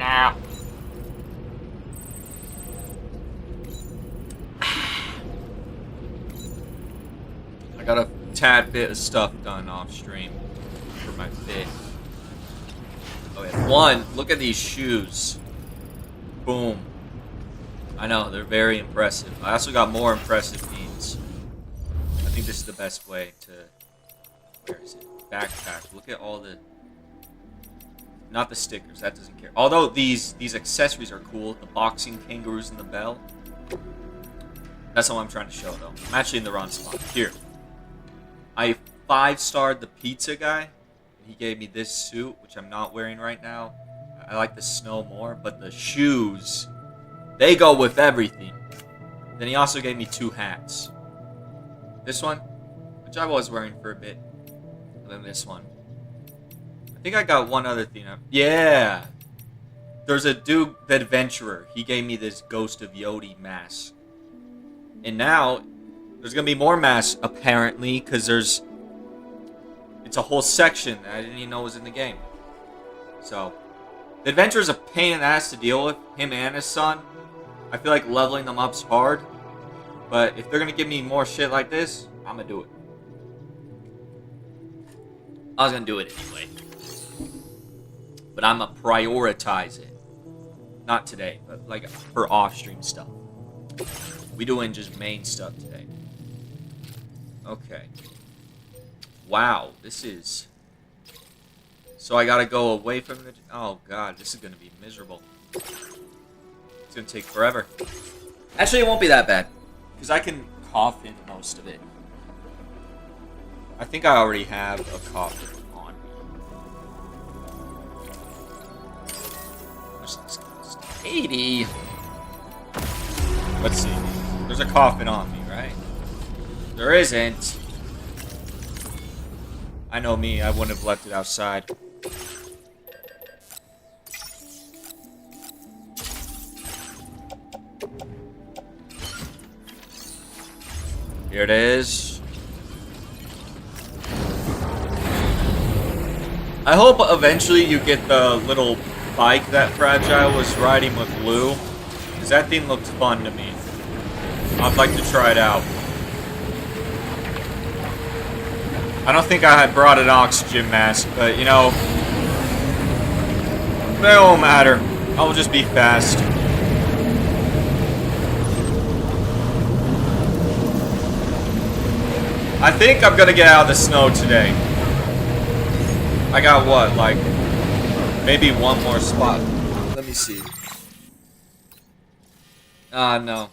Ow. I got a tad bit of stuff done off stream for my fit. Okay, one, look at these shoes. Boom. I know, they're very impressive. I also got more impressive means. I think this is the best way to... Where is it? Backpack. Look at all the... Not the stickers, that doesn't care. Although these accessories are cool. The boxing kangaroos and the bell. That's all I'm trying to show, though. I'm actually in the wrong spot. Here. I 5-starred the pizza guy. He gave me this suit, which I'm not wearing right now. I like the snow more, but the shoes, they go with everything. Then he also gave me 2 hats. This one, which I was wearing for a bit. And then this one. I think I got one other thing. Yeah! There's a dude, the adventurer. He gave me this Ghost of Yodi mask. And now, there's gonna be more masks, apparently, because there's... It's a whole section that I didn't even know was in the game. So, the adventurer's a pain in the ass to deal with, him and his son. I feel like leveling them up's hard. But if they're gonna give me more shit like this, I'm gonna do it. I was gonna do it anyway. But I'm gonna prioritize it. Not today, but like for off-stream stuff. We doing just main stuff today. Okay. Wow, this is... So I gotta go away from the... Oh god, this is gonna be miserable. It's gonna take forever. Actually, it won't be that bad. Because I can cough in most of it. I think I already have a coffin on me. Where's this cost? 80! Let's see. There's a coffin on me, right? There isn't. I know me, I wouldn't have left it outside. Here it is. I hope eventually you get the little bike that Fragile was riding with Lou. Because that thing looked fun to me. I'd like to try it out. I don't think I had brought an oxygen mask, but you know, it won't matter. I'll just be fast. I think I'm gonna get out of the snow today. I got what, like, maybe one more spot. Let me see. No.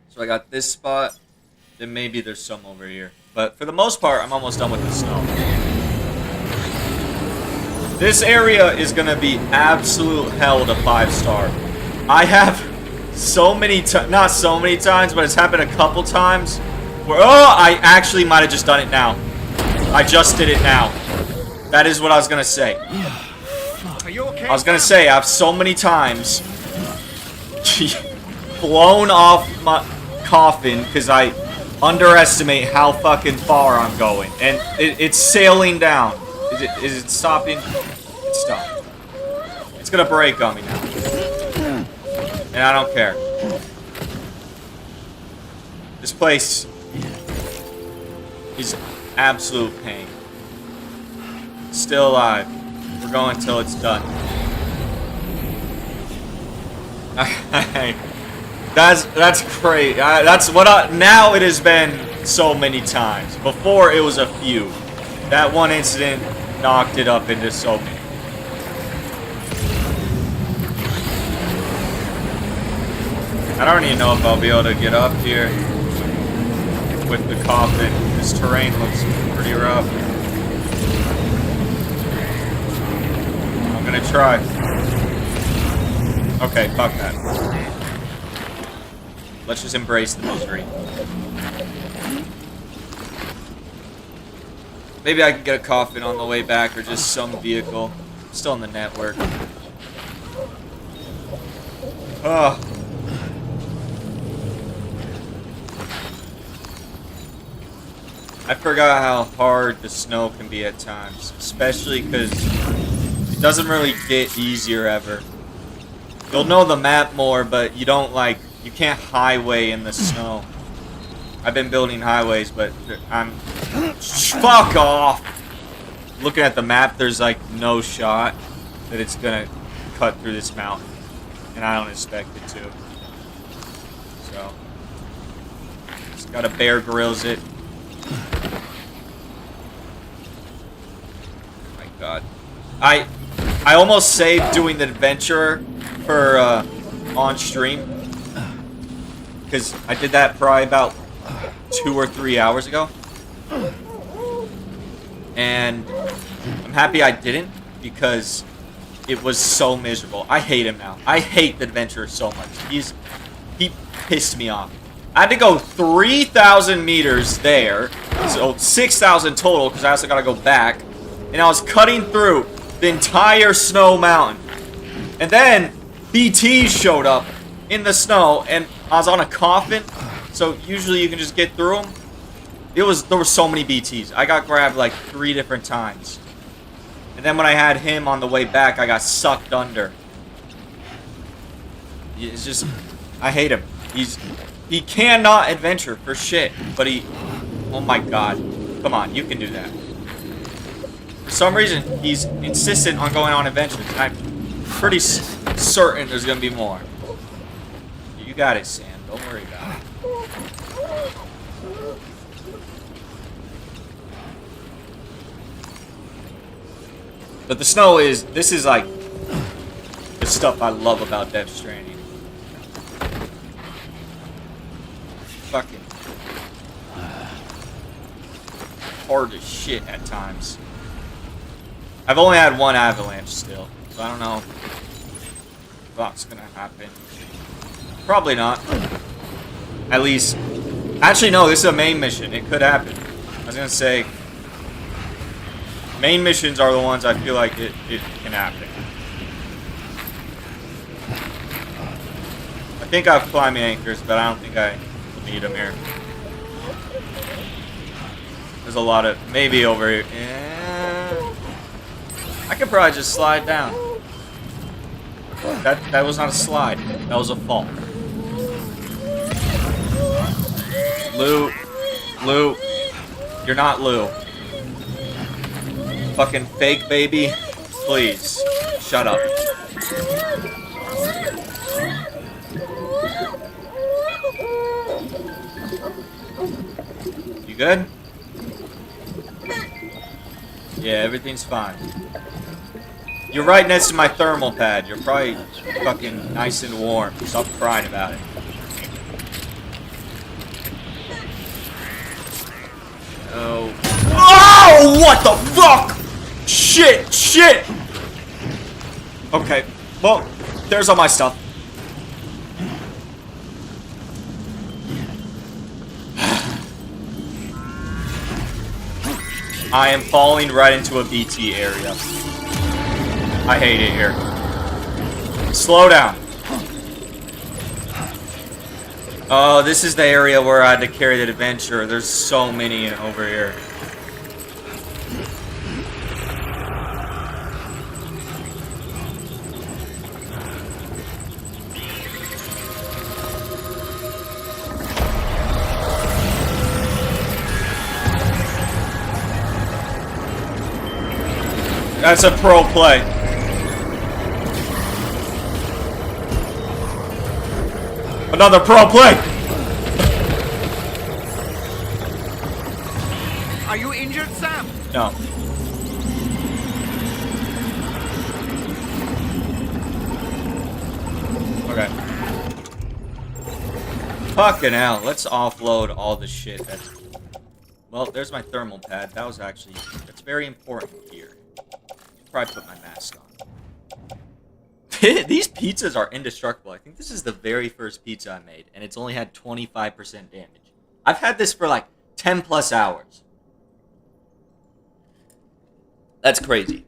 So I got this spot, then maybe there's some over here. But for the most part, I'm almost done with the snow. This area is gonna be absolute hell to 5-star. I have so many times, not so many times, but it's happened a couple times where, oh, I actually might have just done it now. I just did it now. That is what I was gonna say. Are you okay? I was gonna say, I've so many times blown off my coffin because I underestimate how fucking far I'm going, and it's sailing down. Is it stopping? It stopped. It's gonna break on me now, and I don't care. This place is absolute pain. Still alive. We're going till it's done. That's great. That's what now it has been so many times. Before it was a few. That one incident knocked it up into so many. I don't even know if I'll be able to get up here with the coffin. This terrain looks pretty rough. I'm gonna try. Okay, fuck that. Let's just embrace the misery. Maybe I can get a coffin on the way back or just some vehicle. Still on the network. Ugh. I forgot how hard the snow can be at times. Especially because it doesn't really get easier ever. You'll know the map more, but you don't like, you can't highway in the snow. I've been building highways, but I'm, fuck off! Looking at the map, there's like no shot that it's gonna cut through this mountain. And I don't expect it to. So, just gotta Bear Grylls it. My God. I almost saved doing the adventure for on stream, because I did that probably about 2 or 3 hours ago, and I'm happy I didn't, because it was so miserable. I hate him now. I hate the adventurer so much. He pissed me off. I had to go 3,000 meters there, so 6,000 total, because I also gotta go back, and I was cutting through the entire snow mountain, and then BTs showed up in the snow, and I was on a coffin, so usually you can just get through them. There were so many BTs. I got grabbed like 3 different times. And then when I had him on the way back, I got sucked under. It's just, I hate him. He cannot adventure for shit, but oh my God. Come on, you can do that. For some reason, he's insistent on going on adventures. I'm pretty certain there's gonna be more. You got it, Sam. Don't worry about it. But the snow this is like the stuff I love about Death Stranding. Fucking hard as shit at times. I've only had 1 avalanche still, so I don't know if that's gonna happen. Probably not. At least, actually no, this is a main mission. It could happen. I was gonna say, main missions are the ones I feel like it can happen. I think I have climbing anchors, but I don't think I need them here. There's a lot of, maybe over here. Yeah. I could probably just slide down. That was not a slide. That was a fall. Lou. You're not Lou. Fucking fake baby. Please. Shut up. You good? Yeah, everything's fine. You're right next to my thermal pad. You're probably fucking nice and warm. Stop crying about it. Oh. Oh, what the fuck? Shit. Okay, well, there's all my stuff. I am falling right into a BT area. I hate it here. Slow down. Oh, this is the area where I had to carry the adventure. There's so many over here. That's a pro play. Another pro play. Are you injured, Sam? No. Okay. Fucking hell. Let's offload all the shit. Well, there's my thermal pad. That's very important here. Probably put my mask on. These pizzas are indestructible. I think this is the very first pizza I made, and it's only had 25% damage. I've had this for like 10 plus hours. That's crazy.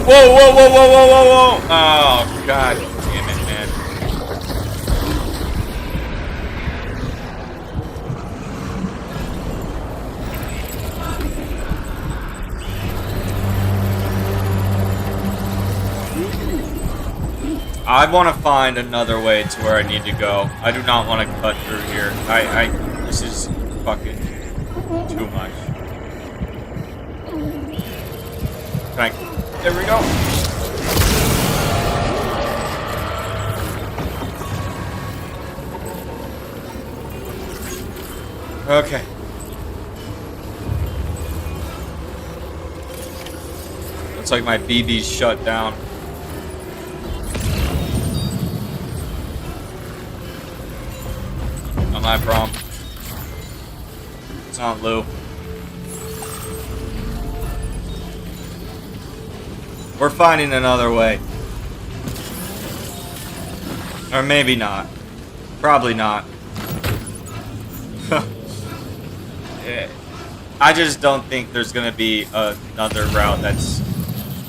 Whoa, whoa, whoa, whoa, whoa, whoa, whoa! Oh, god damn it, man. I want to find another way to where I need to go. I do not want to cut through here. This is fucking too much. There we go. Okay. Looks like my BB's shut down. Not my problem. It's not Lou. We're finding another way. Or maybe not. Probably not. Yeah. I just don't think there's gonna be another route that's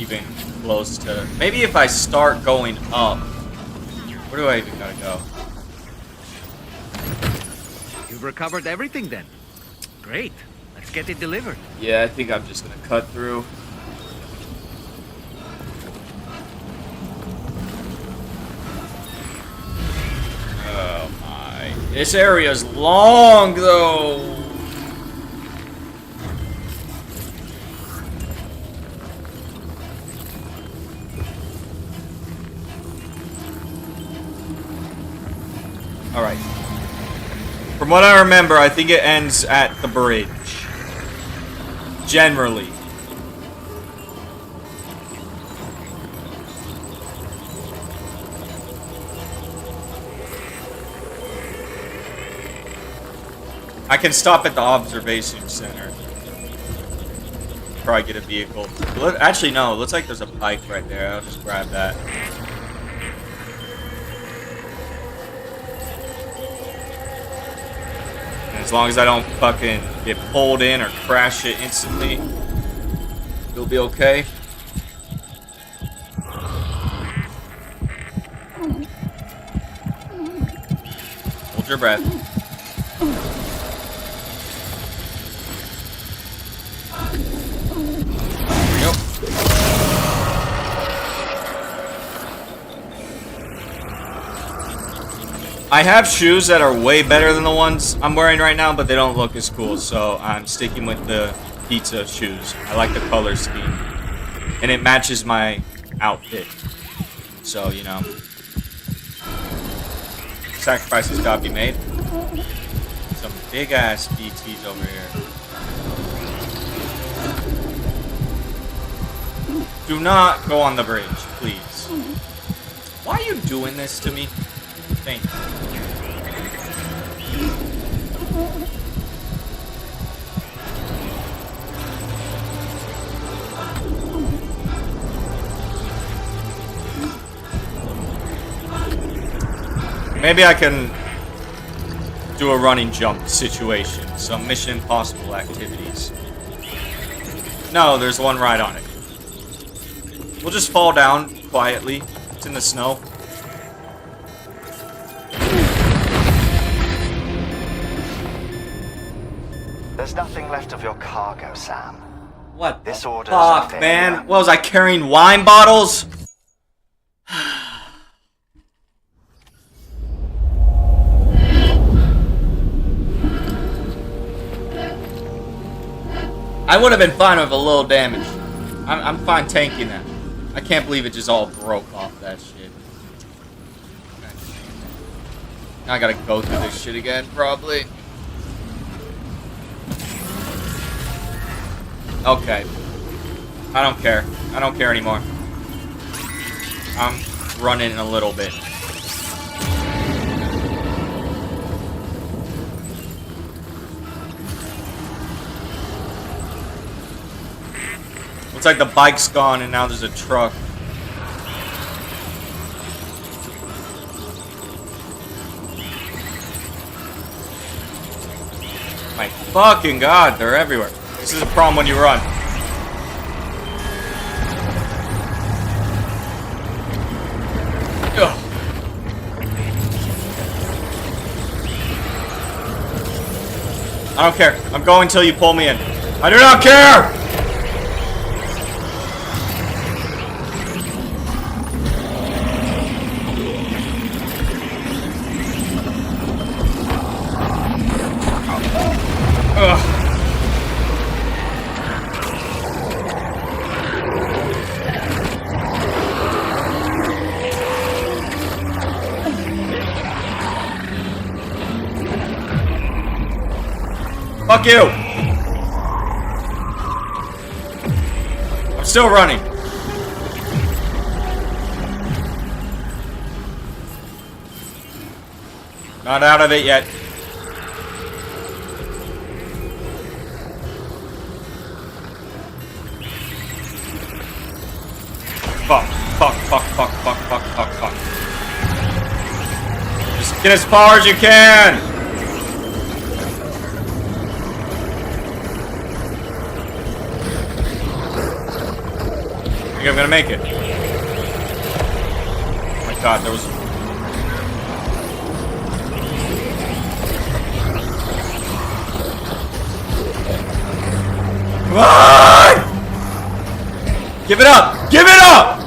even close to... Maybe if I start going up. Where do I even gotta go? You've recovered everything then. Great. Let's get it delivered. Yeah, I think I'm just gonna cut through. Oh my. This area's long though. Alright. From what I remember, I think it ends at the bridge. Generally. I can stop at the observation center. Probably get a vehicle. Actually, no. It looks like there's a bike right there. I'll just grab that. And as long as I don't fucking get pulled in or crash it instantly, it'll be okay. Hold your breath. I have shoes that are way better than the ones I'm wearing right now, but they don't look as cool, so I'm sticking with the pizza shoes. I like the color scheme, and it matches my outfit. So, you know, sacrifices gotta be made. Some big-ass BTs over here. Do not go on the bridge, please. Why are you doing this to me? Thank you. Maybe I can do a running jump situation. Some Mission Impossible activities. No, there's one right on it. We'll just fall down quietly. It's in the snow. There's nothing left of your cargo, Sam. What this the order's fuck, a man? failure. What, was I carrying wine bottles? I would have been fine with a little damage. I'm fine tanking that. I can't believe it just all broke off that shit. Now I gotta go through this shit again, probably. Okay. I don't care. I don't care anymore. I'm running in a little bit. Looks like the bike's gone and now there's a truck. My fucking god, they're everywhere. This is a problem when you run. I don't care. I'm going till you pull me in. I do not care! Ugh. Fuck you! I'm still running. Not out of it yet. Fuck, fuck, fuck, fuck, fuck, fuck, fuck, fuck. Just get as far as you can! I think I'm gonna make it. Oh my god, there was... Come on! Give it up! Give it up!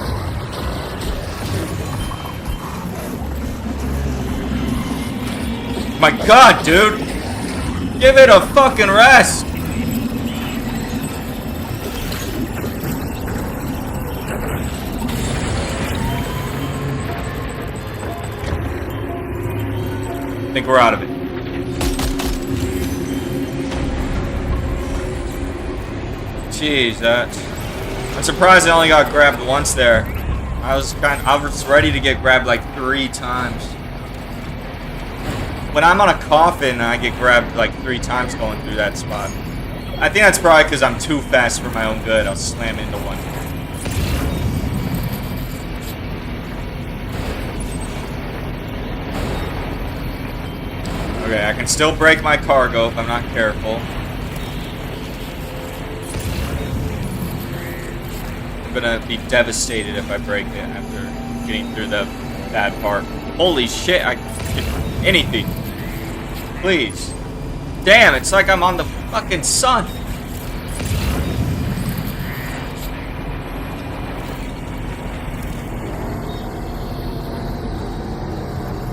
My god, dude! Give it a fucking rest! I think we're out of it. Jeez, I'm surprised I only got grabbed once there. I was ready to get grabbed like 3 times. When I'm on a coffin, I get grabbed like 3 times going through that spot. I think that's probably because I'm too fast for my own good. I'll slam into one. Okay, I can still break my cargo if I'm not careful. I'm gonna be devastated if I break it after getting through the bad part. Holy shit, anything. Please. Damn, it's like I'm on the fucking sun.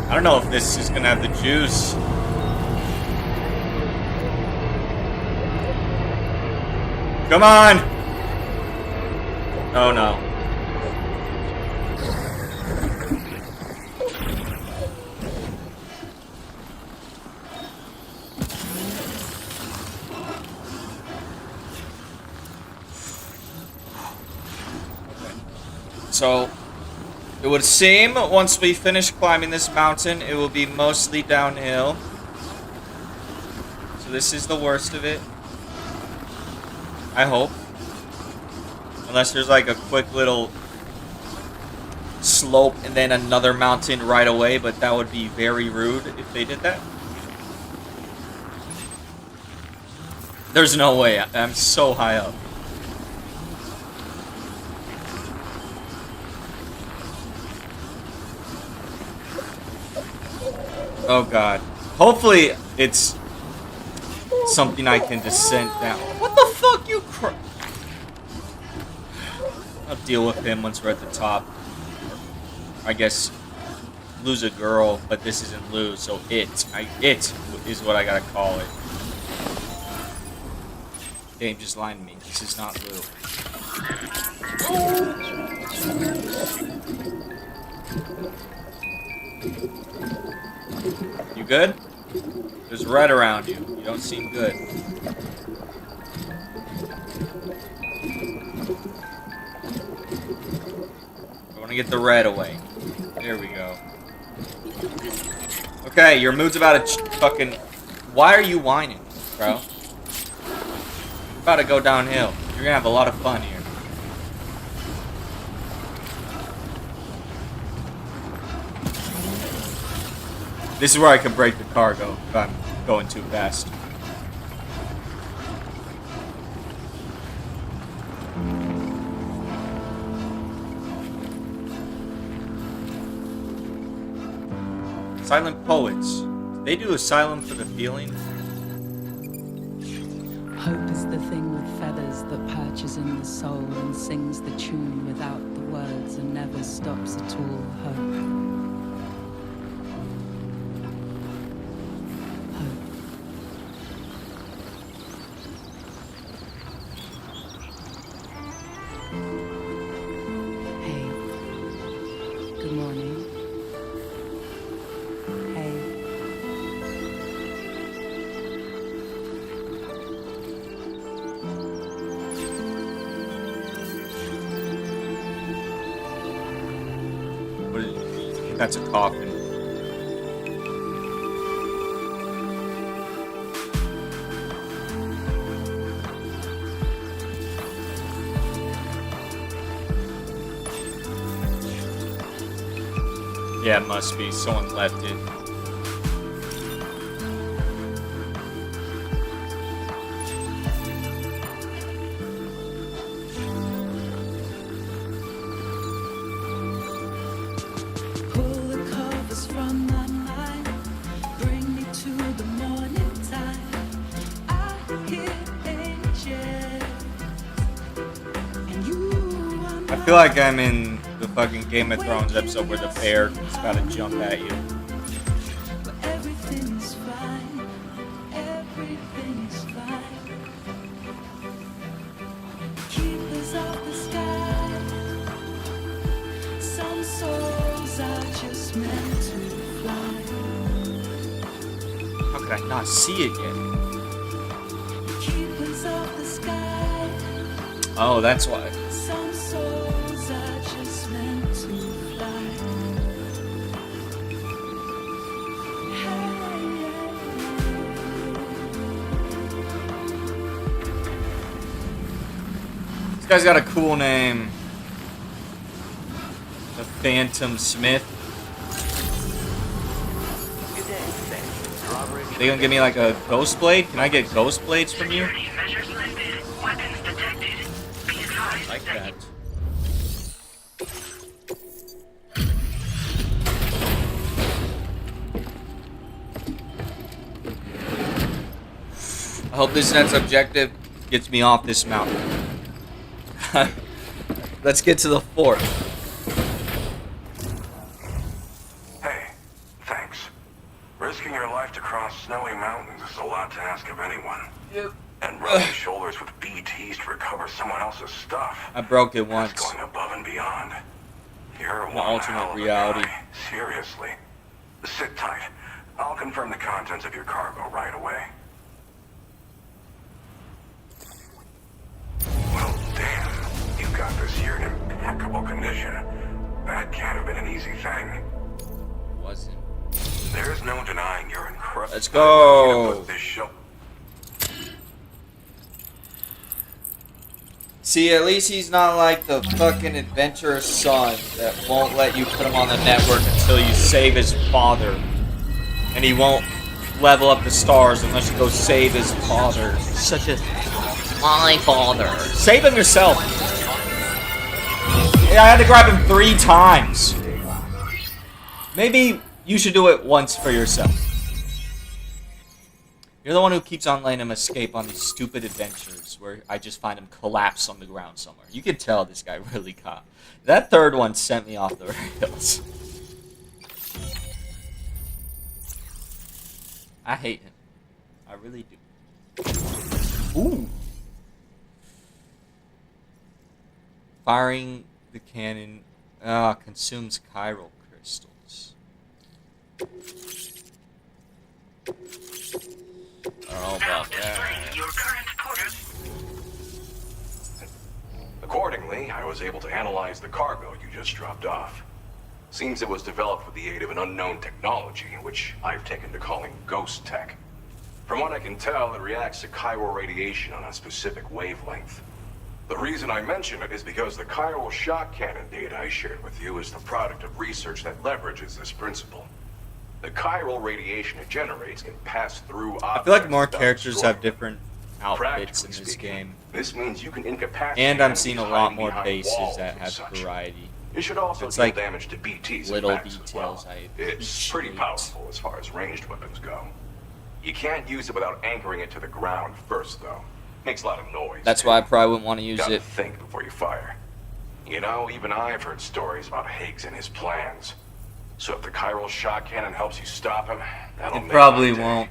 I don't know if this is gonna have the juice. Come on! Oh no. So, it would seem once we finish climbing this mountain, it will be mostly downhill. So this is the worst of it. I hope. Unless there's like a quick little slope and then another mountain right away, but that would be very rude if they did that. There's no way. I'm so high up. Oh god. Hopefully it's something I can descend down. What the fuck, you I'll deal with him once we're at the top. I guess lose a girl, but this isn't lose, so it is what I gotta call it. Game just lied to me. This is not Lou. You good? There's red around you. You don't seem good. I want to get the red away. There we go. Okay, your mood's about to fucking... Why are you whining, bro? About to go downhill. You're gonna have a lot of fun here. This is where I can break the cargo if I'm going too fast. Silent Poets. Did they do Asylum for the Feeling? in the soul and sings the tune without the words and never stops at all. Hope. Hope. Hey. Good morning. Hey. What is, I think that's a coffin. Yeah, it must be. Someone left it. Pull the covers from my mind, bring me to the morning time. I hear angels, and you are I feel like I'm in the fucking Game of Thrones episode where the bear is about to jump at you. but everything is fine. Everything is fine. Keepers of the sky. Some souls are just meant to fly. How could I not see it yet? Keepers of the sky. Oh, that's why. Some souls are just meant to fly. This guy's got a cool name. The Phantom Smith. They gonna give me like a ghost blade? Can I get ghost blades from you? Security measures lifted. Weapons detected. Be advised Like that. I hope this next objective gets me off this mountain. Let's get to the fort. Hey, thanks. Risking your life to cross snowy mountains is a lot to ask of anyone. Yep. And rubbing shoulders with BTs to recover someone else's stuff. I broke it That's once. going above and beyond. You're An one alternate hell of a reality. guy. Seriously. Sit tight. I'll confirm the contents of your cargo right away. Well, damn. You got this here in impeccable condition. That can't have been an easy thing. Wasn't. There's no denying you're incredible. Let's go. This show. See, at least he's not like the fucking adventurous son that won't let you put him on the network until you save his father. And he won't level up the stars unless you go save his father. Such a... My father. Save him yourself. Yeah, I had to grab him 3 times. Maybe you should do it once for yourself. You're the one who keeps on letting him escape on these stupid adventures where I just find him collapsed on the ground somewhere. You can tell this guy really got... That third one sent me off the rails. I hate him. I really do. Ooh. Firing the cannon consumes chiral crystals. Oh, Now about display that. your current quarter. Accordingly, I was able to analyze the cargo you just dropped off. Seems it was developed with the aid of an unknown technology, which I've taken to calling ghost tech. From what I can tell, it reacts to chiral radiation on a specific wavelength. The reason I mention it is because the chiral shock cannon data I shared with you is the product of research that leverages this principle. The chiral radiation it generates can pass through objects. I feel like more without characters destroying have them. different outfits in Practically this speaking, game. This means you can incapacitate And I'm enemies seeing a lot hiding more behind bases walls that and have such. variety. It should also It's deal like damage to BTs little and Max as details well. I It's pretty appreciate. powerful as far as ranged weapons go. You can't use it without anchoring it to the ground first, though. Makes a lot of noise. That's why I probably wouldn't want to use Gotta it. think before you fire. You know, even I've heard stories about Higgs and his plans. So if the chiral shot cannon helps you stop him, that'll It make probably my day. won't.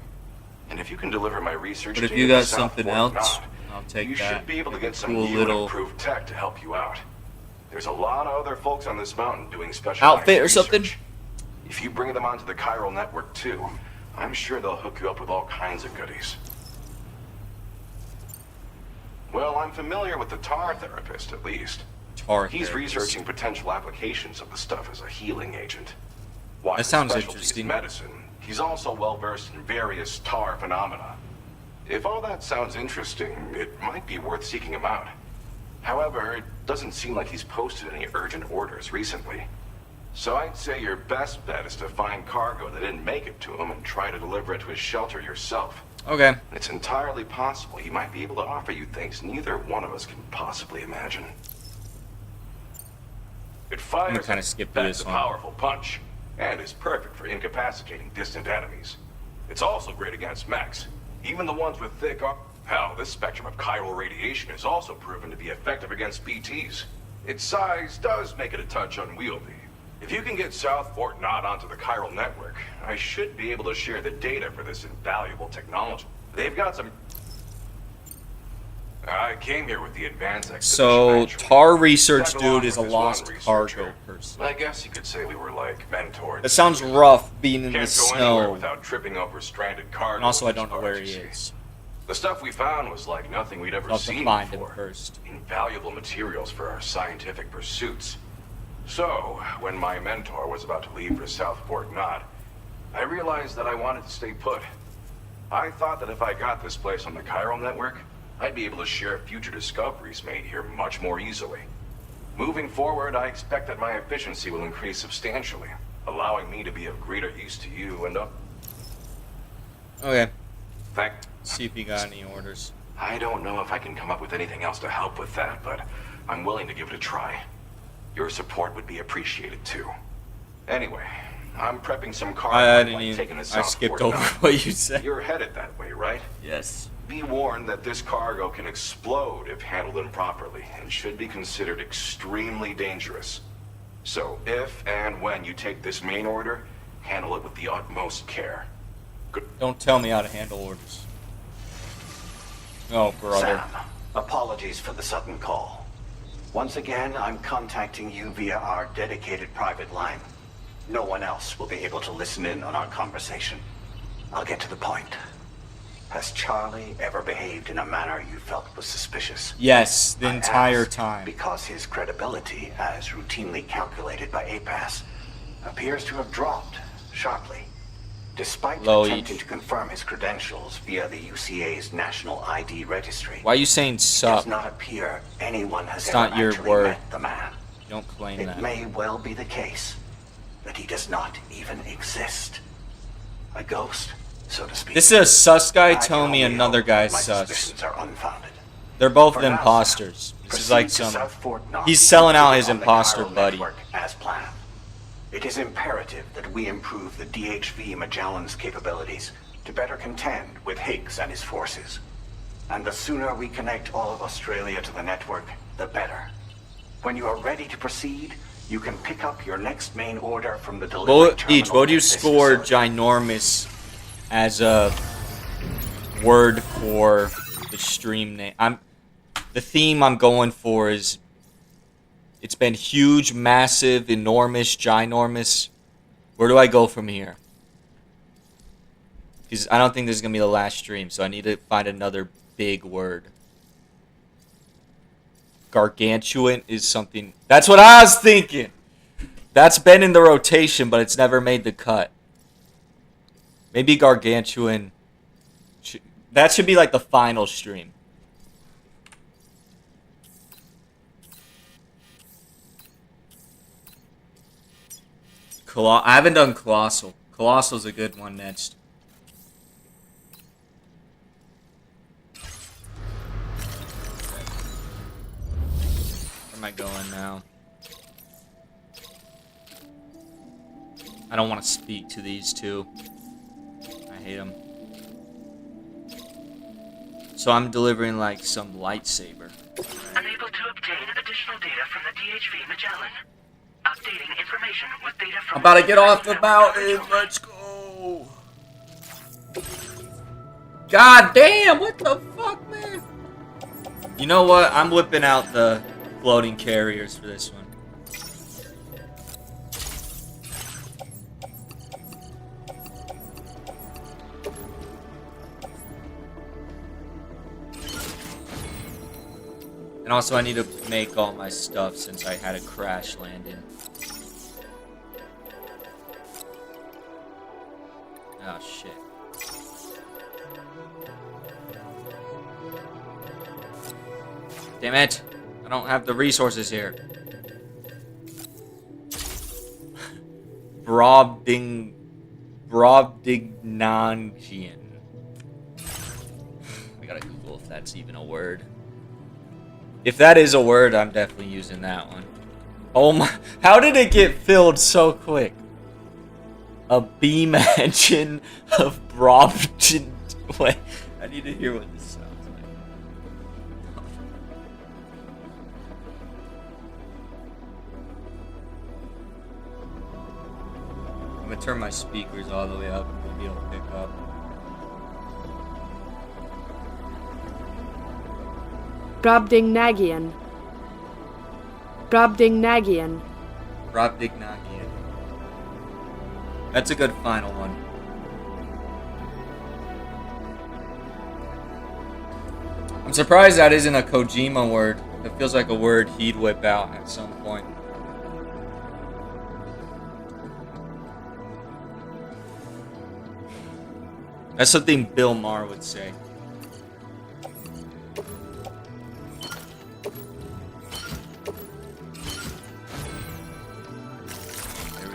And if you can deliver my research But if data you to got South something Fort else, Knott, I'll take you that. should be able to get some Cool new little and improved tech to help you out. There's a lot of other folks on this mountain doing special outfit or something. If you bring them onto the chiral network too, I'm sure they'll hook you up with all kinds of goodies. Well, I'm familiar with the tar therapist, at least. Tar He's therapist. researching potential applications of the stuff as a healing agent. While That his sounds specialty is interesting. medicine, he's also well versed in various tar phenomena. If all that sounds interesting, it might be worth seeking him out. However, it doesn't seem like he's posted any urgent orders recently. So I'd say your best bet is to find cargo that didn't make it to him and try to deliver it to his shelter yourself. Okay. It's entirely possible he might be able to offer you things neither one of us can possibly imagine. It fires kinda skip that's this a one. powerful punch, and is perfect for incapacitating distant enemies. It's also great against mechs, even the ones with thick armor. Hell, this spectrum of chiral radiation is also proven to be effective against BTs. Its size does make it a touch unwieldy. If you can get South Fort Knott onto the chiral network, I should be able to share the data for this invaluable technology. They've got some... I came here with the advanced exhibition. So, actually. tar research Tagged along dude is a with this one lost researcher. cargo person. I guess you could say we were like mentors. That sounds rough being in the Can't go anywhere snow. without tripping over stranded cargo. And also, I in don't these know where parts, he you see. is. The stuff we found was like nothing we'd ever I'll have to seen find him before. first. Invaluable materials for our scientific pursuits. So, when my mentor was about to leave for South Fort Knott, I realized that I wanted to stay put. I thought that if I got this place on the chiral network, I'd be able to share future discoveries made here much more easily. Moving forward, I expect that my efficiency will increase substantially, allowing me to be of greater use to you and Okay. Thank. See if you got any orders. I don't know if I can come up with anything else to help with that, but I'm willing to give it a try. Your support would be appreciated too. Anyway, I'm prepping some cargo. I didn't like even. taking to I South skipped Fort over Knott. what you said. You're headed that way, right? Yes. Be warned that this cargo can explode if handled improperly and should be considered extremely dangerous. So if and when you take this main order, handle it with the utmost care. Good. Don't tell me how to handle orders. Oh, brother. Sam, apologies for the sudden call. Once again, I'm contacting you via our dedicated private line. No one else will be able to listen in on our conversation. I'll get to the point. Has Charlie ever behaved in a manner you felt was suspicious? Yes, the I entire ask time. Because his credibility, as routinely calculated by APAS, appears to have dropped sharply. Despite Low attempting each. to confirm his credentials via the UCA's National ID Registry, Why are you saying it sup? does not appear anyone has It's ever not your actually word. met the man. Don't claim It that. may well be the case that he does not even exist. A ghost, so to speak. This is a sus guy I can telling me only another hope guy's my sus. suspicions are unfounded. They're both For now, imposters. This is proceed like to some. South Fort Knox He's selling out and his on the imposter chiral buddy. network as planned. It is imperative that we improve the DHV Magellan's capabilities to better contend with Higgs and his forces. And the sooner we connect all of Australia to the network, the better. When you are ready to proceed, you can pick up your next main order from the delivery What terminal each? What do you at this score facility. ginormous as a word for the stream name? The theme I'm going for is it's been huge, massive, enormous, ginormous. Where do I go from here? Because I don't think this is gonna be the last stream, so I need to find another big word. Gargantuan is something. That's what I was thinking. That's been in the rotation, but it's never made the cut. Maybe gargantuan. That should be like the final stream. I haven't done Colossal. Colossal's a good one next. Where am I going now? I don't want to speak to these two. I hate them. So I'm delivering like some lightsaber. Unable to obtain additional data from the DHV Magellan. Updating information with data from... I'm about to get off the mountain. Let's go. God damn, what the fuck, man? You know what? I'm whipping out the floating carriers for this one. And also I need to make all my stuff since I had a crash landing. Oh shit. Damn it! I don't have the resources here. Brobdingnagian. I gotta Google if that's even a word. If that is a word, I'm definitely using that one. Oh my, how did it get filled so quick? A beam engine of Brobding. Wait, I need to hear what this sounds like. I'm gonna turn my speakers all the way up and be able to pick up. Brobdingnagian. Brobdingnagian. Brobdingnagian. That's a good final one. I'm surprised that isn't a Kojima word. It feels like a word he'd whip out at some point. That's something Bill Maher would say.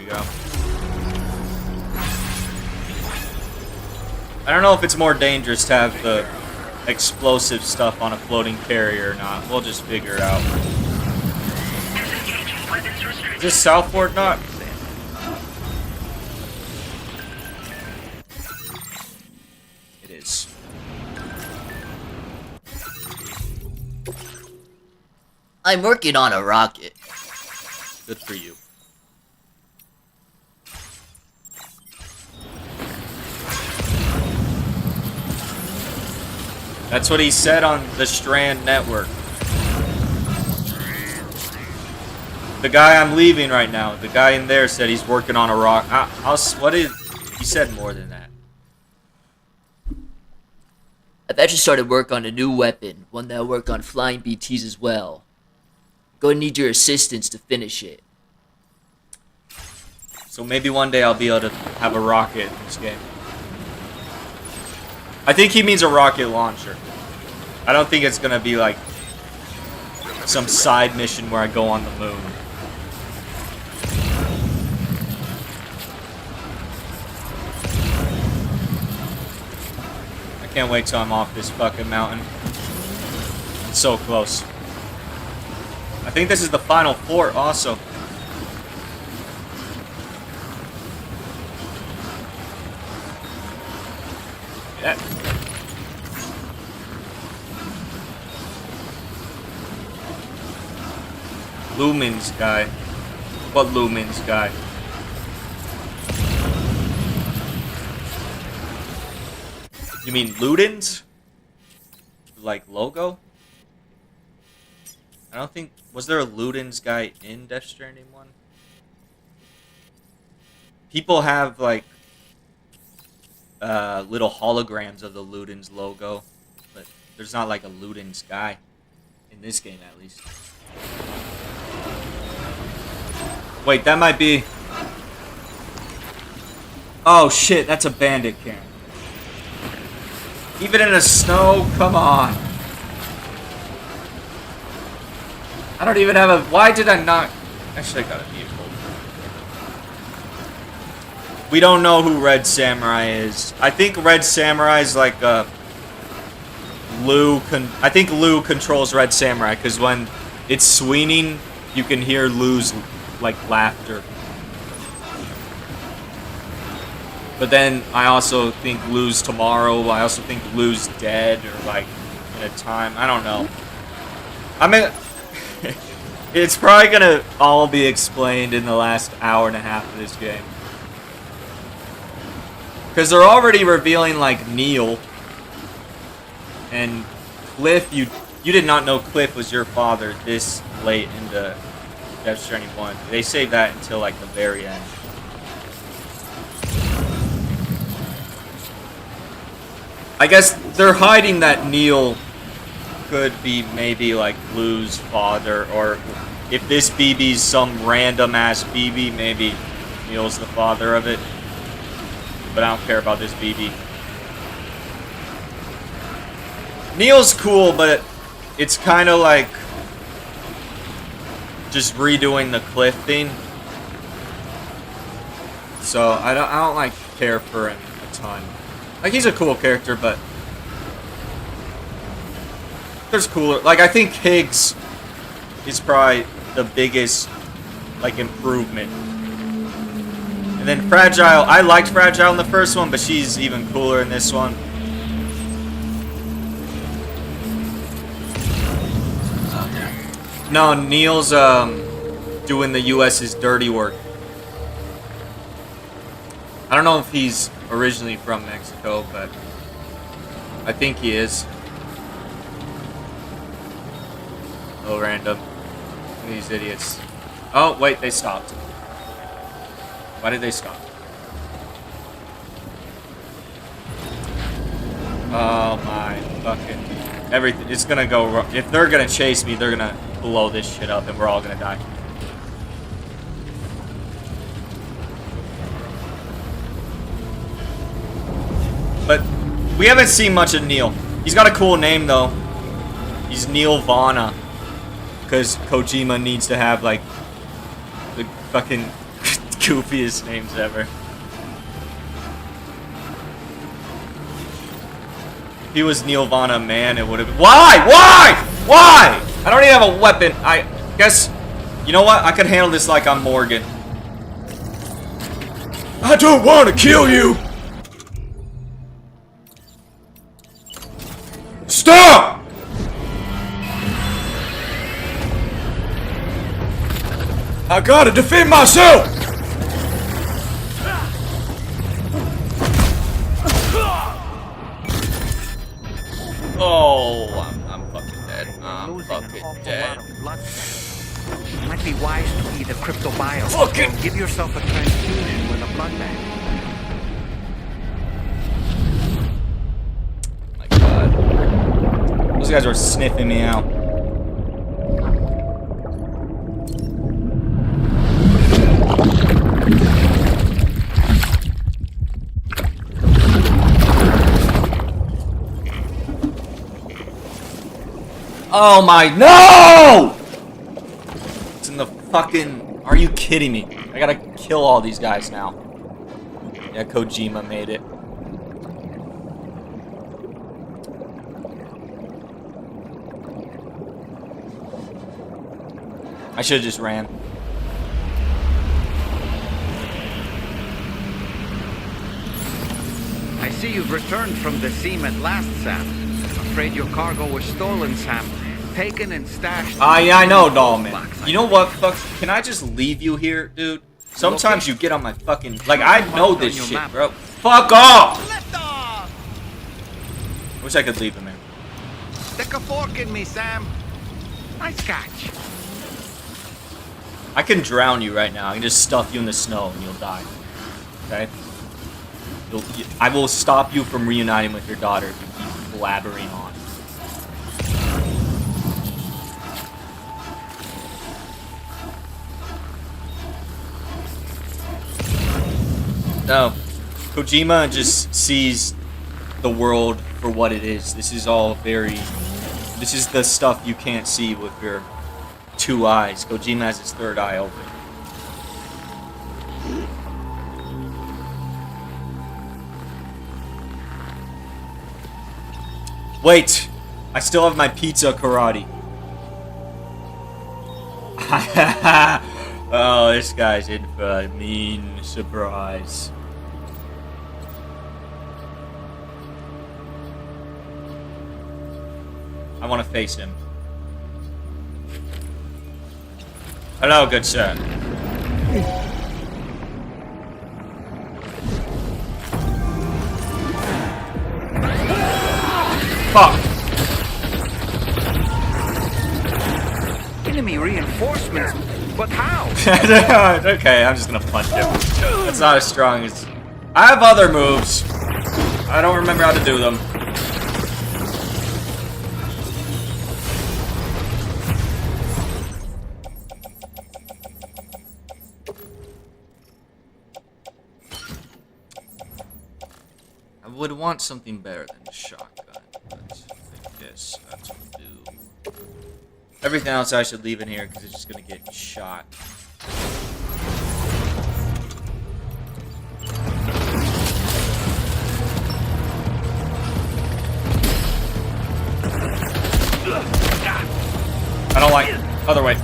Go. I don't know if it's more dangerous to have the explosive stuff on a floating carrier or not. We'll just figure it out. Is this Southport not? It is. I'm working on a rocket. Good for you. That's what he said on the Strand network. The guy I'm leaving right now, the guy in there said he's working on a rock. He said more than that. I've actually started work on a new weapon, one that'll work on flying BTs as well. Gonna need your assistance to finish it. So maybe one day I'll be able to have a rocket in this game. I think he means a rocket launcher. I don't think it's gonna be like some side mission where I go on the moon. I can't wait till I'm off this fucking mountain. It's so close. I think this is the final fort also. Yeah. Lumens guy. What Lumens guy? You mean Ludens? Like logo? I don't think... Was there a Ludens guy in Death Stranding 1? People have like little holograms of the Ludens logo, but there's not like a Ludens guy in this game at least. Wait, that might be... Oh shit, that's a bandit camp. Even in the snow, come on. I don't even have a... Why did I not... Actually, I got a vehicle. We don't know who Red Samurai is. I think Red Samurai is like I think Lou controls Red Samurai, because when it's swinging, you can hear Lou's like laughter. But then I also think Lou's tomorrow. I also think Lou's dead, or like in a time. I don't know. I mean, it's probably gonna all be explained in the last hour and a half of this game. Because they're already revealing, like, Neil and Cliff. You did not know Cliff was your father this late into Death Stranding 1. They saved that until, like, the very end. I guess they're hiding that Neil could be maybe, like, Blue's father, or if this BB's some random-ass BB, maybe Neil's the father of it. But I don't care about this BB. Neil's cool, but it's kind of like just redoing the Cliff thing. So I don't like care for him a ton. Like, he's a cool character, but there's cooler. Like, I think Higgs is probably the biggest, like, improvement. And then Fragile, I liked Fragile in the first one, but she's even cooler in this one. No, Neil's doing the US's dirty work. I don't know if he's originally from Mexico, but I think he is. Oh, random. These idiots. Oh, wait, they stopped. Why did they stop? Oh my fucking... Everything. It's gonna go wrong. If they're gonna chase me, they're gonna blow this shit up and we're all gonna die. But we haven't seen much of Neil. He's got a cool name though. He's Neil Vana. Because Kojima needs to have like the fucking goofiest names ever. If he was Neil Vana man, it would have been... Why? Why? Why? I don't even have a weapon. I guess... You know what? I could handle this like I'm Morgan. I don't want to kill you! Stop! I gotta defend myself! Oh, I'm fucking dead. I'm fucking dead. Might be wise to eat a cryptobio. Fucking give yourself a transfusion with a blood bank. My God, those guys are sniffing me out. Oh my, no! It's in the fucking, are you kidding me? I gotta kill all these guys now. Yeah, Kojima made it. I should've just ran. I see you've returned from the seam at last, Sam. I'm afraid your cargo was stolen, Sam. Taken and stashed. Ah, yeah, I know, Dollman. You know what? Fuck. Can I just leave you here, dude? Sometimes you get on my fucking... Like, I know this shit, bro. Fuck off! I wish I could leave him there. Stick a fork in me, Sam. Nice catch. I can drown you right now. I can just stuff you in the snow and you'll die. Okay? I will stop you from reuniting with your daughter if you keep blabbering on. No. Kojima just sees the world for what it is. This is all very... This is the stuff you can't see with your two eyes. Kojima has his third eye open. Wait! I still have my pizza karate. Oh, this guy's in for a mean surprise. I want to face him. Hello, good sir. Fuck. Enemy reinforcements? But how? Okay, I'm just gonna punch him. That's not as strong as... I have other moves. I don't remember how to do them. I would want something better than a shotgun, but I guess that's what we'll do. Everything else I should leave in here because it's just gonna get shot. I don't like it. Other way.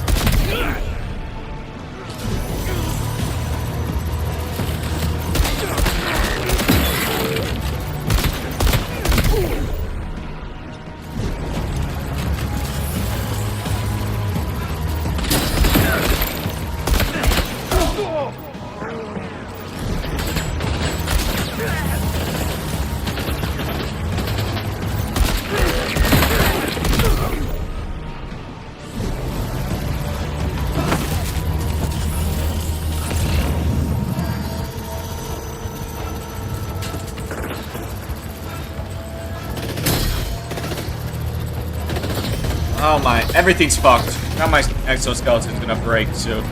Oh my, everything's fucked. Now my exoskeleton's gonna break soon.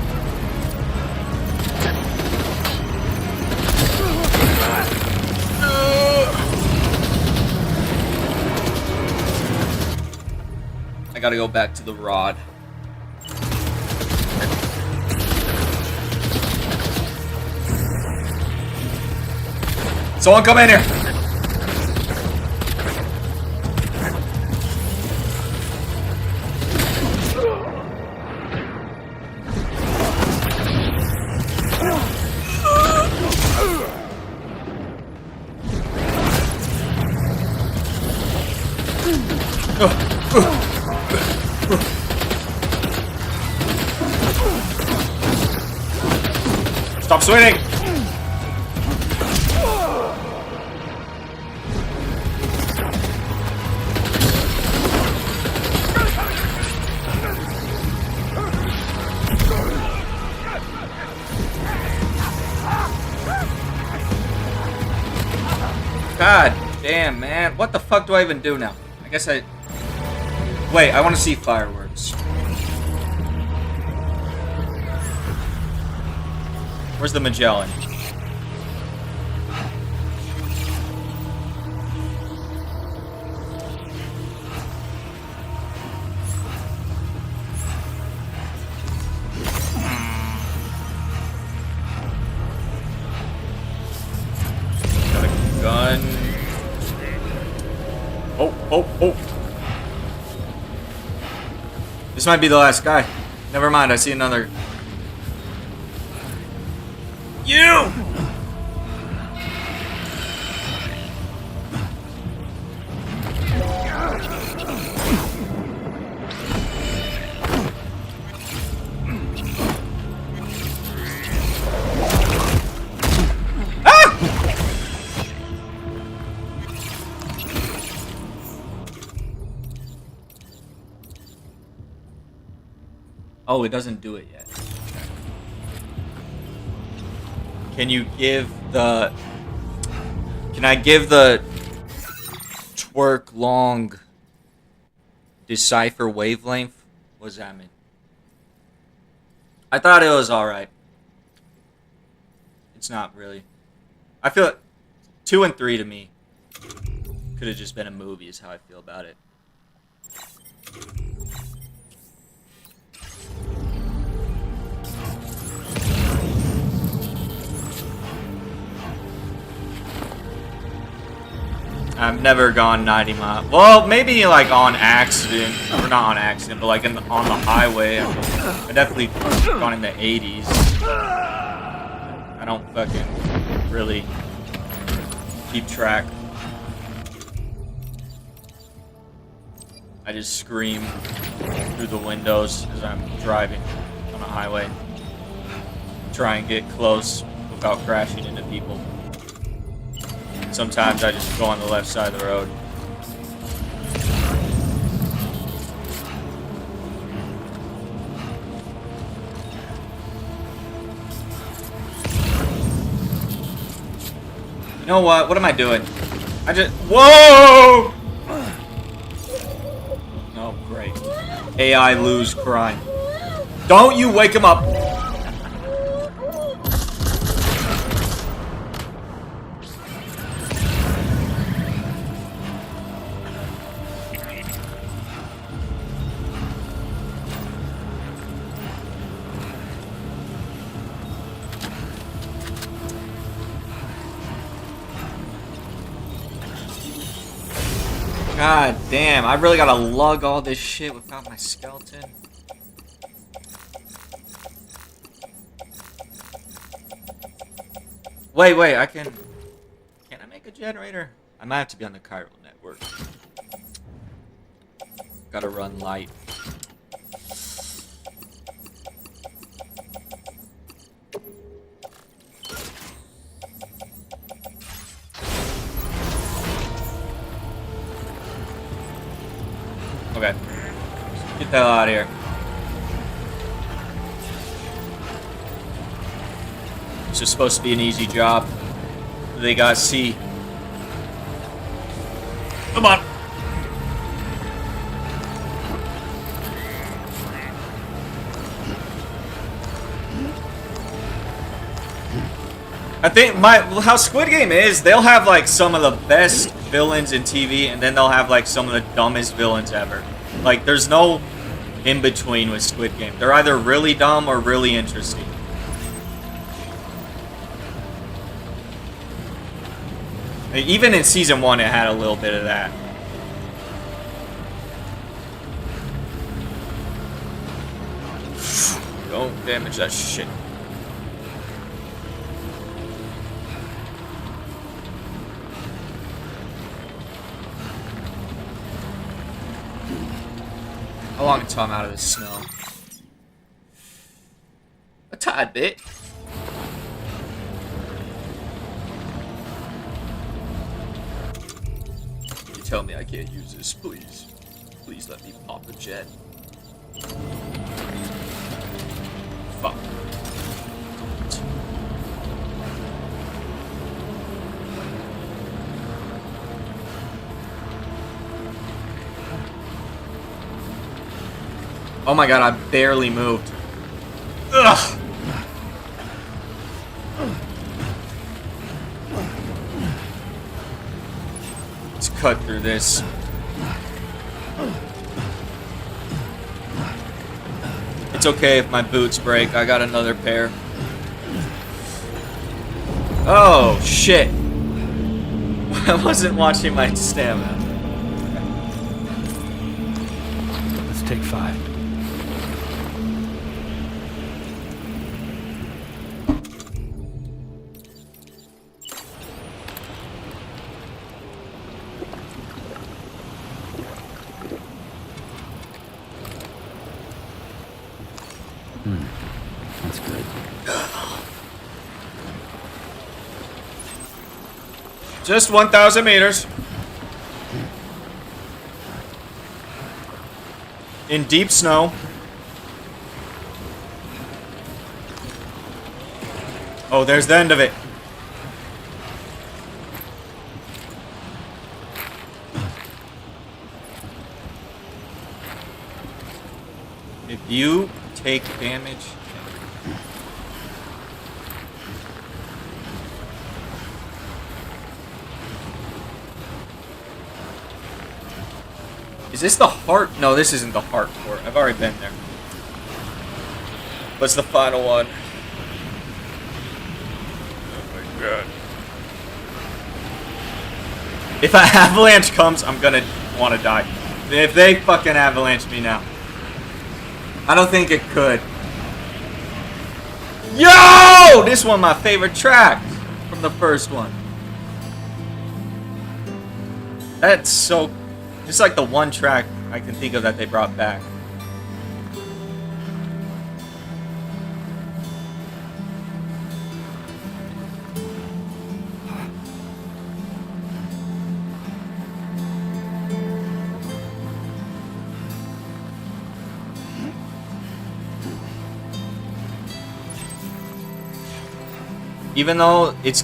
I gotta go back to the rod. Someone come in here! Stop swinging! God damn, man. What the fuck do I even do now? I guess I... Wait, I want to see fireworks. Where's the Magellan? Got a gun. Oh. This might be the last guy. Never mind, I see another. You! Oh, it doesn't do it yet. Can you give the... Can I give the twerk long decipher wavelength? What does that mean? I thought it was alright. It's not really. I feel 2 and 3 to me could have just been a movie is how I feel about it. I've never gone 90 miles. Well, maybe like on accident, or not on accident, but like on the highway. I definitely gone in the 80s. I don't fucking really keep track. I just scream through the windows as I'm driving on a highway. Try and get close without crashing into people. Sometimes I just go on the left side of the road. You know what? What am I doing? I just... Whoa! Oh, great. AI lose crime. Don't you wake him up! God damn, I really gotta lug all this shit without my skeleton. Wait, I can I make a generator? I might have to be on the chiral network. Gotta run light. Okay. Get the hell out of here. This is supposed to be an easy job. They got C. Come on. I think how Squid Game is, they'll have like some of the best villains in TV, and then they'll have like some of the dumbest villains ever. Like, there's no in between with Squid Game. They're either really dumb or really interesting. Even in season 1, it had a little bit of that. Don't damage that shit. How long until I'm out of this snow? A tad bit. You tell me I can't use this, please. Please let me pop the jet. Fuck. Oh my god, I barely moved. Ugh! Let's cut through this. It's okay if my boots break. I got another pair. Oh, shit. I wasn't watching my stamina. Let's take 5. That's good. Just 1,000 meters. In deep snow. Oh, there's the end of it. If you take damage... Is this the heart? No, this isn't the heart port. I've already been there. What's the final one? Oh my god. If an avalanche comes, I'm gonna want to die. If they fucking avalanche me now. I don't think it could. Yo! This one my favorite track from the first one. That's so... It's like the one track I can think of that they brought back. Even though it's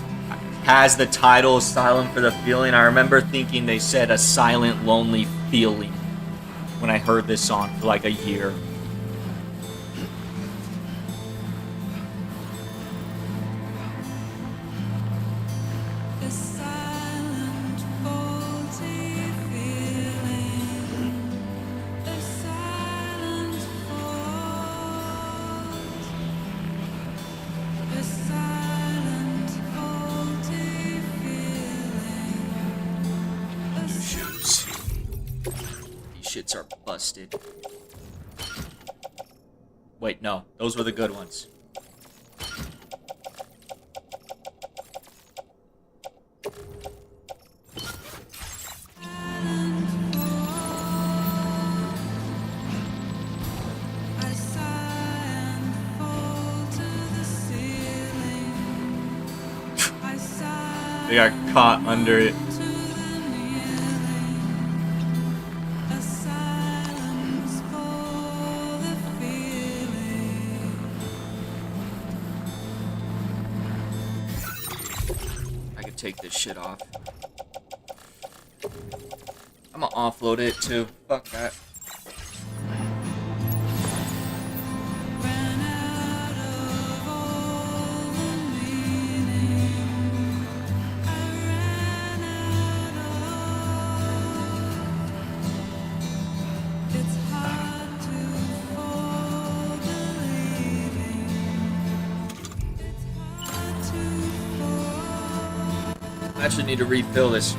has the title Silent for the Feeling, I remember thinking they said a silent, lonely feeling when I heard this song for like a year. The silent, faulty feeling. The silent fault. The silent, faulty feeling. New shoes. These shits are busted. Wait, no. Those were the good ones. I sigh and fall to the ceiling. I sigh They got caught under it. to the kneeling. A silence for the feeling. I could take this shit off. I'm gonna offload it too. Fuck that. Ran out of all the meaning. I ran out of. It's hard to believing. It's hard to I actually need to refill this.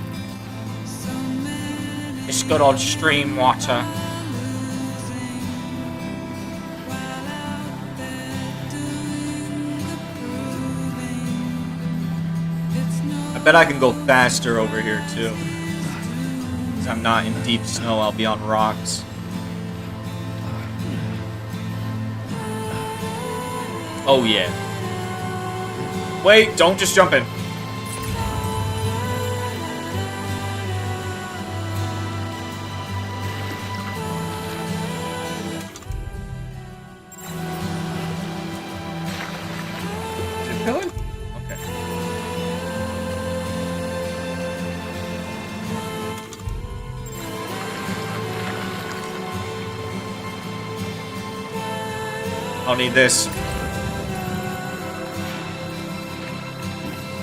so many It's good old stream water. losing while out there doing the proving. It's no I bet I can go faster over here too. 'Cause I'm not in deep snow, I'll be on rocks. Oh yeah. Wait, don't just jump in. Is it filling? Okay. I don't need this.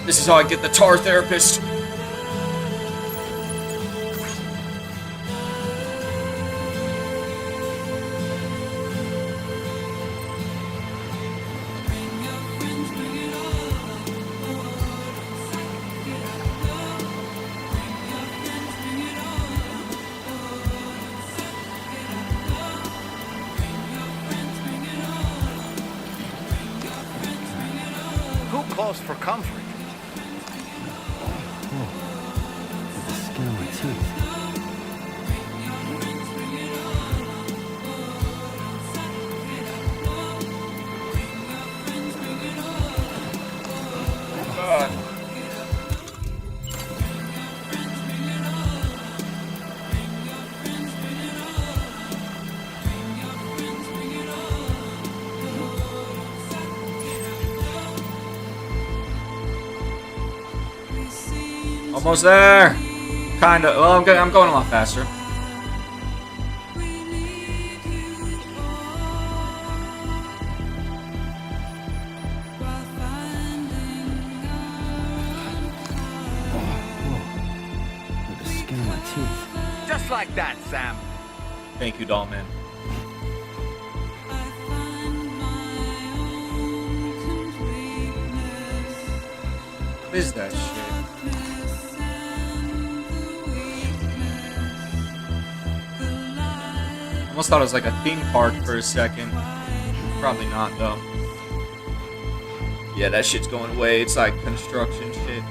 This is how I get the tar therapist. Who calls for comfort? The skin on my teeth. Almost there. Kinda. Well, I'm going a lot faster. With the skin on my teeth. Just like that, Sam. Thank you, Dollman. What is that shit? Almost thought it was like a theme park for a second. Probably not, though. Yeah, that shit's going away. It's like construction shit.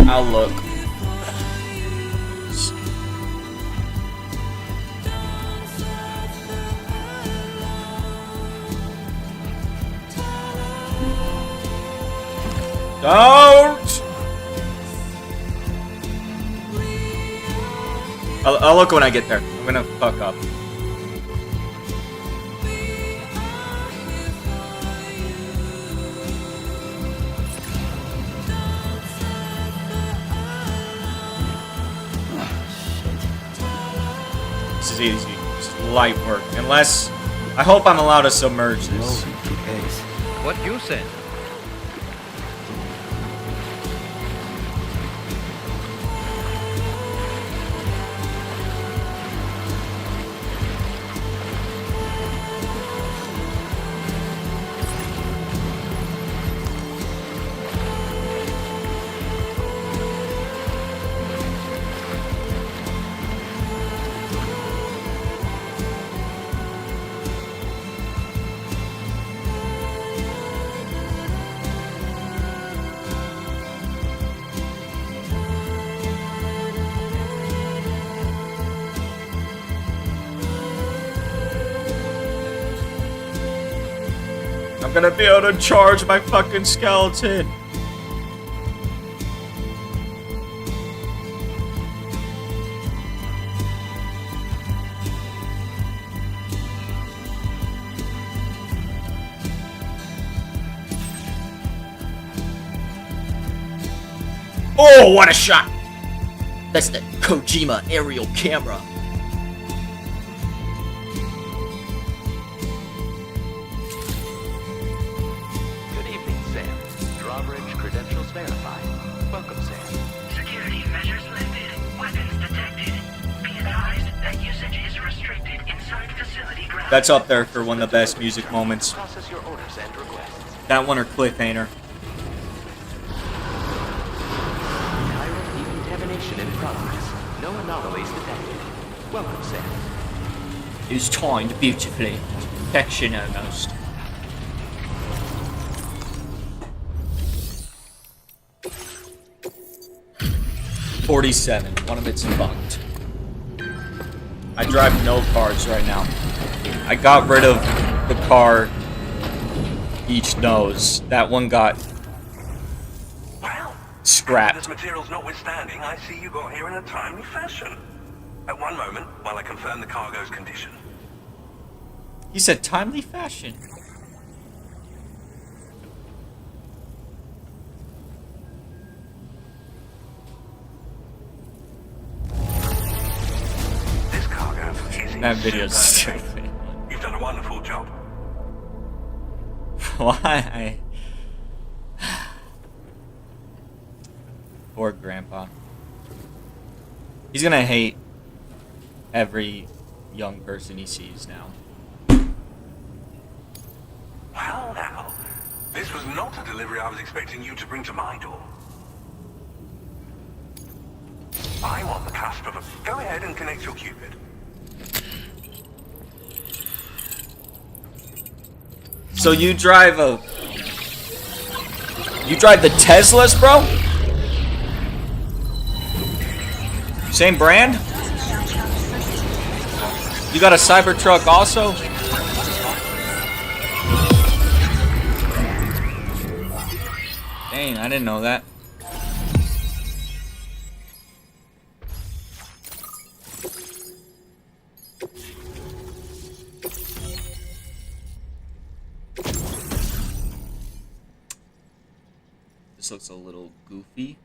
I'll look. Don't! I'll look when I get there. I'm gonna fuck up. This is easy. Just light work. Unless... I hope I'm allowed to submerge this. What you said? I'm gonna be able to charge my fucking skeleton. Oh, what a shot! That's the Kojima aerial camera. Good evening, Sam. Drawbridge credentials verified. Welcome, Sam. Security measures lifted. Weapons detected. Be advised that usage is restricted inside facility grounds. That's up there for one of the best music moments. Process your orders and requests. That one or Cliffhanger. Chiral decontamination in progress. No anomalies detected. Welcome, Sam. It was timed beautifully. Perfection almost. $47. One of it's bunked. I drive no cars right now. I got rid of the car each knows. That one got Well, scrapped. this materials notwithstanding, I see you got here in a timely fashion. At one moment, while I confirm the cargo's condition. He said timely fashion. This cargo is in That video's superb shape. stupid. You've done a wonderful job. Why? Poor Grandpa. He's gonna hate every young person he sees now. Well, now, this was not a delivery I was expecting you to bring to my door. I'm on the cusp of a... Go ahead and connect your Cupid. So you drive a... You drive the Teslas, bro? Same brand? You got a Cybertruck also? Dang, I didn't know that. This looks a little goofy.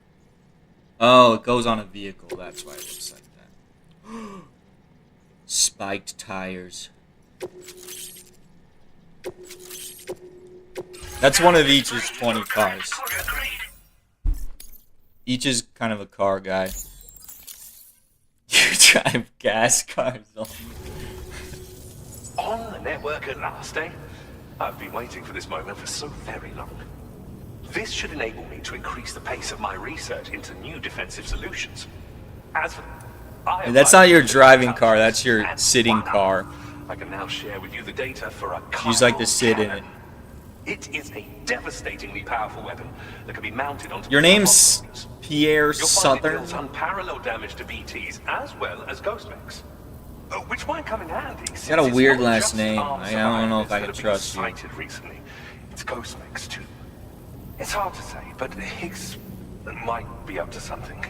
Oh, it goes on a vehicle. That's why it looks like that. Spiked tires. That's one of each's 20 cars. Each is kind of a car guy. You drive gas cars on. On the network at last, eh? I've been waiting for this moment for so very long. This should enable me to increase the pace of my research into new defensive solutions. As for... That's not your driving car, that's your sitting car. I can now share with you the data for a Use like to sit in it. It is a devastatingly powerful weapon that can be mounted onto... Your name's Pierre You'll find it Southern? deals unparalleled damage to BTs as well as ghost mechs. Which might come in handy. You got a since weird it's not last just name. arms I don't know if survivors I that can have been trust you. cited recently. It's ghost mechs too. It's hard to say, but Higgs might be up to something.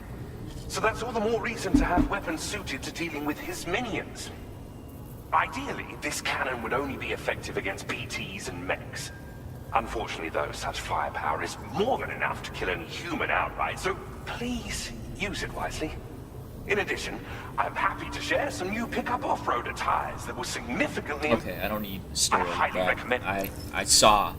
So that's all the more reason to have weapons suited to dealing with his minions. Ideally, this cannon would only be effective against BTs and mechs. Unfortunately, though, such firepower is more than enough to kill any human outright, so please use it wisely. In addition, I'm happy to share some new pickup off-roader tires that will significantly... Okay, I don't need the story. I highly recommend... I saw.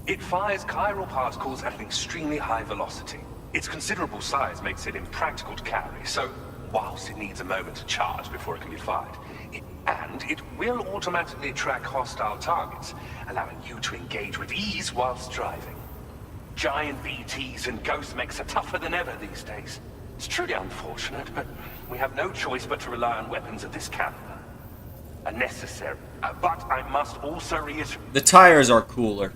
It fires chiral particles at an extremely high velocity. Its considerable size makes it impractical to carry, so whilst it needs a moment to charge before it can be fired, it will automatically track hostile targets, allowing you to engage with ease whilst driving. Giant BTs and ghost mechs are tougher than ever these days. It's truly unfortunate, but we have no choice but to rely on weapons of this caliber. A necessary, but I must also reiterate... The tires are cooler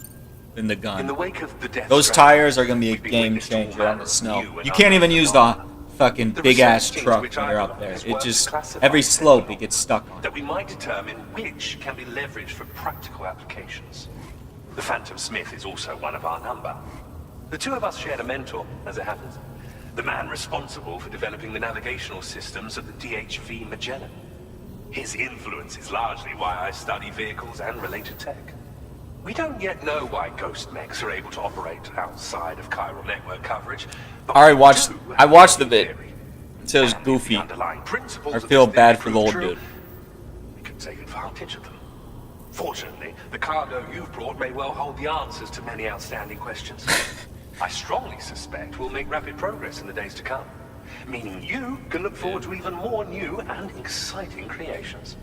than the gun. In the wake of the Death Those Stranding, tires are going to be a we've been game witness to all changer on manner the of snow. new and You can't even unknown use the phenomena. fucking The big-ass research teams truck when which you're I up there. is It worth just... classifying Every slope technology it gets stuck on. that we might determine which can be leveraged for practical applications. The Phantom Smith is also one of our number. The two of us shared a mentor, as it happens. The man responsible for developing the navigational systems of the DHV Magellan. His influence is largely why I study vehicles and related tech. We don't yet know why ghost mechs are able to operate outside of chiral network coverage. But I we watched do I have watched a the vid. theory. It says And if goofy. the underlying principles I of feel this bad theory for the old prove dude. true, we can take advantage of them. Fortunately, the cargo you've brought may well hold the answers to many outstanding questions. I strongly suspect we'll make rapid progress in the days to come, meaning you can look forward to even more new and exciting creations.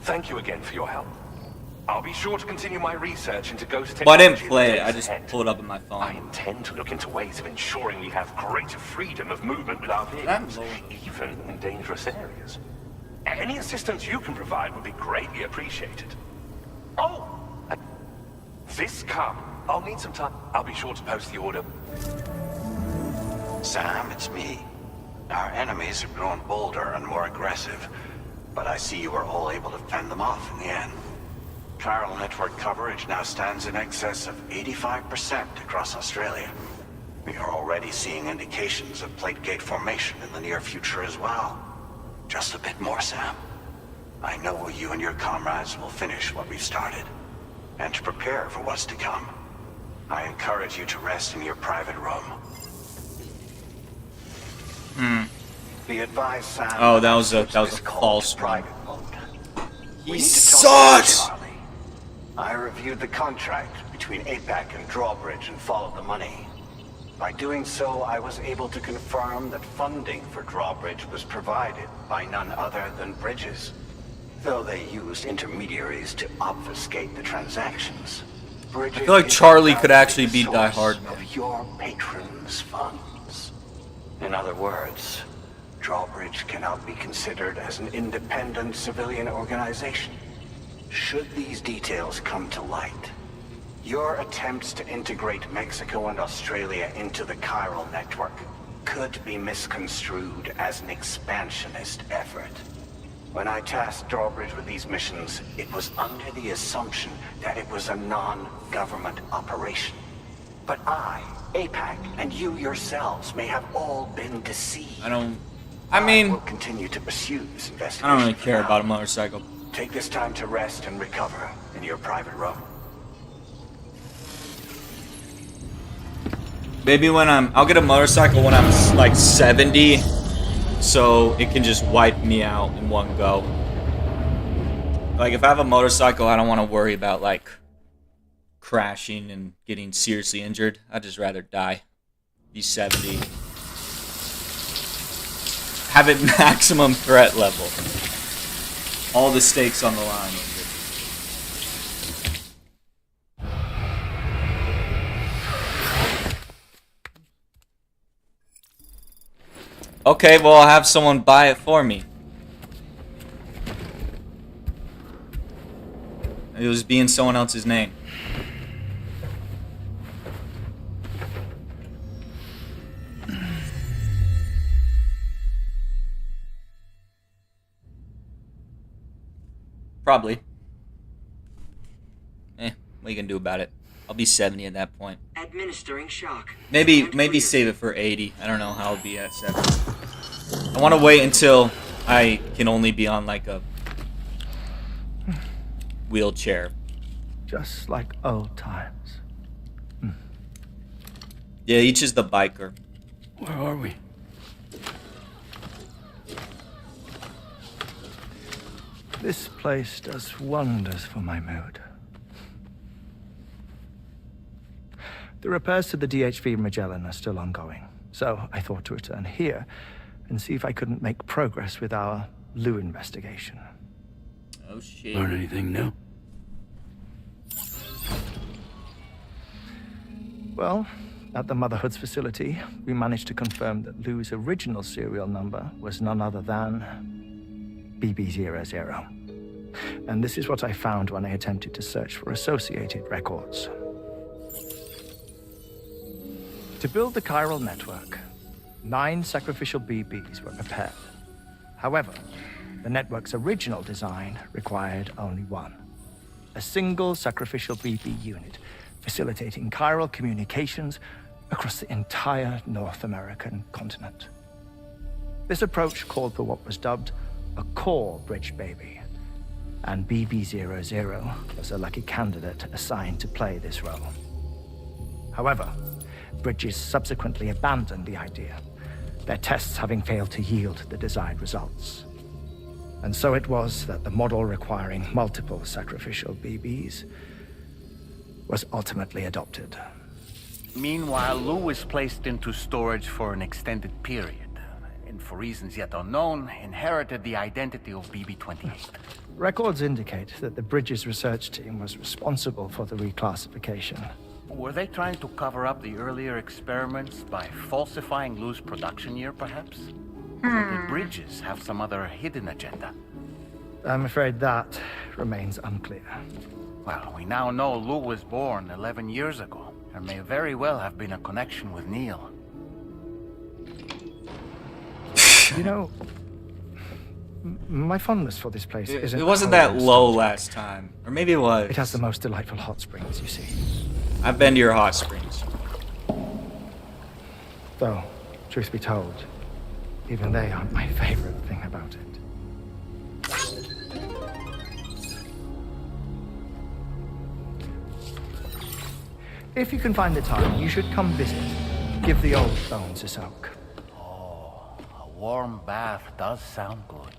Thank you again for your help. I'll be sure to continue my research into ghost technology. Well, I didn't in play the it. I days just ahead. pulled it up on my I phone. intend to look into ways of ensuring we have greater freedom of movement with our vehicles, even in dangerous areas. Any assistance you can provide would be greatly appreciated. Oh! This come. I'll need some time. I'll be sure to post the order. Sam, it's me. Our enemies have grown bolder and more aggressive, but I see you were all able to fend them off in the end. Chiral network coverage now stands in excess of 85% across Australia. We are already seeing indications of plate gate formation in the near future as well. Just a bit more, Sam. I know you and your comrades will finish what we've started, and to prepare for what's to come. I encourage you to rest in your private room. Be advised, Sam. Oh, that was a this false one. private mode. He We need to talk to sucks! Charlie. I reviewed the contract between APAC and Drawbridge and followed the money. By doing so, I was able to confirm that funding for Drawbridge was provided by none other than Bridges. Though they used intermediaries to obfuscate the transactions. Bridges I feel like is Charlie could undoubtedly actually be the Die source Hard Man. of your patrons' funds. In other words, Drawbridge cannot be considered as an independent civilian organization. Should these details come to light, your attempts to integrate Mexico and Australia into the chiral network could be misconstrued as an expansionist effort. When I tasked Drawbridge with these missions, it was under the assumption that it was a non-government operation. But I, APAC, and you yourselves may have all been deceived. I mean, will continue to pursue this investigation. I don't really for care now. about a motorcycle. Take this time to rest and recover in your private room. Maybe when I'll get a motorcycle when I'm like 70, so it can just wipe me out in one go. Like if I have a motorcycle, I don't want to worry about like crashing and getting seriously injured. I'd just rather die. Be 70. Have it maximum threat level. All the stakes on the line. Okay, well, I'll have someone buy it for me. It was being someone else's name. Probably. What you can do about it? I'll be 70 at that point. Administering shock. Maybe save it for 80. I don't know how I'll be at 70. I want to wait until I can only be on like a wheelchair. Just like old times. Yeah, each is the biker. Where are we? This place does wonders for my mood. The repairs to the DHV Magellan are still ongoing, so I thought to return here and see if I couldn't make progress with our Lou investigation. Oh shit. Learn anything new? Well, at the Motherhood's facility, we managed to confirm that Lou's original serial number was none other than BB00. And this is what I found when I attempted to search for associated records. To build the chiral network, 9 sacrificial BBs were prepared. However, the network's original design required only one. A single sacrificial BB unit, facilitating chiral communications across the entire North American continent. This approach called for what was dubbed a core bridge baby, and BB00 was a lucky candidate assigned to play this role. However, Bridges subsequently abandoned the idea, their tests having failed to yield the desired results. And so it was that the model requiring multiple sacrificial BBs was ultimately adopted. Meanwhile, Lou was placed into storage for an extended period, and for reasons yet unknown, inherited the identity of BB-28. Records indicate that the Bridges research team was responsible for the reclassification. Were they trying to cover up the earlier experiments by falsifying Lou's production year, perhaps? Or did Bridges have some other hidden agenda? I'm afraid that remains unclear. Well, we now know Lou was born 11 years ago. There may very well have been a connection with Neil. You know, my fondness for this place isn't... It wasn't that low last time. Or maybe it was. It has the most delightful hot springs, you see. I've been to your hot springs. Though, truth be told, even they aren't my favorite thing about it. If you can find the time, you should come visit. Give the old bones a soak. Oh, a warm bath does sound good.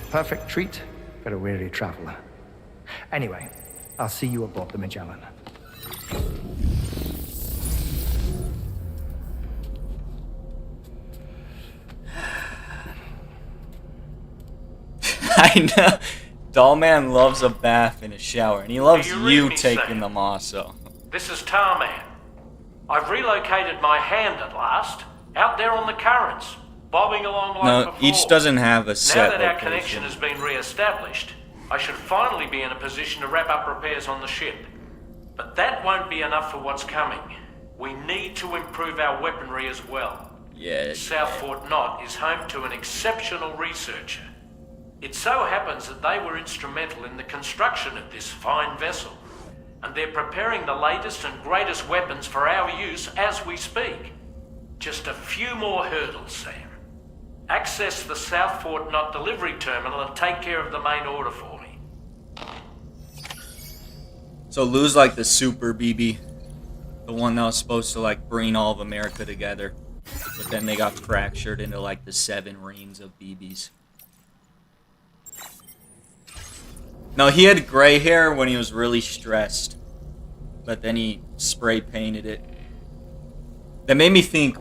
Perfect treat for a weary traveler. Anyway, I'll see you aboard the Magellan. I know. Dollman loves a bath and a shower, and he loves Do you read you me, taking Sam? them also. This is Tarman. I've relocated my hand at last, out there on the currents, bobbing along like No, before. each doesn't have a Now set that our location. connection has been re-established, I should finally be in a position to wrap up repairs on the ship. But that won't be enough for what's coming. We need to improve our weaponry as well. Yeah. South Fort Knott is home to an exceptional researcher. It so happens that they were instrumental in the construction of this fine vessel, and they're preparing the latest and greatest weapons for our use as we speak. Just a few more hurdles, Sam. Access the South Fort Knott delivery terminal and take care of the main order for me. So Lou's like the super BB. The one that was supposed to like bring all of America together. But then they got fractured into like the 7 rings of BBs. No, he had gray hair when he was really stressed. But then he spray painted it. That made me think,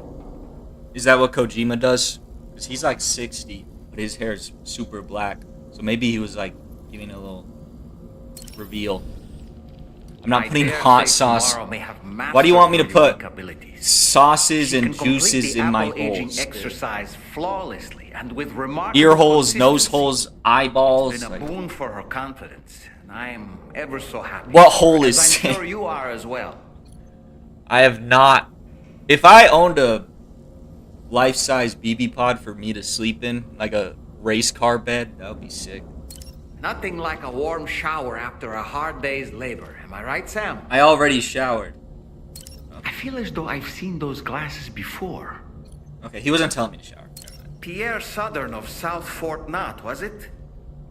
is that what Kojima does? Because he's like 60, but his hair is super black. So maybe he was like giving a little reveal. I'm not I putting dare hot say sauce. tomorrow may have Why do you want me to massive put unique abilities. sauces She and can complete juices the in my apple aging holes? exercise flawlessly and with remarkable Ear holes, nose consistency. holes, eyeballs. It's been a Like, boon for her confidence, and I am ever so happy. what for her, hole as is I'm it? sure you are as well. I have not. If I owned a life-size BB pod for me to sleep in, like a race car bed, that would be sick. Nothing like a warm shower after a hard day's labor. Am I right, Sam? I already showered. I feel as though I've seen those glasses before. Okay, he wasn't telling me to shower. Pierre Southern of South Fort Knott, was it?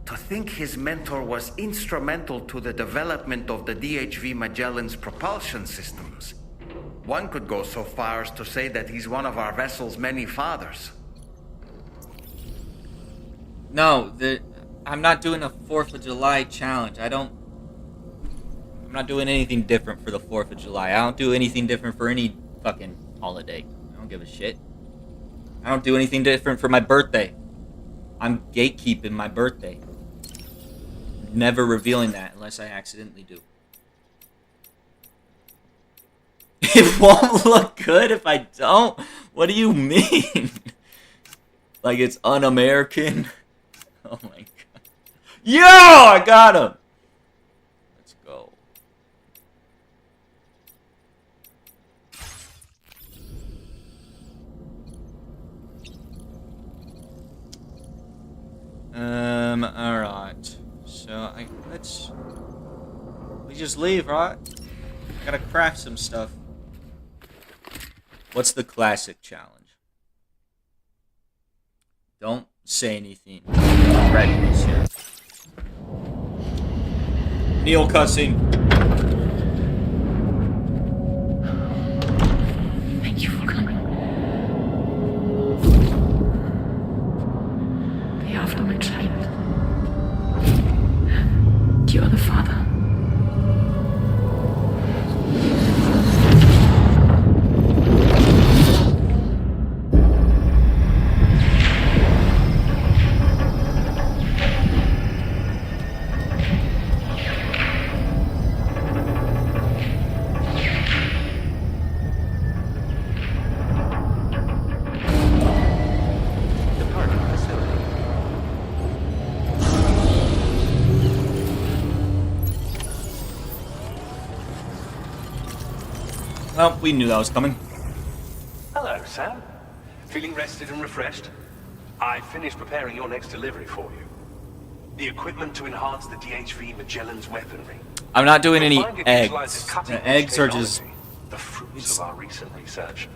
To think his mentor was instrumental to the development of the DHV Magellan's propulsion systems. One could go so far as to say that he's one of our vessel's many fathers. No, I'm not doing a 4th of July challenge. I'm not doing anything different for the 4th of July. I don't do anything different for any fucking holiday. I don't give a shit. I don't do anything different for my birthday. I'm gatekeeping my birthday. Never revealing that unless I accidentally do. It won't look good if I don't? What do you mean? Like it's un-American? Oh my god. Yo! I got him! Let's go. Alright. So, we just leave, right? I gotta craft some stuff. What's the classic challenge? Don't say anything. Readiness here. Neil cussing. Thank you for coming. The aftermath child. You're the father. Well, we knew that was coming. Hello, Sam. Feeling rested and refreshed? I finished preparing your next delivery for you. The equipment to enhance the DHV Magellan's weaponry. I'm not doing any You'll find it eggs. utilizes The cutting-edge eggs are just... technology, the fruits of our recent research.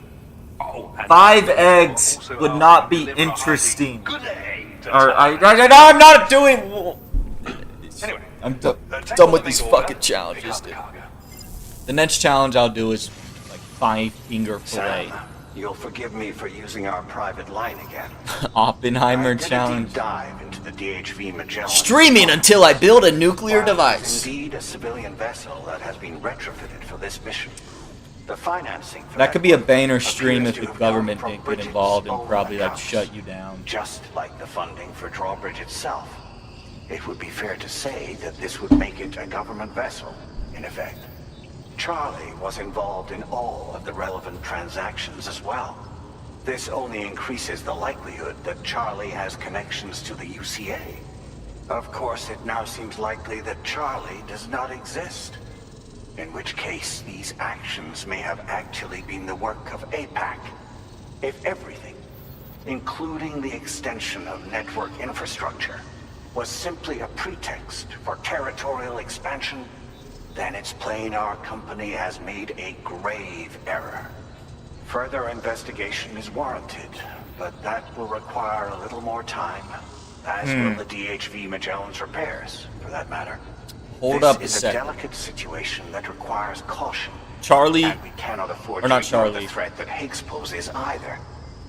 Oh, and 5 we'll eggs also would help not be deliver a hearty interesting. good day to I'm not doing... Anyway, I'm take done what with they these make fucking order, challenges, pick up dude. cargo. The next challenge I'll do is like 5-finger fillet. Sam, you'll forgive me for using our private line again. Oppenheimer I did a challenge. deep dive into the DHV Magellan. Streaming until I build a nuclear While device. it's indeed a civilian vessel that has been retrofitted for this mission. The financing for That could be a banner appears stream if to the have government come didn't from get involved and Bridget's probably own like accounts. shut you down. Just like the funding for Drawbridge itself. It would be fair to say that this would make it a government vessel, in effect. Charlie was involved in all of the relevant transactions as well. This only increases the likelihood that Charlie has connections to the UCA. Of course, it now seems likely that Charlie does not exist. In which case, these actions may have actually been the work of APAC. If everything, including the extension of network infrastructure, was simply a pretext for territorial expansion, then it's plain our company has made a grave error. Further investigation is warranted, but that will require a little more time, as will the DHV Magellan's repairs, for that matter. Hold up a This is a second. delicate situation that requires caution. Charlie, And we cannot afford or to not ignore Charlie. the threat that Higgs poses either.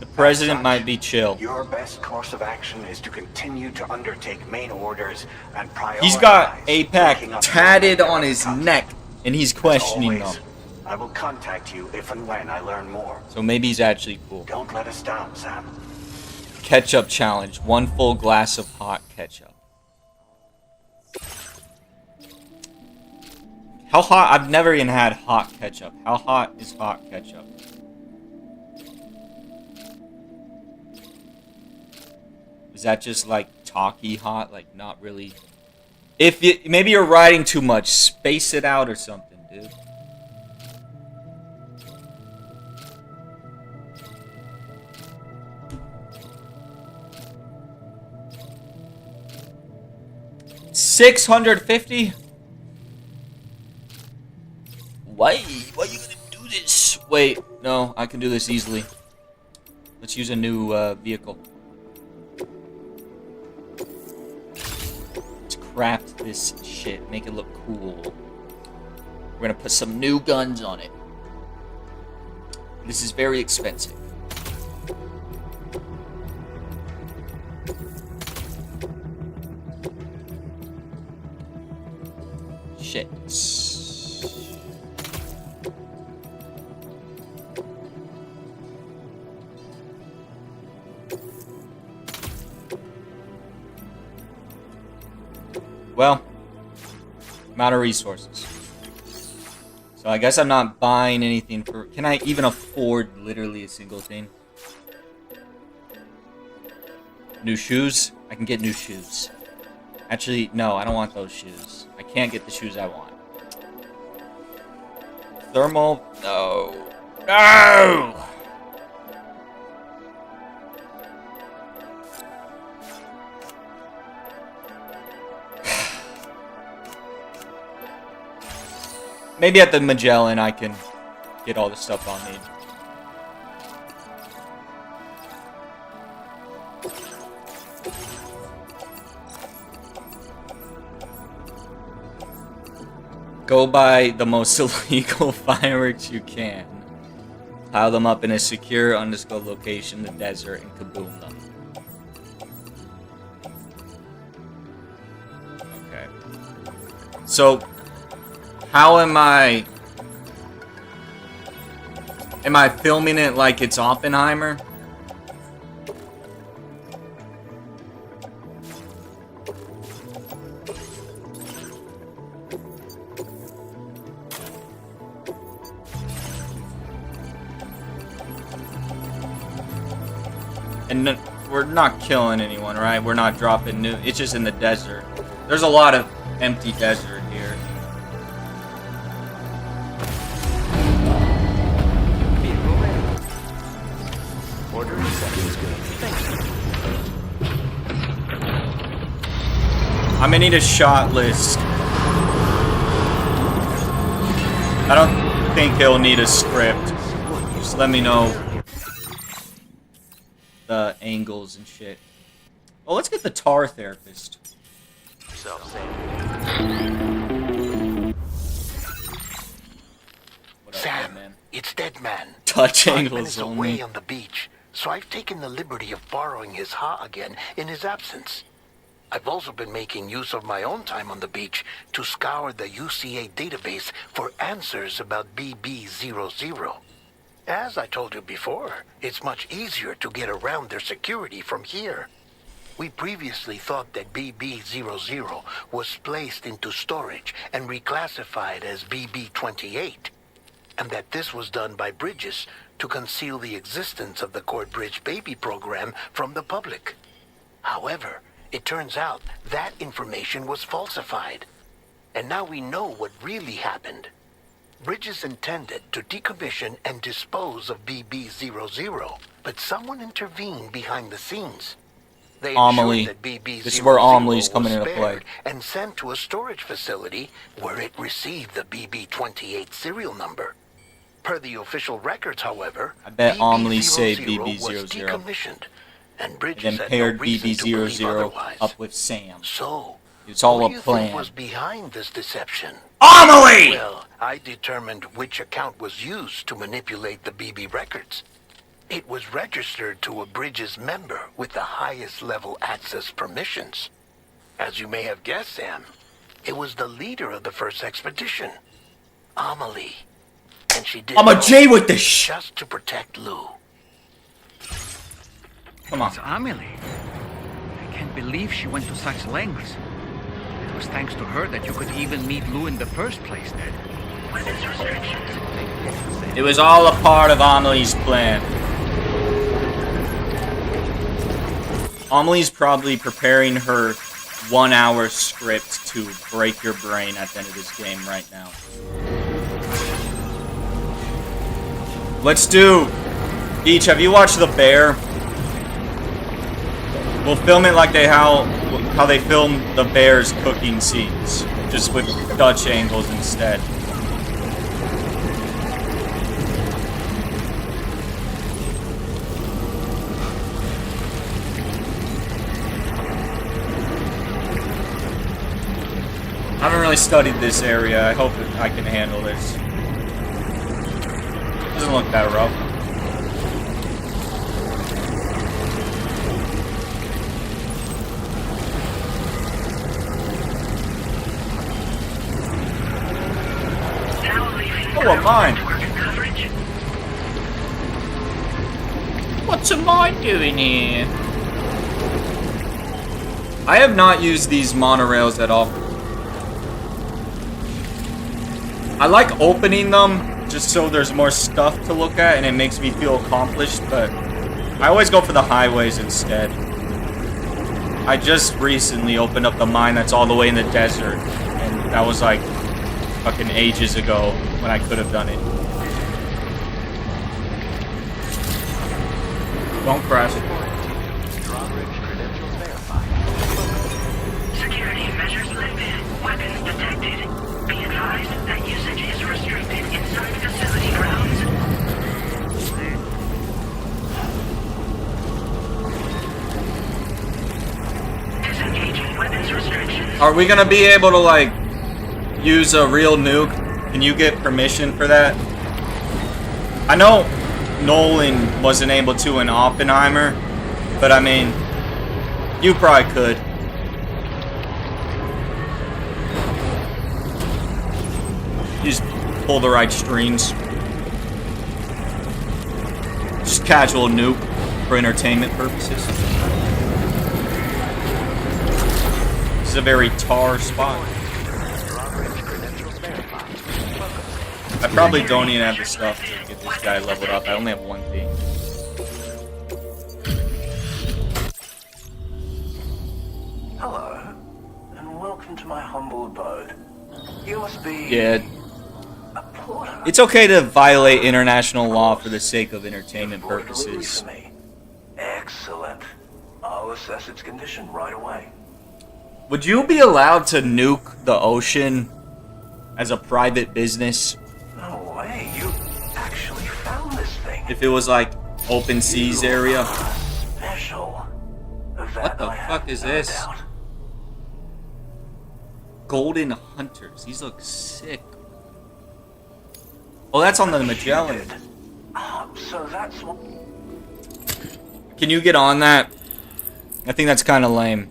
the president As such, might be chill. Your best course of action is to continue to undertake main orders and prioritize. He's got picking APAC up tatted the on his cut. neck, and he's As questioning always, them. I will contact you if and when I learn more. So maybe he's actually cool. Don't let us down, Sam. Ketchup challenge. 1 full glass of hot ketchup. How hot? I've never even had hot ketchup. How hot is hot ketchup? Is that just like talky hot? Like not really? If you, maybe you're riding too much, space it out or something, dude. $650? Why are you gonna do this? Wait, no, I can do this easily. Let's use a new vehicle. Let's craft this shit, make it look cool. We're gonna put some new guns on it. This is very expensive. Shit. Well, I'm out of resources. So I guess I'm not buying anything for... Can I even afford literally a single thing? New shoes? I can get new shoes. Actually, no, I don't want those shoes. I can't get the shoes I want. Thermal? No. No! Maybe at the Magellan I can get all the stuff I'll need. Go buy the most illegal fireworks you can. Pile them up in a secure, undisclosed location in the desert and kaboom them. Okay. So, how am I filming it like it's Oppenheimer? And we're not killing anyone, right? We're not dropping new. It's just in the desert. There's a lot of empty desert here. Order accepted is good. Thank you. I'm gonna need a shot list. I don't think he'll need a script. Just let me know the angles and shit. Oh, let's get the tar therapist. Sam, it's Dead Man. Touch 5 angles minutes only. away on the beach, so I've taken the liberty of borrowing his ha again in his absence. I've also been making use of my own time on the beach to scour the UCA database for answers about BB00. As I told you before, it's much easier to get around their security from here. We previously thought that BB00 was placed into storage and reclassified as BB28, and that this was done by Bridges to conceal the existence of the Cord Bridge Baby program from the public. However, it turns out that information was falsified, and now we know what really happened. Bridges intended to decommission and dispose of BB00, but someone intervened behind the scenes. They Amelie. ensured that BB00 This is where Amelie's coming was into play. spared and sent to a storage facility where it received the BB28 serial number. Per the official records, however, I bet Amelie BB00 saved was BB00. decommissioned, and Bridges And then had paired no reason to believe BB00 otherwise. up with Sam. So, It's all who a do you plan. think was behind this deception? Amelie! Well, I determined which account was used to manipulate the BB records. It was registered to a Bridges member with the highest level access permissions. As you may have guessed, Sam, it was the leader of the first expedition, Amelie. And she did I'm a all J with this sh- just to protect Lou. Come on. It's Amelie. I can't believe she went to such lengths. it was thanks to her that you could even meet Lou in the first place, Ned. Weapons restrictions. It was all a part of Amelie's plan. Amelie's probably preparing her 1 hour script to break your brain at the end of this game right now. Let's do... Beach, have you watched The Bear? We'll film it like how they film The Bear's cooking scenes. Just with Dutch angles instead. I haven't really studied this area. I hope that I can handle this. Doesn't look that rough. Oh, a mine. What's a mine doing here? I have not used these monorails at all. I like opening them just so there's more stuff to look at and it makes me feel accomplished, but I always go for the highways instead. I just recently opened up the mine that's all the way in the desert, and that was like fucking ages ago when I could have done it. Don't crash. Security measures lifted. Weapons detected. Be advised that usage is restricted inside facility grounds. Disengaging weapons restrictions. Are we gonna be able to, like, use a real nuke? Can you get permission for that? I know Nolan wasn't able to in Oppenheimer, but I mean, you probably could. You just pull the right strings. Just casual nuke for entertainment purposes. This is a very tar spot. I probably don't even have the stuff to get this guy leveled up. I only have one thing. Hello, and welcome to my humble abode. You must be... Yeah. a porter. It's okay to violate international law for the sake of entertainment Brought a delivery purposes. for me. Excellent. I'll assess its condition right away. Would you be allowed to nuke the ocean as a private business? No way, you actually found this thing. If it was like open seas area? Special. What the fuck is this? Golden Hunters. These look sick. Oh, that's on the Magellan. So that's what... Can you get on that? I think that's kind of lame.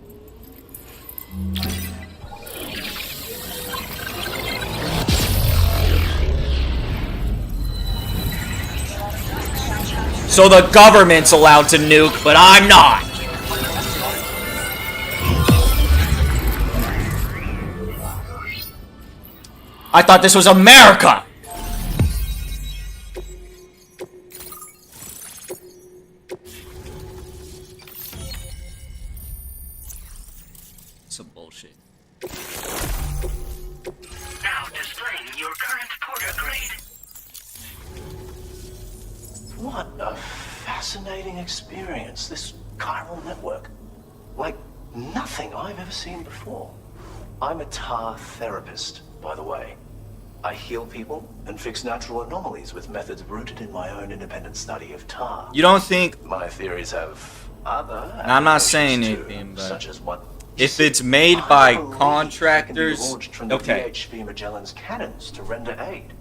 So the government's allowed to nuke, but I'm not. I thought this was America. Some bullshit. Now displaying your current porter grade. What a fascinating experience, this chiral network. Like nothing I've ever seen before. I'm a tar therapist, by the way. I heal people and fix natural anomalies with methods rooted in my own independent study of tar. You don't think... My theories have other... I'm not saying applications anything, too, but... such as what... If it's made by I believe contractors... it can be launched from the Okay. DHV Magellan's cannons to render aid.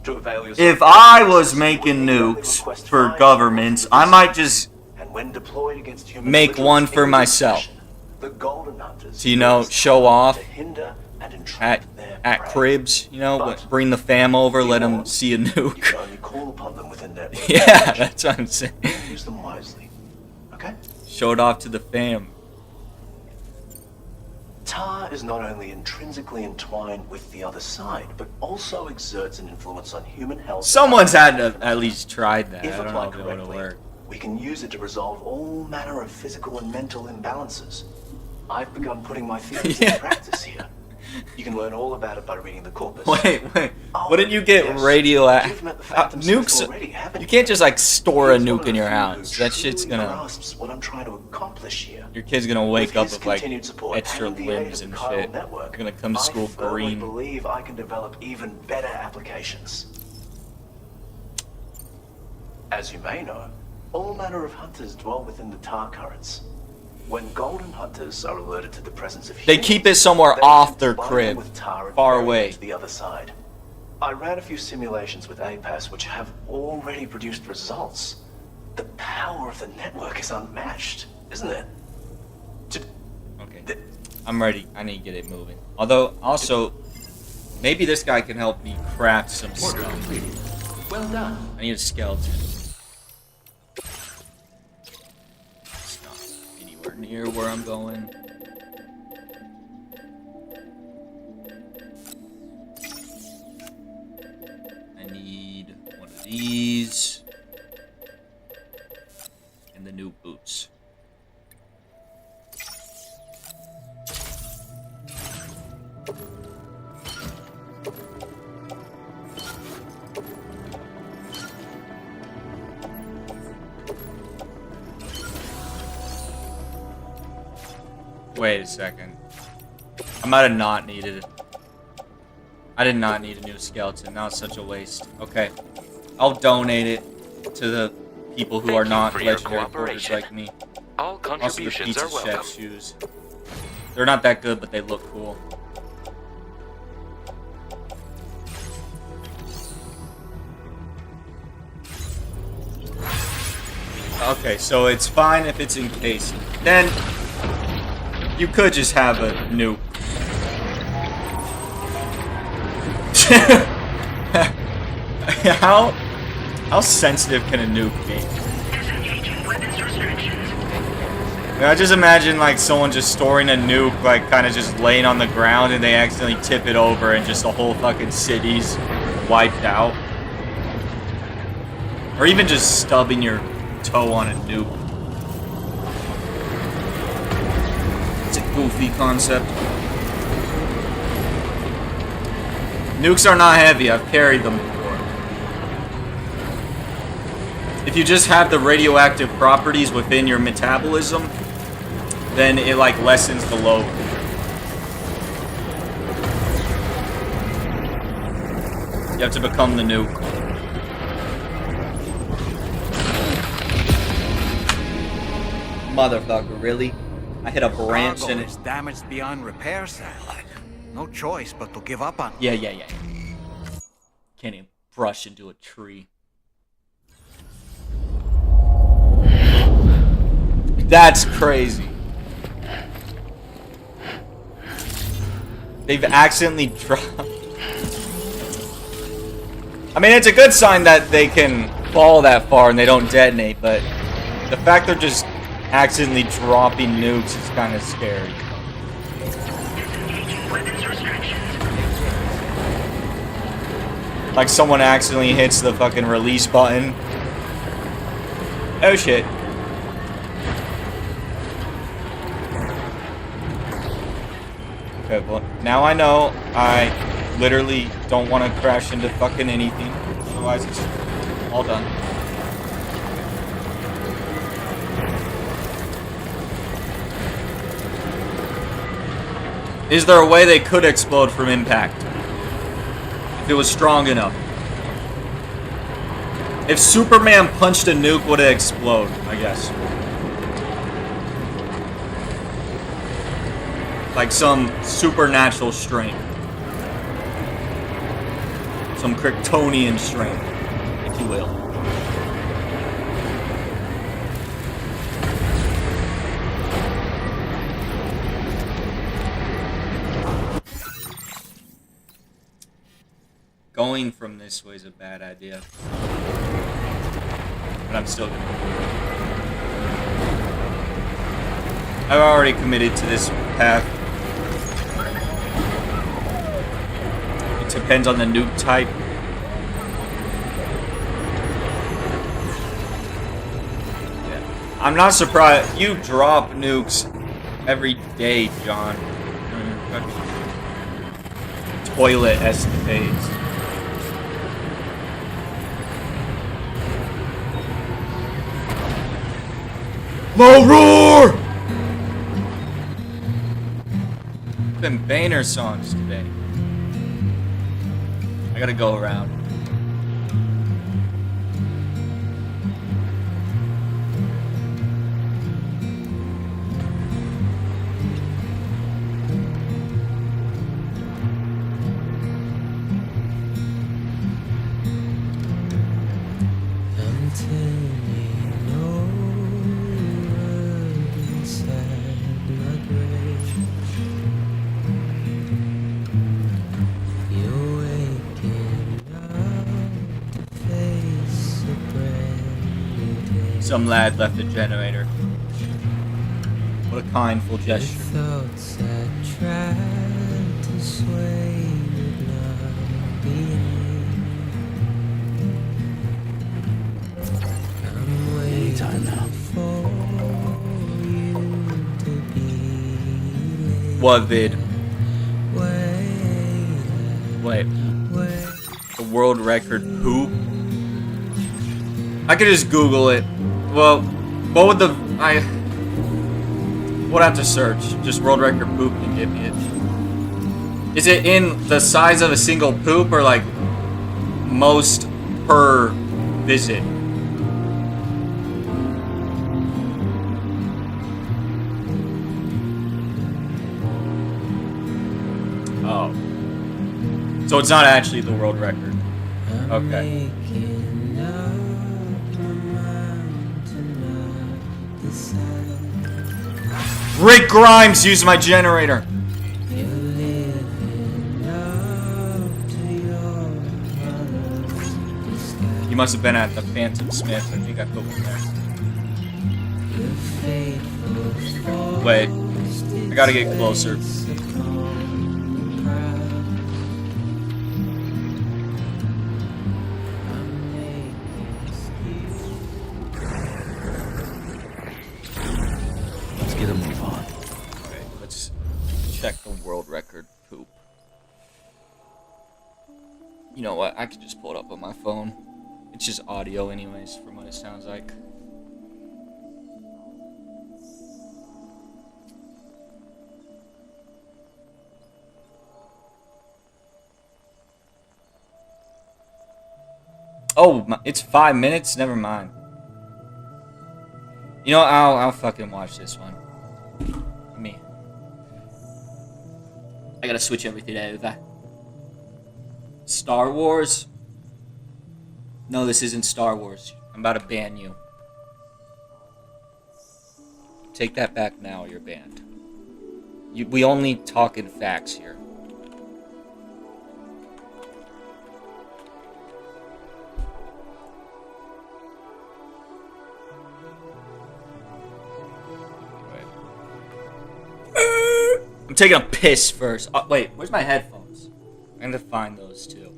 To avail yourself If I was making nukes for governments, I might just and when deployed against human make vigilance one for in myself. the Golden Hunters To, you know, show off to hinder and entrap their at prey. cribs, you know, But bring the fam over, let them yours, see a You nuke. can only call upon them within their Yeah, that's what I'm saying. Use them wisely. Okay? Show it off to the fam. tar is not only intrinsically entwined with the other side, but also exerts an influence on human health. Someone's had to at least tried that. If I don't know applied if it would have correctly, worked. we can use it to resolve all manner of physical and mental imbalances. I've begun putting my theories into practice here. You can learn all about it by reading the corpus. Wait. Oh, Wouldn't you get yes. radioactive You've met the Phantom Smiths nukes? already, haven't You can't just like store a He's one nuke of in the your few house. who That shit's truly gonna. grasps what I'm trying to accomplish here. Your kid's gonna wake With up his with like continued support extra and the aid limbs of and the chiral shit. network, You're gonna come to school I firmly green. believe I can develop even better applications. As you may know, all manner of hunters dwell within the tar currents. When golden hunters are alerted to the presence of They humans, keep it somewhere they off their combine crib, them with tar and far bury them away. to the other side. I ran a few simulations with APAS which have already produced results. The power of the network is unmatched, isn't it? Okay. I'm ready. I need to get it moving. Although, also, maybe this guy can help me craft some stuff. Well done. I need a skeleton. It's not anywhere near where I'm going. I need one of these. And the new boots. Wait a second. I might have not needed it. I did not need a new skeleton. Now it's such a waste. Okay. I'll donate it to the people who are not legendary porters like me. All contributions also the are Pizza welcome. Chef shoes. They're not that good, but they look cool. Okay, so it's fine if it's encased. Then you could just have a nuke. How sensitive can a nuke be? I just imagine like someone just storing a nuke, like kind of just laying on the ground, and they accidentally tip it over, and just the whole fucking city's wiped out. Or even just stubbing your toe on a nuke. It's a goofy concept. Nukes are not heavy. I've carried them before. If you just have the radioactive properties within your metabolism, then it like lessens the load. You have to become the nuke. Motherfucker, really? I hit a branch Cargo and it... is damaged beyond repair, sir. No choice but to give up on it. Yeah. Can't even brush into a tree. That's crazy. They've accidentally dropped... I mean, it's a good sign that they can fall that far and they don't detonate, but the fact they're just accidentally dropping nukes is kind of scary. Like someone accidentally hits the fucking release button. Oh shit. Okay, well, now I know I literally don't want to crash into fucking anything. Otherwise it's all done. Is there a way they could explode from impact? If it was strong enough. If Superman punched a nuke, would it explode? I guess. Like some supernatural strength. Some Kryptonian strength, if you will. Going from this way is a bad idea. But I'm still gonna do it. I've already committed to this path. Depends on the nuke type. Yeah. I'm not surprised. You drop nukes every day, John. Toilet escapades. Low roar! Been Boehner songs today. I gotta go around. Some lad left a generator. What a kindful gesture. Anytime now. What vid? Wait. The world record poop? I could just Google it. Well, what would I would have to search. Just world record poop can give me it. Is it in the size of a single poop or like most per visit? Oh. So it's not actually the world record. Okay. Rick Grimes used my generator. He must have been at the Phantom Smith. I think I put one there. Wait. I gotta get closer. Get a move on. Okay, let's check the world record poop. You know what? I could just pull it up on my phone. It's just audio anyways, from what it sounds like. Oh, it's 5 minutes? Never mind. You know, I'll fucking watch this one. I gotta switch everything over. Star Wars? No, this isn't Star Wars. I'm about to ban you. Take that back now, you're banned. We only talk in facts here. I'm taking a piss first. Wait, where's my headphones? I'm gonna find those too.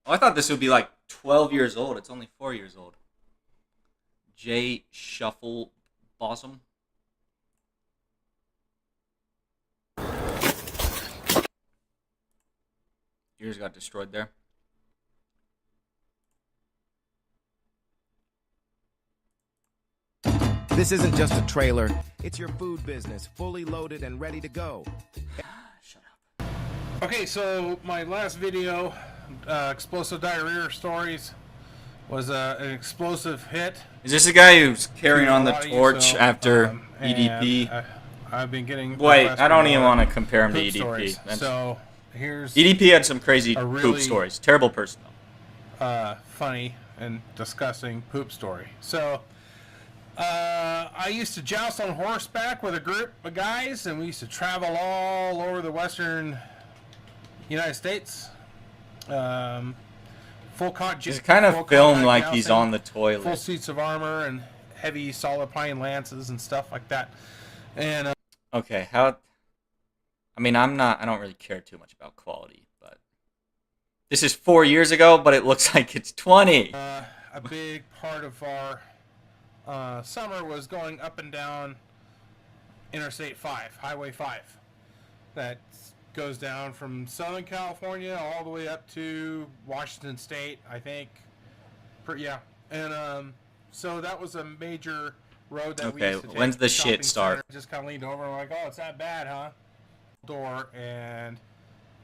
Oh, I thought this would be like 12 years old. It's only 4 years old. J Shuffle Bosom. Yours got destroyed there. This isn't just a trailer. It's your food business, fully loaded and ready to go. Shut up. Okay, so my last video, Explosive Diarrhea Stories, was an explosive hit. Is this the guy who's carrying on the torch after EDP? I've been getting... Wait, I don't even want to compare him to EDP. So, here's... EDP had some crazy poop stories. Terrible person, though. Funny and disgusting poop story. So... I used to joust on horseback with a group of guys, and we used to travel all over the western United States. It's kind of filmed like he's on the toilet. Full suits of armor and heavy solid pine lances and stuff like that. And okay, how? I mean, I don't really care too much about quality, but this is 4 years ago, but it looks like it's 20. A big part of our summer was going up and down Interstate 5, Highway 5. That goes down from Southern California all the way up to Washington State, I think. Yeah. And so that was a major road that we used to take. When's the shit start? Just kind of leaned over and like, oh, it's that bad, huh? Door and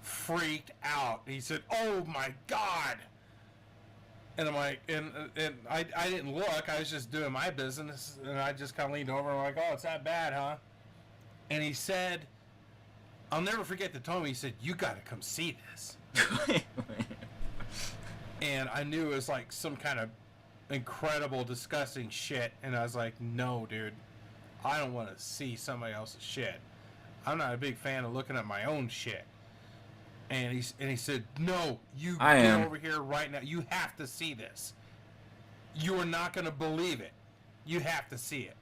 freaked out. He said, oh my God. And I'm like, and I didn't look. I was just doing my business, and I just kind of leaned over and I'm like, oh, it's that bad, huh? And he said, I'll never forget the time he said, you got to come see this. And I knew it was like some kind of incredible, disgusting shit. And I was like, no, dude, I don't want to see somebody else's shit. I'm not a big fan of looking at my own shit. And he said, no, you get over here right now. You have to see this. You are not going to believe it. You have to see it.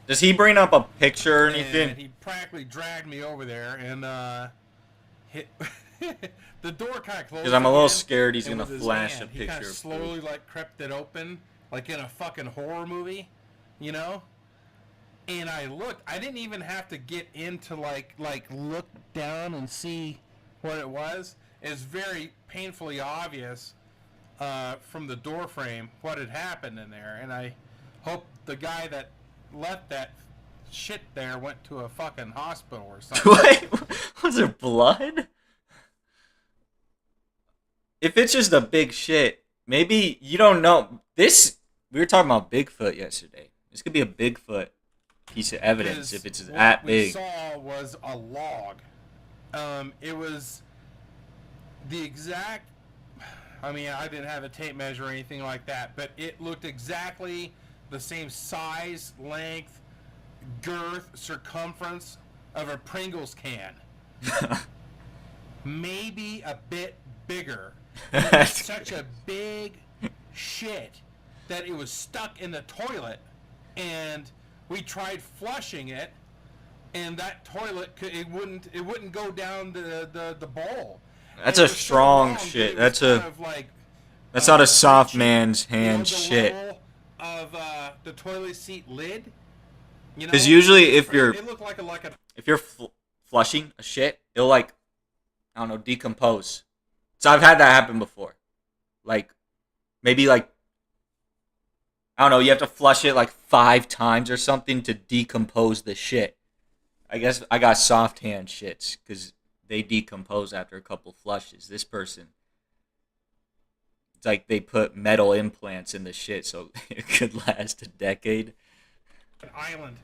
Does he bring up a picture or anything? And he practically dragged me over there and hit the door kind of closed. Because I'm a little scared he's going to flash a picture. He kind of slowly like crept it open like in a fucking horror movie, you know? And I looked. I didn't even have to get into like look down and see what it was. It's very painfully obvious from the door frame what had happened in there. And I hope the guy that left that shit there went to a fucking hospital or something. Wait, was there blood? If it's just a big shit, maybe you don't know. This, we were talking about Bigfoot yesterday. This could be a Bigfoot piece of evidence if it's that big. What we saw was a log. It was the exact, I mean, I didn't have a tape measure or anything like that, but it looked exactly the same size, length, girth, circumference of a Pringles can. Maybe a bit bigger. It was such a big shit that it was stuck in the toilet, and we tried flushing it, and that toilet it wouldn't go down the bowl. That's a strong shit. That's that's not a soft man's hand shit. Of the toilet seat lid. Because usually if you're flushing a shit, it'll I don't know, decompose. So I've had that happen before. Maybe I don't know, you have to flush it 5 times or something to decompose the shit. I guess I got soft hand shits because they decompose after a couple flushes. This person, it's like they put metal implants in the shit so it could last a decade. An island,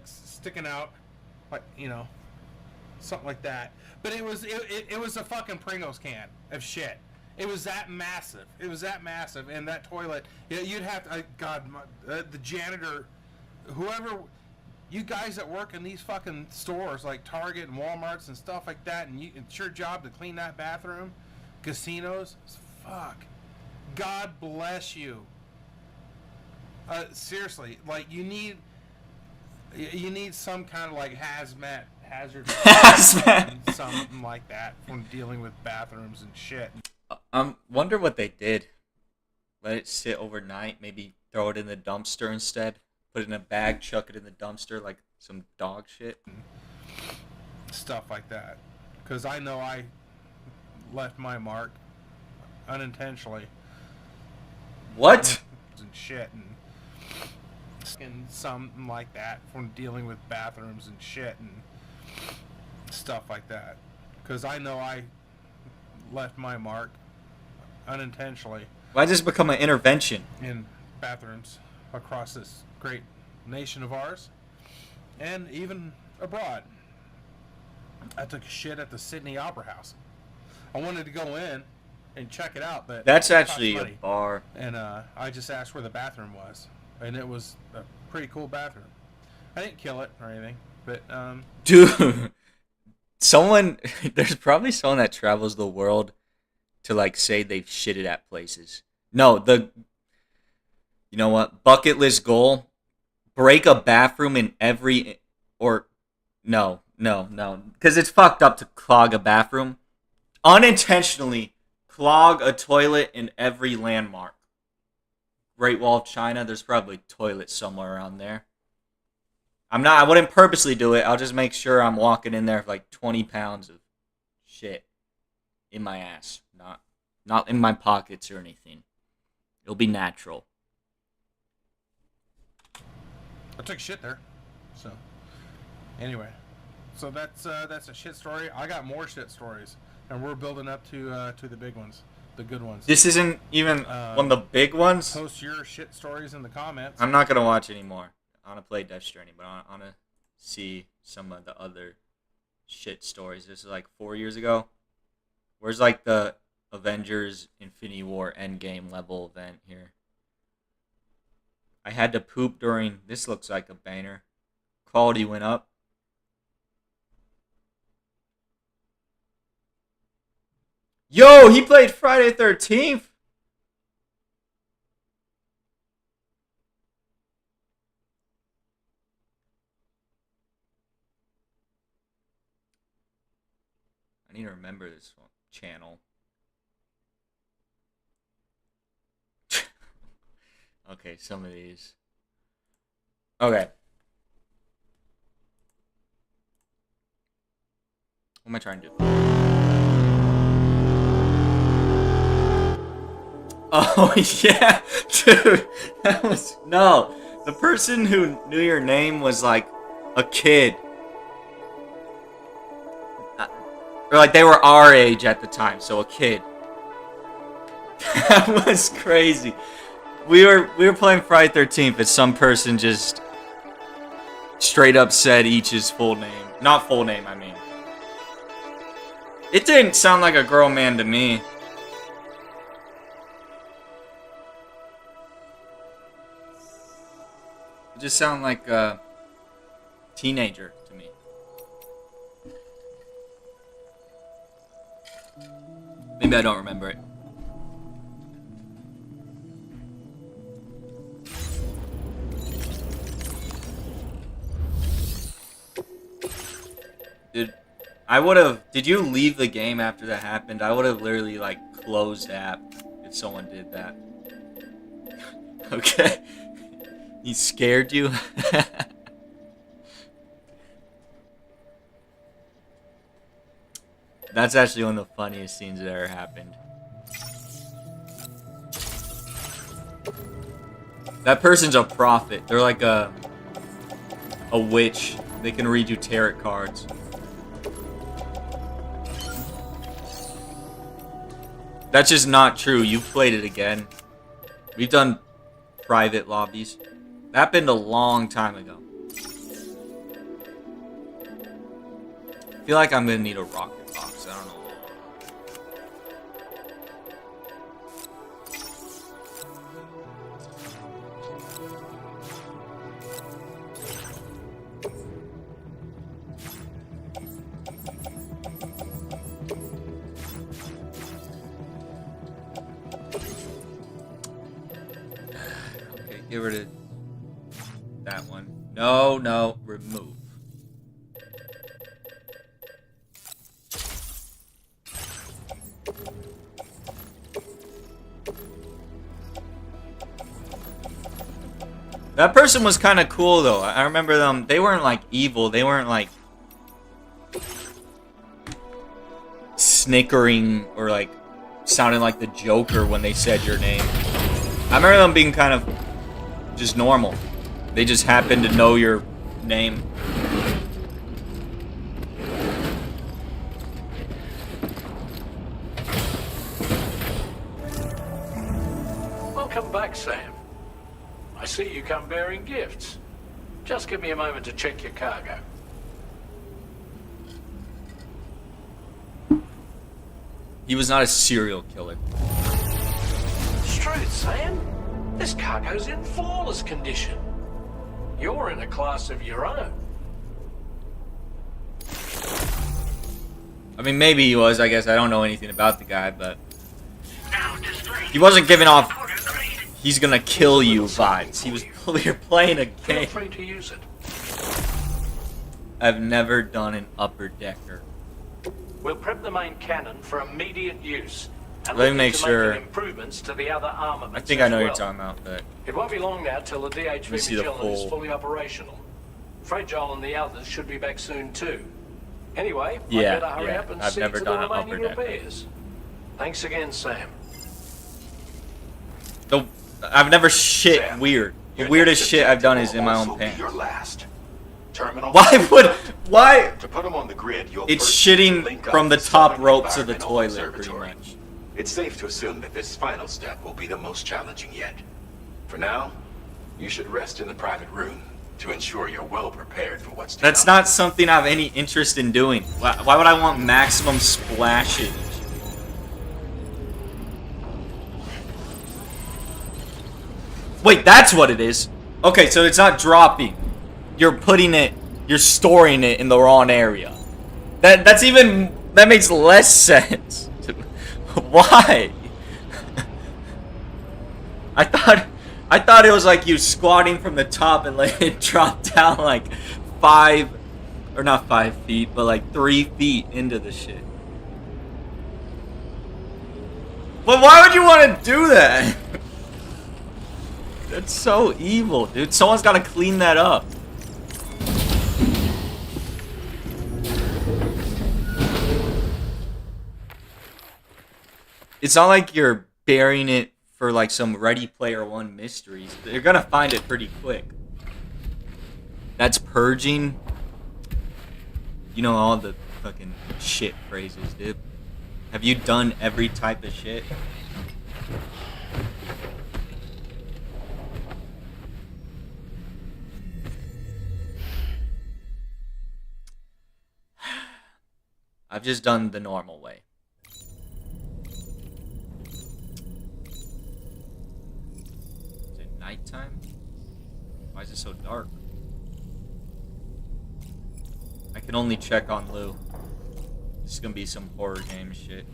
sticking out, something like that. But it was a fucking Pringles can of shit. It was that massive. And that toilet, you'd have to, the janitor, whoever, you guys that work in these fucking stores like Target and Walmarts and stuff like that, and it's your job to clean that bathroom, casinos, fuck. God bless you. Seriously, you need some kind of hazmat hazard, something like that from dealing with bathrooms and shit. Wonder what they did. Let it sit overnight. Maybe throw it in the dumpster instead. Put it in a bag, chuck it in the dumpster like some dog shit. Stuff like that. Because I know I left my mark unintentionally. What? And shit and something like that from dealing with bathrooms and shit and stuff like that. Because I know I left my mark unintentionally. Why does this become an intervention? In bathrooms across this great nation of ours and even abroad. I took a shit at the Sydney Opera House. I wanted to go in and check it out, but that's actually a bar. And I just asked where the bathroom was, and it was a pretty cool bathroom. I didn't kill it or anything, but dude, there's probably someone that travels the world to like say they've shitted at places. No, you know what? Bucket list goal: break a bathroom in every, or no, because it's fucked up to clog a bathroom. Unintentionally clog a toilet in every landmark. Great Wall of China, there's probably toilets somewhere around there. I wouldn't purposely do it. I'll just make sure I'm walking in there with like 20 pounds of shit in my ass. Not in my pockets or anything. It'll be natural. I took shit there. So, anyway. So that's a shit story. I got more shit stories. And we're building up to the big ones. The good ones. This isn't even one of the big ones? Post your shit stories in the comments. I'm not going to watch anymore. I want to play Death Stranding, but I want to see some of the other shit stories. This is like 4 years ago. Where's like the Avengers Infinity War Endgame level event here? I had to poop during... This looks like a banner. Quality went up. Yo, he played Friday the 13th? I need to remember this one. Channel. Okay, some of these. Okay. What am I trying to do? Oh, yeah. Dude, that was... No. The person who knew your name was, like, a kid. Or, like, they were our age at the time, so a kid. That was crazy. We were playing Friday 13th, and some person just straight up said each's full name. Not full name, I mean. It didn't sound like a girl man to me. It just sounded like a teenager to me. Maybe I don't remember it. Did you leave the game after that happened? I would have literally, like, closed the app if someone did that. Okay. He scared you? That's actually one of the funniest scenes that ever happened. That person's a prophet. They're like a witch. They can read you tarot cards. That's just not true. You've played it again. We've done private lobbies. That happened a long time ago. I feel like I'm gonna need a rocket box. I don't know. Okay, get rid of that one. No, remove. That person was kind of cool though. I remember them. They weren't like evil. They weren't like snickering or like sounding like the Joker when they said your name. I remember them being kind of just normal. They just happened to know your name. Welcome back, Sam. I see you come bearing gifts. Just give me a moment to check your cargo. He was not a serial killer. It's true, Sam. This cargo's in flawless condition. You're in a class of your own. I mean, maybe he was. I guess I don't know anything about the guy, but he wasn't giving off "he's gonna kill you" vibes. He was you're playing a Feel game. free to use it. I've never done an upper decker. We'll prep the main cannon for immediate use. And Let me look make into sure. making improvements to the other armaments. I think I know as what well. you're talking about, but It won't be long now till the Let me see DHV the Magellan is full- fully operational. Fragile and the others should be back soon too. Anyway, Yeah, I better hurry yeah. up and I've see never to done the an upper remaining deck. repairs. Thanks again, Sam. the I've never shit Sam, weird. The your weirdest next shit I've done objective is in my will own also be pants. Your last. Terminal. Why? To put them on the grid, you'll It's first shitting link up from the the top Southern ropes of the Environmental toilet, pretty Observatory. much. It's safe to assume that this final step will be the most challenging yet. For now, you should rest in the private room to ensure you're well prepared for what's to That's come. not something I have any interest in doing. Why would I want maximum splashage? Wait, that's what it is. Okay, so it's not dropping. You're putting it, you're storing it in the wrong area. That makes less sense. Why? I thought it was like you squatting from the top and let it drop down like 5, or not 5 feet, but like 3 feet into the shit. But why would you want to do that? That's so evil, dude. Someone's got to clean that up. It's not like you're burying it for like some Ready Player One mysteries. You're gonna find it pretty quick. That's purging. You know all the fucking shit phrases, dude. Have you done every type of shit? I've just done the normal way. Is it nighttime? Why is it so dark? I can only check on Lou. This is gonna be some horror game shit.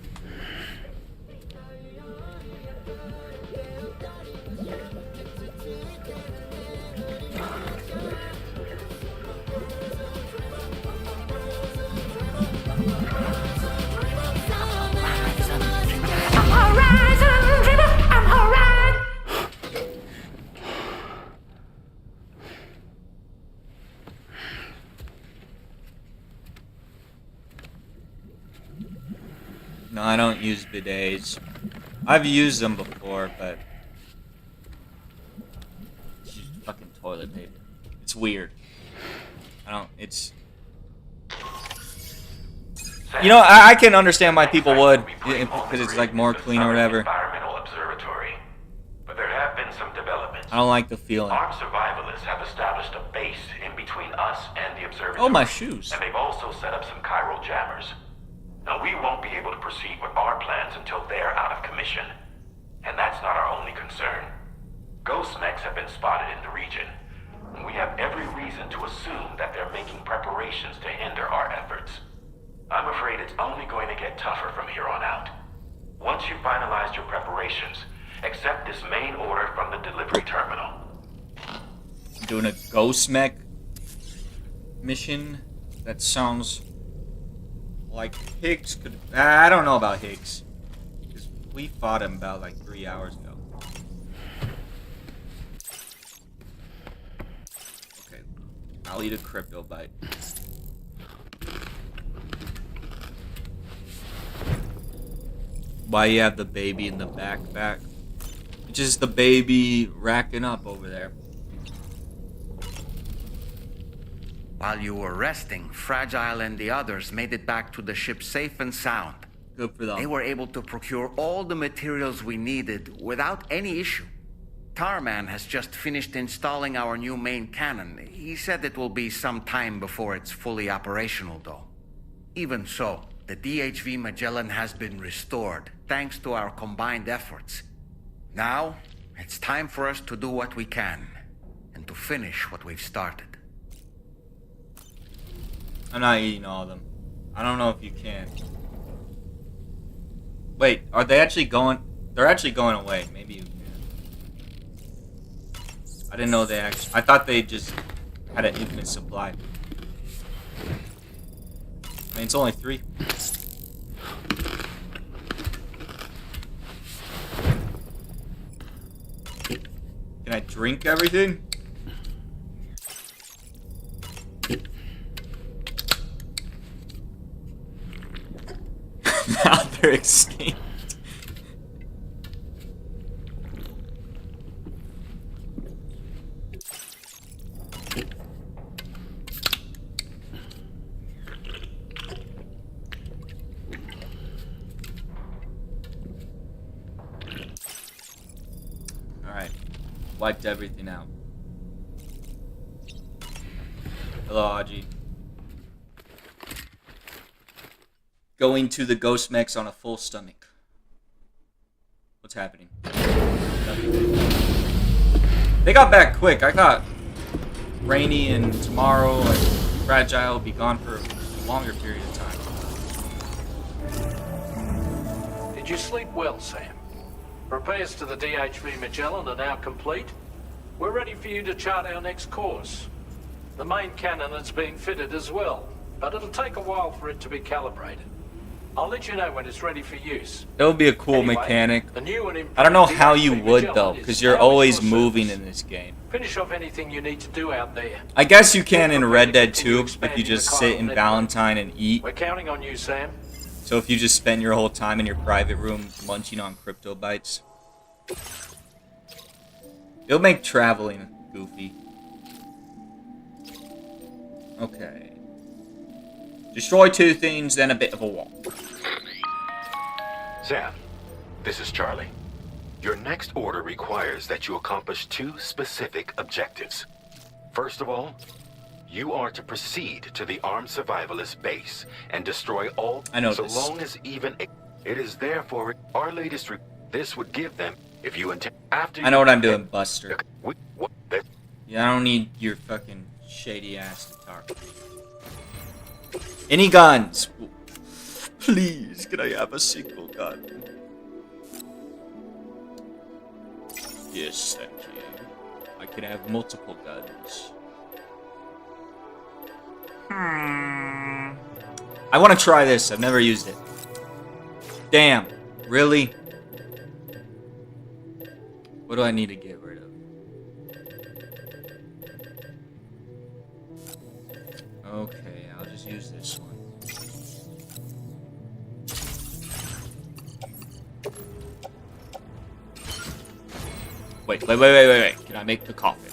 No, I don't use bidets. I've used them before, but it's just fucking toilet paper. It's weird. It's... You know, I can understand why people would, because it's like more clean or whatever. Environmental Observatory. But there have been some developments. I don't like the feeling. Armed survivalists have established a base in between us and the observatory. Oh, my shoes. And they've also set up some chiral jammers. Now, we won't be able to proceed with our plans until they're out of commission. And that's not our only concern. Ghost mechs have been spotted in the region. And we have every reason to assume that they're making preparations to hinder our efforts. I'm afraid it's only going to get tougher from here on out. Once you've finalized your preparations, accept this main order from the delivery terminal. Doing a ghost mech mission? That sounds like Higgs could... I don't know about Higgs. Because we fought him about like 3 hours ago. I'll eat a crypto bite. Why you have the baby in the backpack? It's just the baby racking up over there. While you were resting, Fragile and the others made it back to the ship safe and sound. Good for them. They were able to procure all the materials we needed without any issue. Tarman has just finished installing our new main cannon. He said it will be some time before it's fully operational, though. Even so, the DHV Magellan has been restored, thanks to our combined efforts. Now, it's time for us to do what we can, and to finish what we've started. I'm not eating all of them. I don't know if you can. Wait, are they actually going? They're actually going away. Maybe you can. I didn't know they actually. I thought they just had an infinite supply. I mean, it's only 3. Can I drink everything? Now they're extinct. Alright. Wiped everything out. Hello, Aji. Going to the ghost mechs on a full stomach. What's happening? They got back quick. I thought Rainy and Tomorrow and Fragile would be gone for a longer period of time. Did you sleep well, Sam? Repairs to the DHV Magellan are now complete. We're ready for you to chart our next course. The main cannon is being fitted as well, but it'll take a while for it to be calibrated. I'll let you know when it's ready for use. That would be a cool mechanic. The new and I don't know how you DHV would Magellan though, is because you're now always at your moving service. in this game. Finish off anything you need to do out there. I guess you can in Red Dead 2 if you just sit in Valentine and eat. We're counting on you, Sam. So if you just spend your whole time in your private room munching on crypto bites. It'll make traveling goofy. Okay. Destroy 2 things, then a bit of a wall. Sam, this is Charlie. Your next order requires that you accomplish 2 specific objectives. First of all, you are to proceed to the armed survivalist base and destroy all so long as even it is therefore our latest this would give them if you intend after I know what I'm doing, Buster. Yeah, I don't need your fucking shady ass to talk. Any guns? Please, can I have a single gun? Yes, thank you. I can have multiple guns. I want to try this. I've never used it. Damn. Really? What do I need to get rid of? Okay, I'll just use this one. Wait. Can I make the coffin?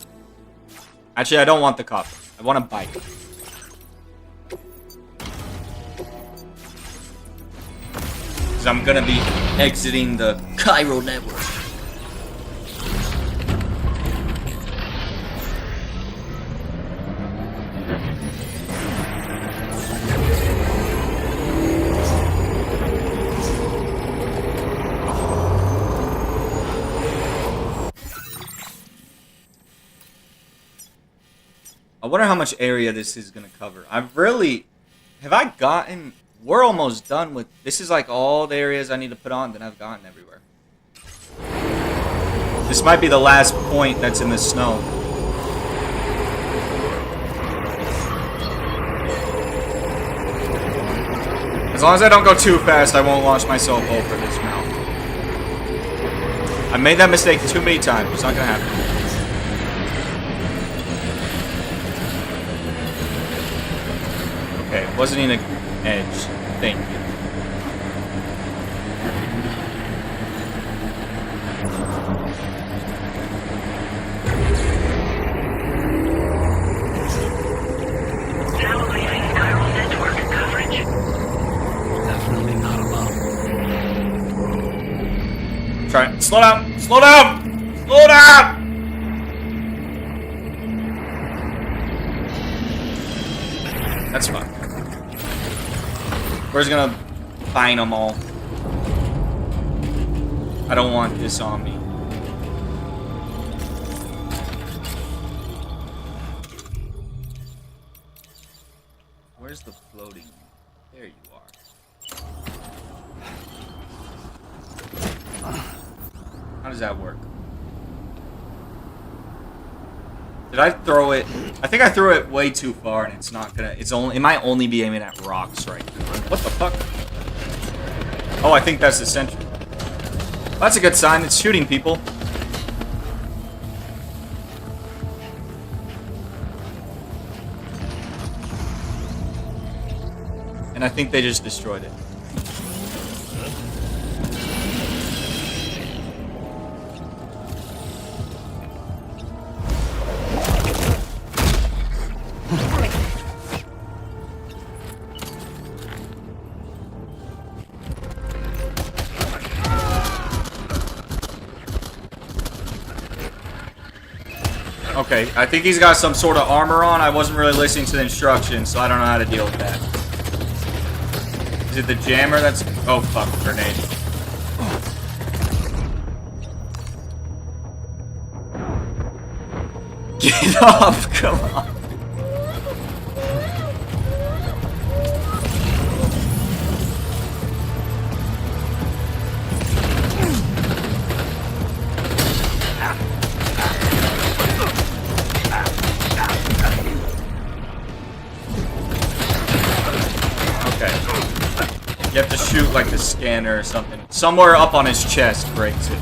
Actually, I don't want the coffin. I want a bike. Because I'm gonna be exiting the Chiral network. I wonder how much area this is gonna cover. We're almost done with, this is like all the areas I need to put on that I've gotten everywhere. This might be the last point that's in the snow. As long as I don't go too fast, I won't launch myself over this mountain. I've made that mistake too many times. It's not gonna happen. Okay, it wasn't in an edge. Thank you. Now leaving chiral network coverage. Definitely not alone. Try it. Slow down! Slow down! Slow down! That's fine. We're just gonna find them all. I don't want this on me. Where's the floating? There you are. How does that work? Did I throw it? I think I threw it way too far, and it's not gonna. It might only be aiming at rocks right now. What the fuck? Oh, I think that's the sentry. Well, that's a good sign. It's shooting people. And I think they just destroyed it. Okay, I think he's got some sort of armor on. I wasn't really listening to the instructions, so I don't know how to deal with that. Is it the jammer that's... Oh, fuck, grenade. Get off, come on. You have to shoot like the scanner or something. Somewhere up on his chest breaks it.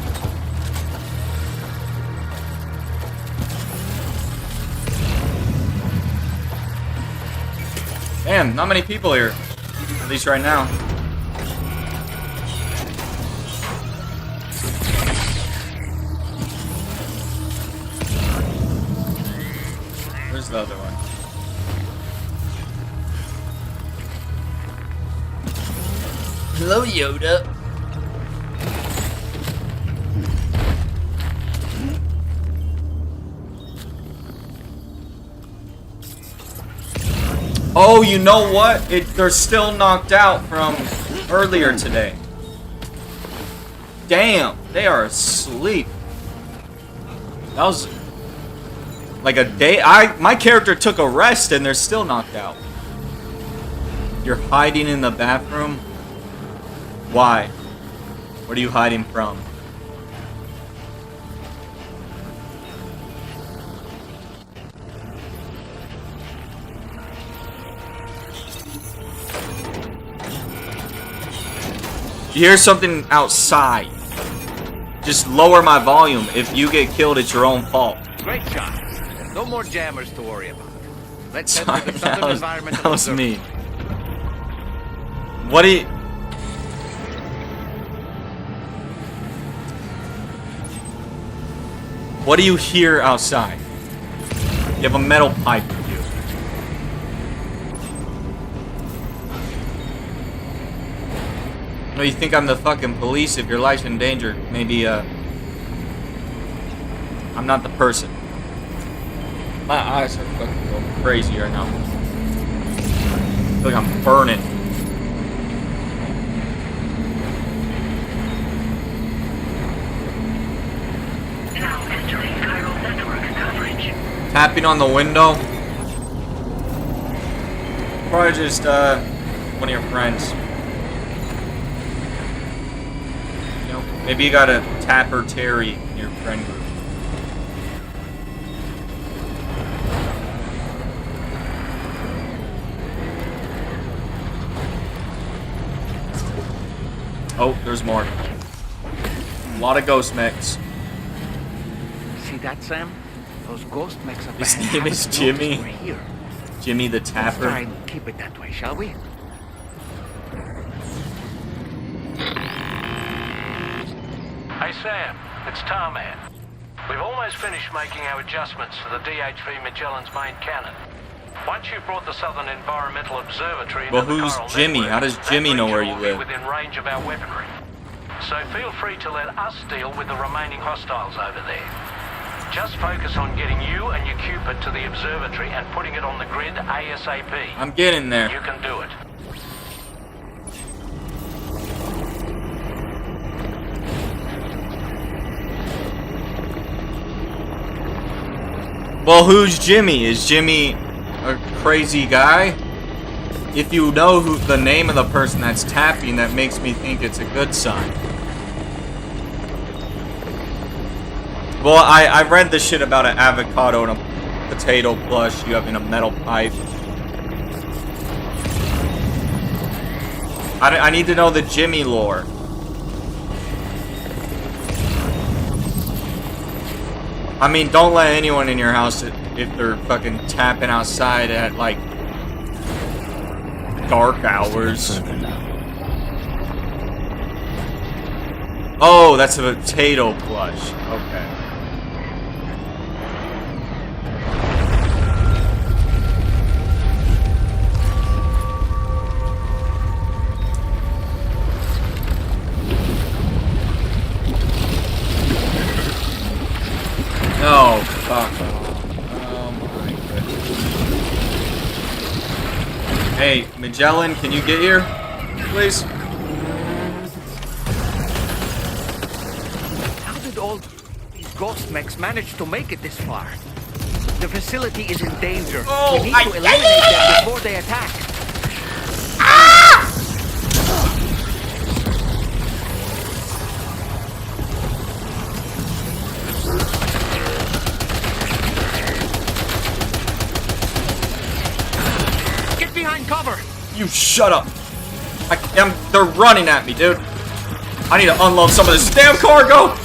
Damn, not many people here. At least right now. Where's the other one? Hello, Yoda. Oh, you know what? They're still knocked out from earlier today. Damn, they are asleep. That was like a day. My character took a rest and they're still knocked out. You're hiding in the bathroom? Why? What are you hiding from? You hear something outside. Just lower my volume. If you get killed, it's your own fault. Great shot. No more jammers to worry about. Let's head Sorry, to the Southern Environmental that was me. Observatory. What do you... What do you hear outside? You have a metal pipe with you. No, you think I'm the fucking police? If your life's in danger, maybe, I'm not the person. My eyes are fucking going crazy right now. I feel like I'm burning. Now entering chiral network coverage. Tapping on the window. Probably just, one of your friends. You know, maybe you got a Tapper Terry in your friend group. Oh, there's more. A lot of ghost mechs. See that, Sam? Those ghost mechs up His ahead name haven't is noticed Jimmy. we're here. Jimmy the Let's try Tapper. and keep it that way, shall we? Hey Sam, it's Tarman. We've almost finished making our adjustments to the DHV Magellan's main cannon. Once you've brought the Southern Environmental Observatory into Well, the who's chiral Jimmy? network, How does that Jimmy know region where you will be live? within range of our weaponry. So feel free to let us deal with the remaining hostiles over there. Just focus on getting you and your Cupid to the observatory and putting it on the grid ASAP. I'm getting there. You can do it. Well, who's Jimmy? Is Jimmy a crazy guy? If you know who the name of the person that's tapping, that makes me think it's a good sign. Well, I read the shit about an avocado and a potato plush you having a metal pipe. I need to know the Jimmy lore. I mean, don't let anyone in your house if they're fucking tapping outside at, like, dark hours. Oh, that's a potato plush. Okay. No, fuck. Oh my goodness. Hey, Magellan, can you get here? Please? How did all these ghost mechs manage to make it this far? The facility is in danger. Oh, we need to eliminate them before they attack. Get behind cover! You shut up. They're running at me, dude. I need to unload some of this damn cargo.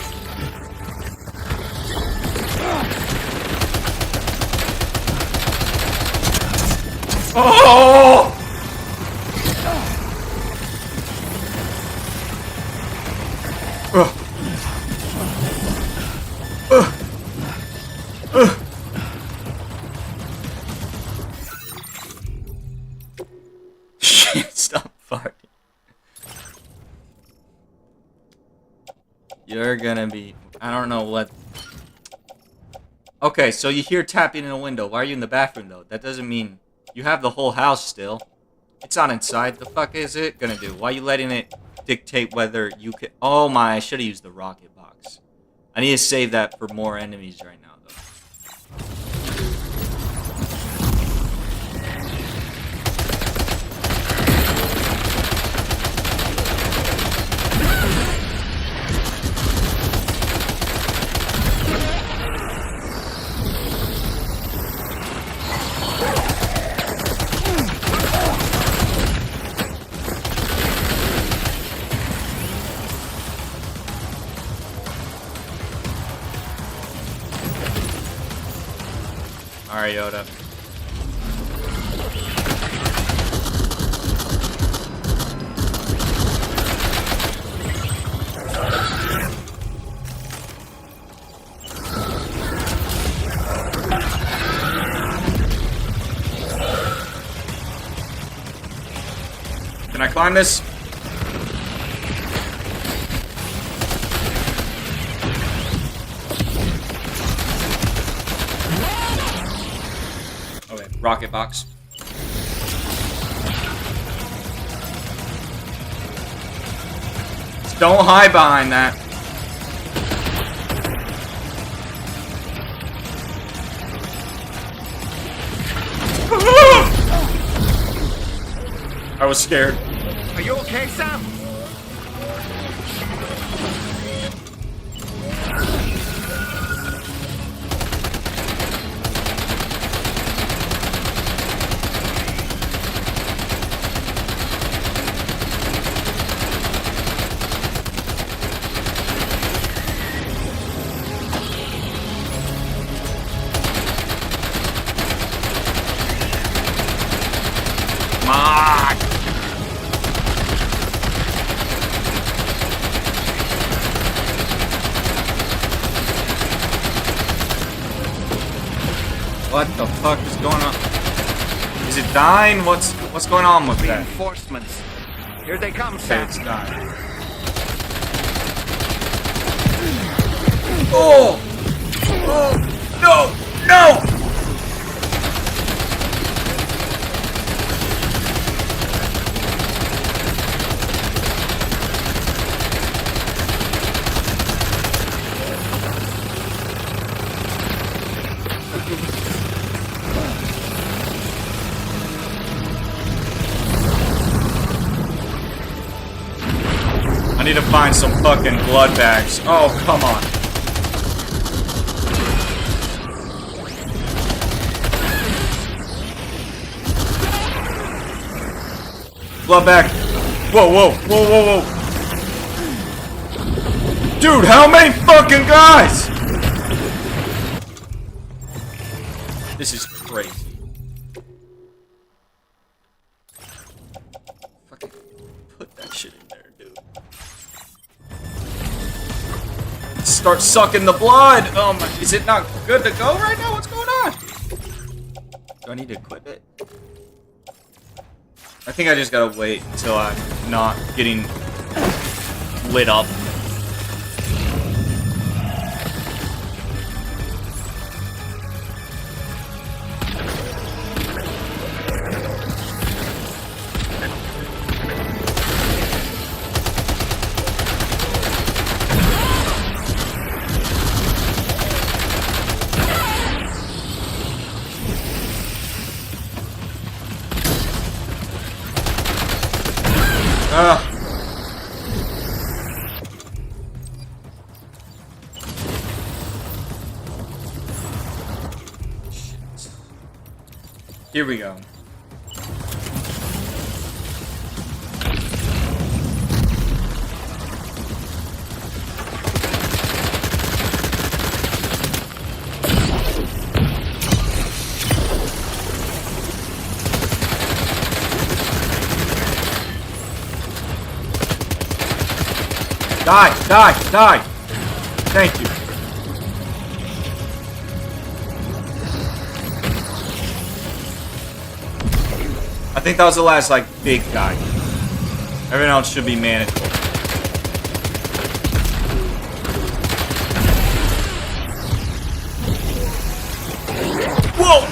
Oh! Shit, stop farting. You're gonna be... I don't know what... Okay, so you hear tapping in a window. Why are you in the bathroom, though? That doesn't mean... You have the whole house still. It's not inside. The fuck is it gonna do? Why are you letting it dictate whether you can... Oh my, I should have used the rocket box. I need to save that for more enemies right now, though. Alright, Yoda. Can I climb this? Okay, rocket box. Just don't hide behind that. I was scared. Are you okay, Sam? Come on! What the fuck is going on? Is it dying? What's going on with that? Reinforcements. Here they come, Okay, Sam. it's dying. Oh! Oh! No! No! I need to find some fucking blood bags. Oh, come on. Blood bag. Whoa, whoa, whoa, whoa, whoa. Dude, how many fucking guys? This is crazy. Fucking put that shit in there, dude. Start sucking the blood. Is it not good to go right now? What's going on? Do I need to equip it? I think I just gotta wait until I'm not getting lit up. Here we go. Die! Die! Die! Thank you. I think that was the last, like, big guy. Everything else should be manageable. Whoa!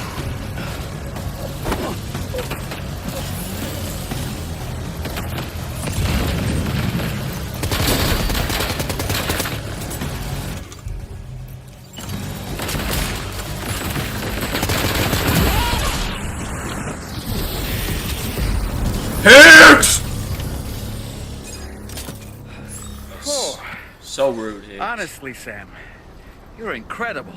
Hicks! So rude, Hicks. Honestly, Sam, you're incredible.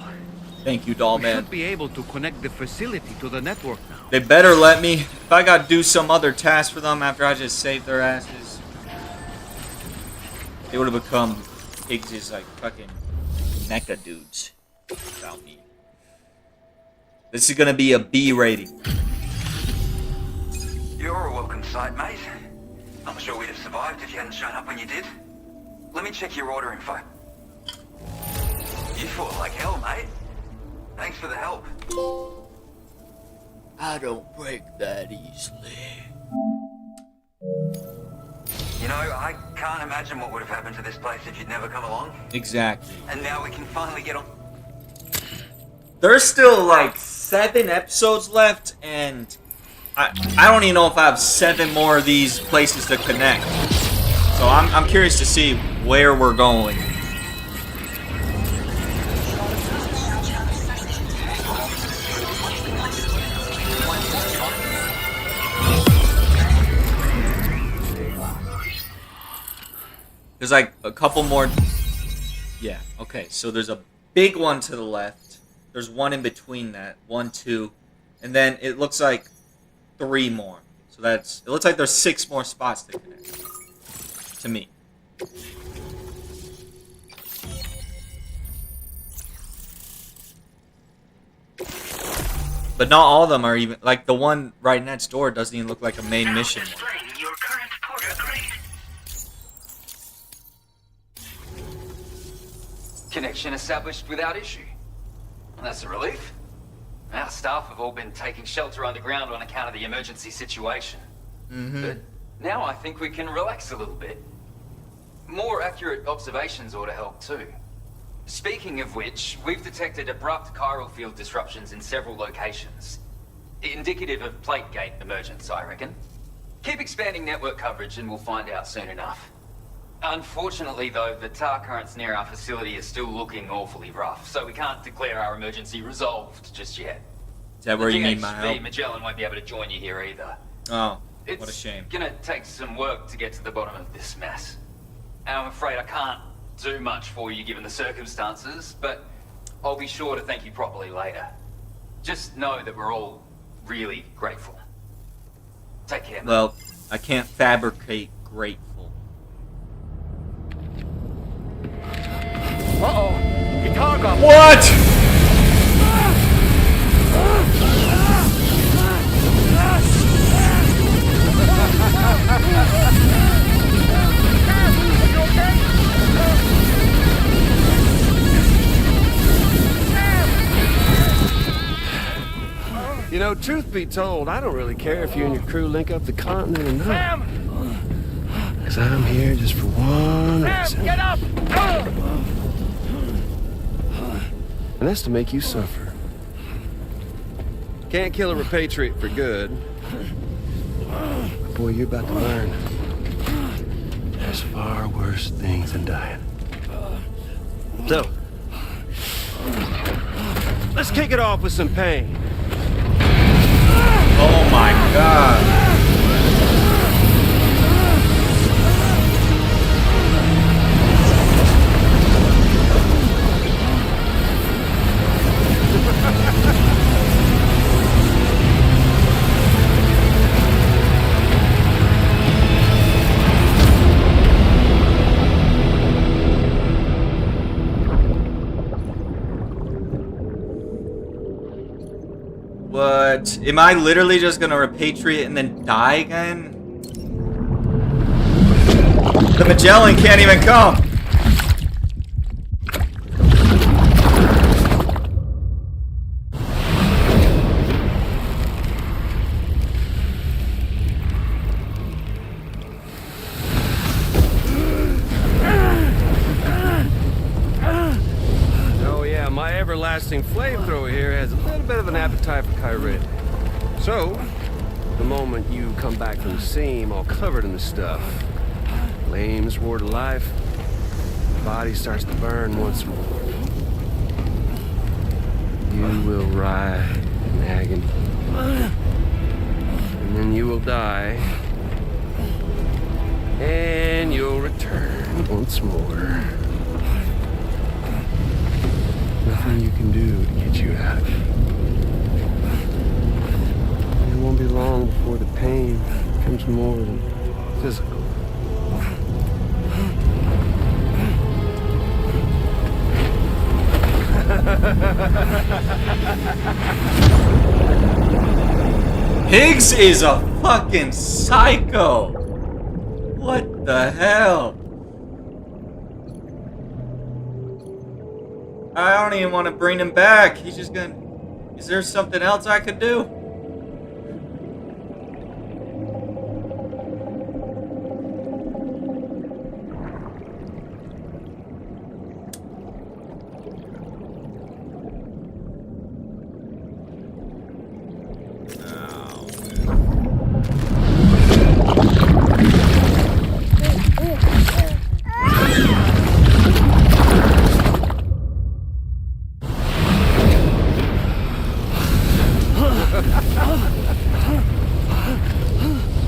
Thank you, doll We man. should be able to connect the facility to the network now. They better let me. If I gotta do some other task for them after I just saved their asses, they would have become Higgs's, like, fucking mecha dudes without me. This is gonna be a B rating. You're a welcome sight, mate. I'm sure we'd have survived if you hadn't shown up when you did. Let me check your order info. You fought like hell, mate. Thanks for the help. I don't break that easily. You know, I can't imagine what would have happened to this place if you'd never come along. Exactly. And now we can finally get on. There's still like 7 episodes left, and I don't even know if I have 7 more of these places to connect. So I'm curious to see where we're going. There's like a couple more. Yeah, okay. So there's a big one to the left. There's one in between that. 1, 2. And then it looks like 3 more. So it looks like there's 6 more spots to connect. To me. But not all of them are even like the one right next door doesn't even look like a main mission one. Your current porter grade. Connection established without issue. Well, that's a relief. Our staff have all been taking shelter underground on account of the emergency situation. But now I think we can relax a little bit. More accurate observations ought to help too. Speaking of which, we've detected abrupt chiral field disruptions in several locations. Indicative of plate gate emergence, I reckon. Keep expanding network coverage and we'll find out soon enough. Unfortunately though, the tar currents near our facility are still looking awfully rough, so we can't declare our emergency resolved just yet. Is that where you need my help? Magellan won't be able to join you here either. Oh, what a shame. It's gonna take some work to get to the bottom of this mess. And I'm afraid I can't do much for you given the circumstances, but I'll be sure to thank you properly later. Just know that we're all really grateful. Take care, man. Well, I can't fabricate grateful. Uh-oh. Guitar got... What? You know, truth be told, I don't really care if you and your crew link up the continent or not. Because I'm here just for one reason. Get up! And that's to make you suffer. Can't kill a repatriate for good. But boy, you're about to learn. There's far worse things than dying. So, let's kick it off with some pain. Oh my god. What? Am I literally just gonna repatriate and then die again? The Magellan can't even come! Oh yeah, my everlasting flamethrower here has a little bit of an appetite for Kyrie. So, the moment you come back from the seam all covered in the stuff, flames roar to life, the body starts to burn once more. You will writhe in agony. And then you will die. And you'll return once more. Nothing you can do to get you out. It won't be long before the pain becomes more than physical. Higgs is a fucking psycho! What the hell? I don't even want to bring him back. He's just gonna... Is there something else I could do?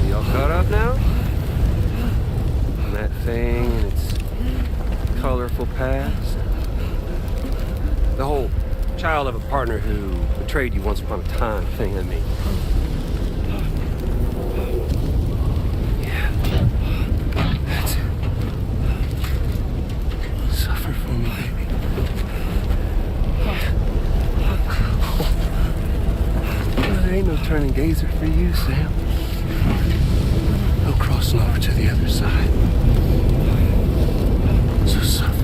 Y'all caught up now? On that thing and its colorful past? The whole child of a partner who betrayed you once upon a time thing, I mean. Yeah. That's it. Suffer for me, baby. turning gazer for you, Sam. No crossing over to the other side. So suffer.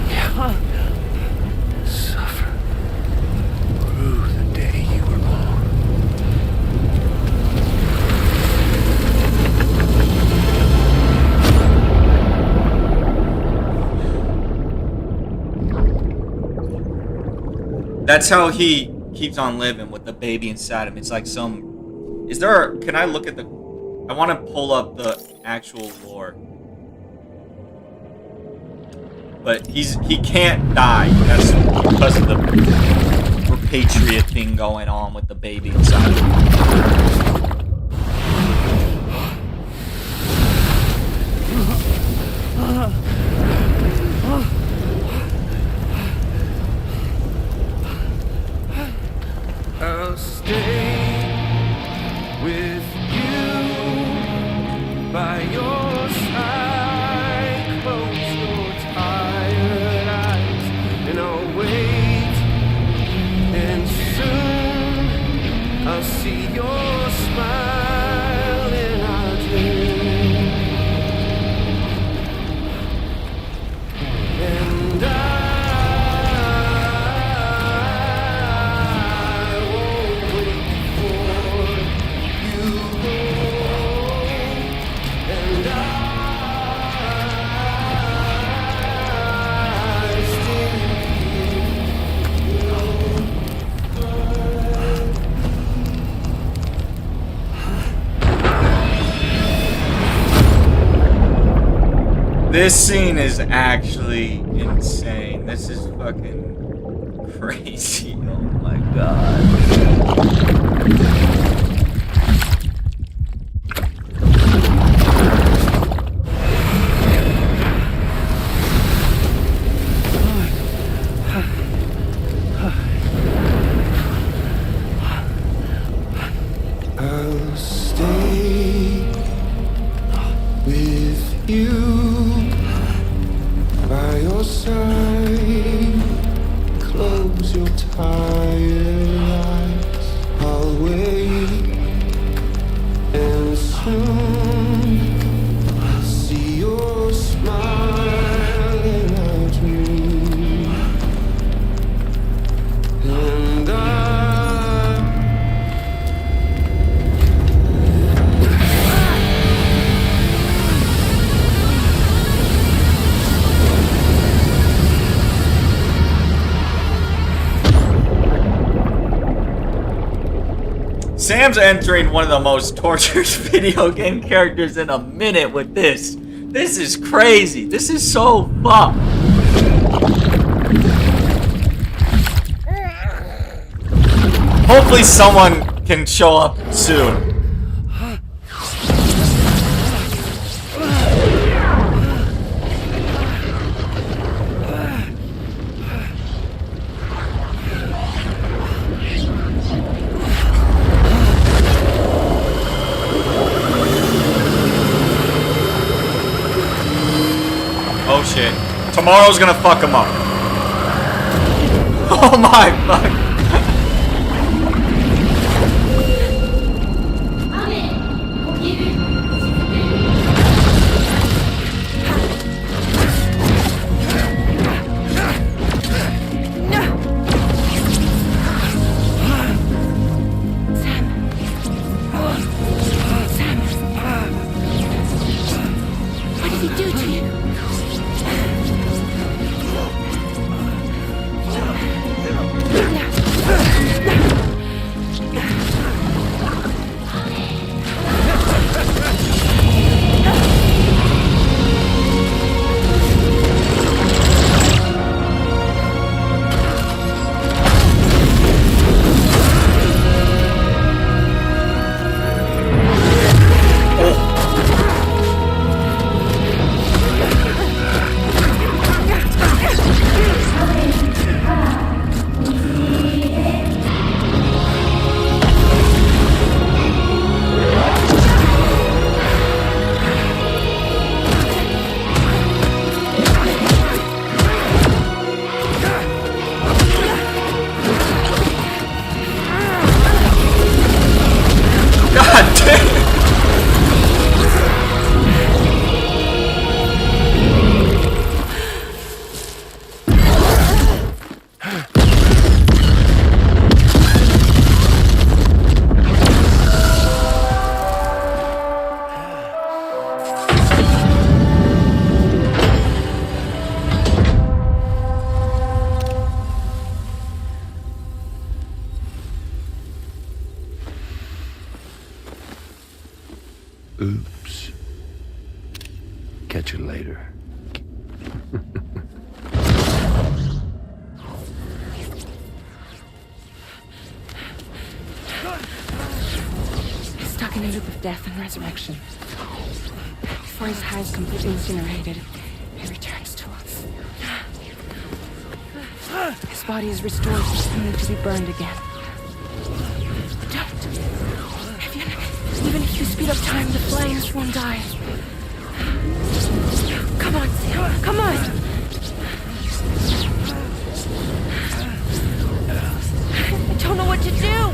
Yeah. Suffer through the day you were born. That's how he keeps on living with the baby inside him. It's like some... Is there a... Can I look at the... I want to pull up the actual lore. But he can't die. That's because of the repatriate thing going on with the baby inside of him. I'll stay with you by your side. Close your tired eyes and I'll wait. And soon I'll see your smile in our dream. And This scene is actually insane. This is fucking crazy. Oh my god. I'll stay with you by your side. Close your tired eyes. I'll wait, and soon I'll see your smile in our dream. And Sam's entering one of the most tortured video game characters in a minute with this. This is crazy. This is so fucked. Hopefully someone can show up soon. Oh shit. Tomorrow's gonna fuck him up. Oh my fuck. What did he do to you? Oops. Catch you later. He's stuck in a loop of death and resurrection. Before his hair is completely incinerated, he returns to us. His body is restored, only to be burned again. Don't. Even if you speed up time, the flames won't die. Come on, Sam. Come on. I don't know what to do.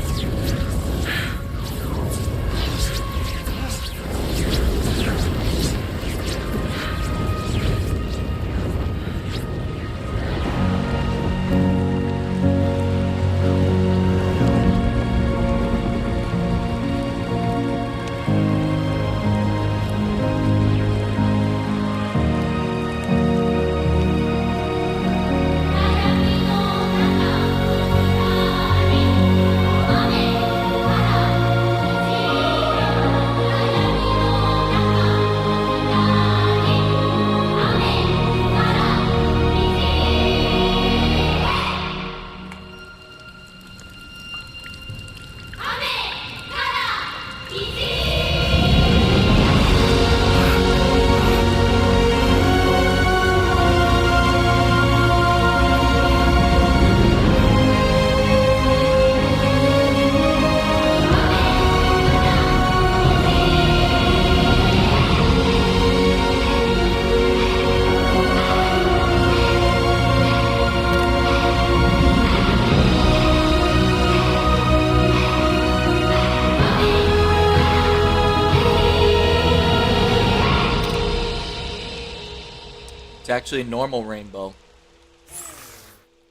It's actually a normal rainbow.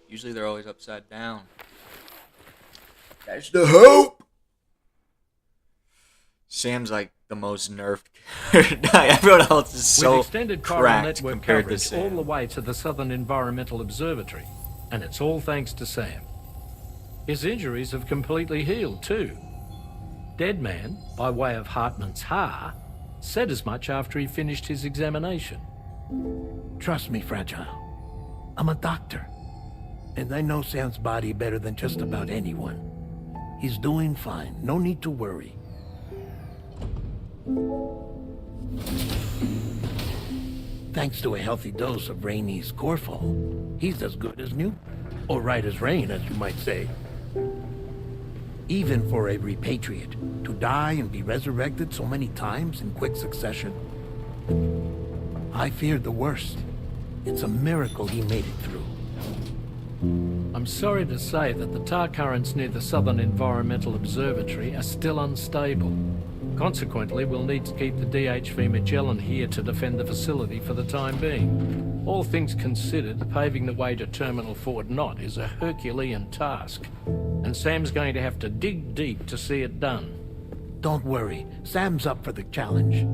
Usually they're always upside down. That's the hope! Sam's like the most nerfed character. Everyone else is so With extended chiral cracked network compared to coverage all Sam. the way to the Southern Environmental Observatory, and it's all thanks to Sam. His injuries have completely healed too. Deadman, by way of Hartman's Ha, said as much after he finished his examination. Trust me, Fragile. I'm a doctor. And I know Sam's body better than just about anyone. He's doing fine. No need to worry. Thanks to a healthy dose of Rainey's Corfol, he's as good as new. Or right as rain, as you might say. Even for a repatriate, to die and be resurrected so many times in quick succession. I feared the worst. It's a miracle he made it through. I'm sorry to say that the tar currents near the Southern Environmental Observatory are still unstable. Consequently, we'll need to keep the DHV Magellan here to defend the facility for the time being. All things considered, paving the way to Terminal Fort Knott is a Herculean task, and Sam's going to have to dig deep to see it done. Don't worry, Sam's up for the challenge.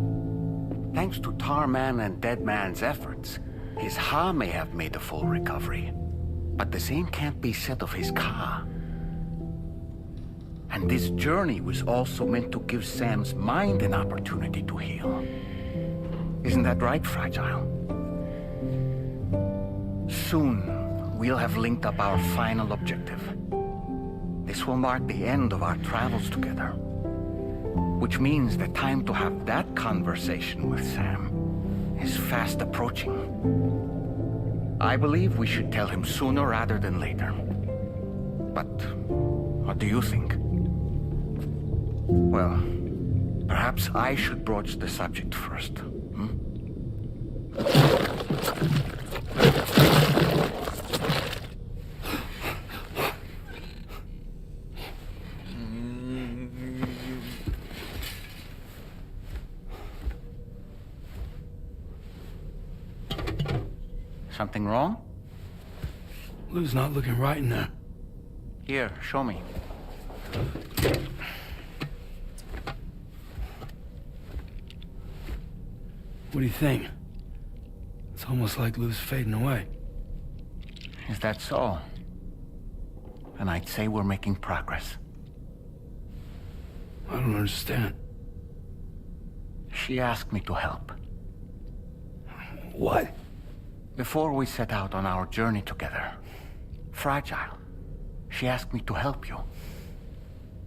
Thanks to Tarman and Deadman's efforts, his Ha may have made a full recovery. But the same can't be said of his Ka. And this journey was also meant to give Sam's mind an opportunity to heal. Isn't that right, Fragile? Soon, we'll have linked up our final objective. This will mark the end of our travels together. Which means the time to have that conversation with Sam is fast approaching. I believe we should tell him sooner rather than later. But what do you think? Well, perhaps I should broach the subject first. Something wrong? Lou's not looking right in there. Here, show me. What do you think? It's almost like Lou's fading away. Is that so? And I'd say we're making progress. I don't understand. She asked me to help. What? Before we set out on our journey together, Fragile, she asked me to help you.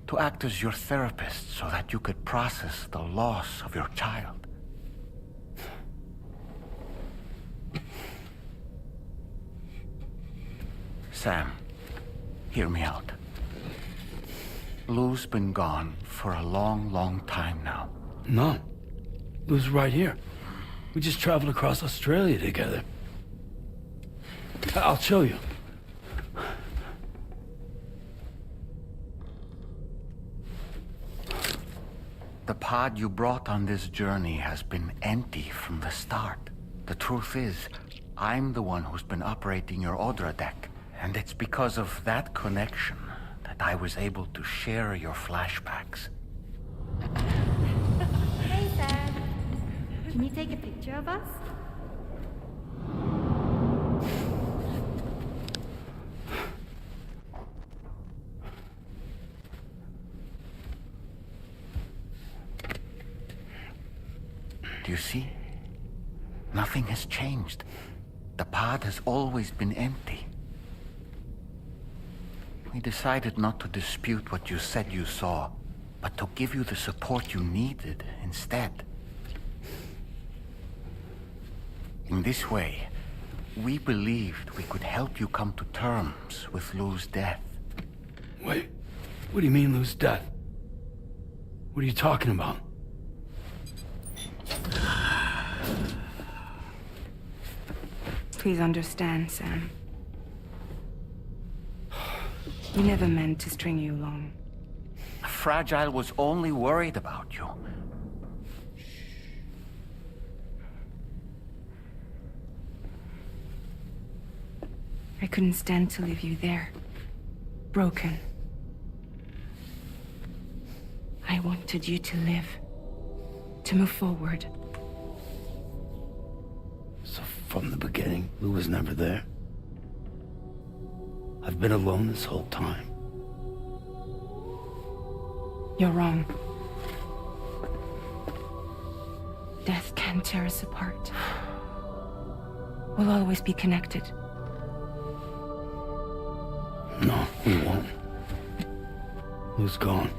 To act as your therapist so that you could process the loss of your child. Sam, hear me out. Lou's been gone for a long, long time now. No. Lou's right here. We just traveled across Australia together. I'll show you. The pod you brought on this journey has been empty from the start. The truth is, I'm the one who's been operating your Odra deck. And it's because of that connection that I was able to share your flashbacks. Hey, Sam. Can you take a picture of us? Do you see? Nothing has changed. The pod has always been empty. We decided not to dispute what you said you saw, but to give you the support you needed instead. In this way, we believed we could help you come to terms with Lou's death. Wait, what do you mean Lou's death? What are you talking about? Please understand, Sam. We never meant to string you along. Fragile was only worried about you. I couldn't stand to leave you there. Broken. I wanted you to live. To move forward. So from the beginning, Lou was never there? I've been alone this whole time. You're wrong. Death can tear us apart. We'll always be connected. No, we won't. Lou's gone.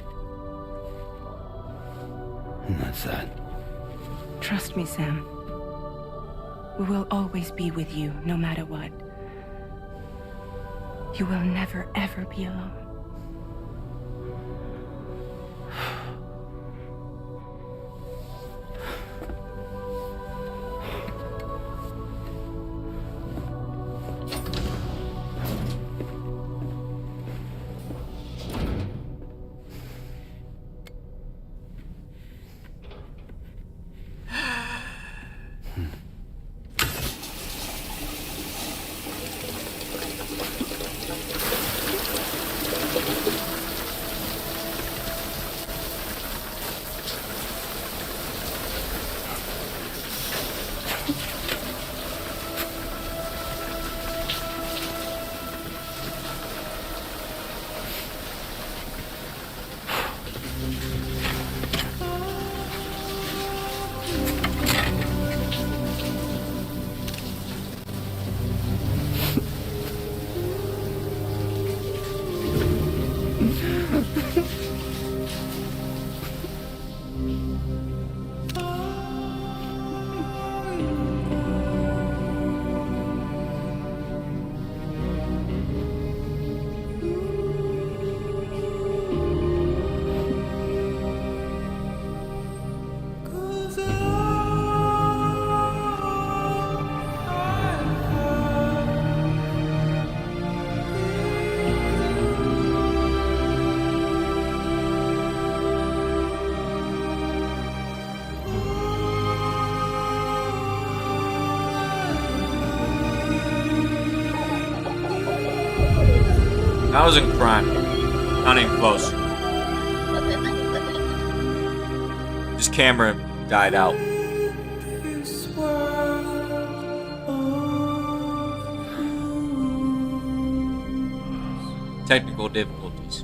And that's that. Trust me, Sam. We will always be with you, no matter what. You will never, ever be alone. That wasn't crime. Not even close. This camera died out. Technical difficulties.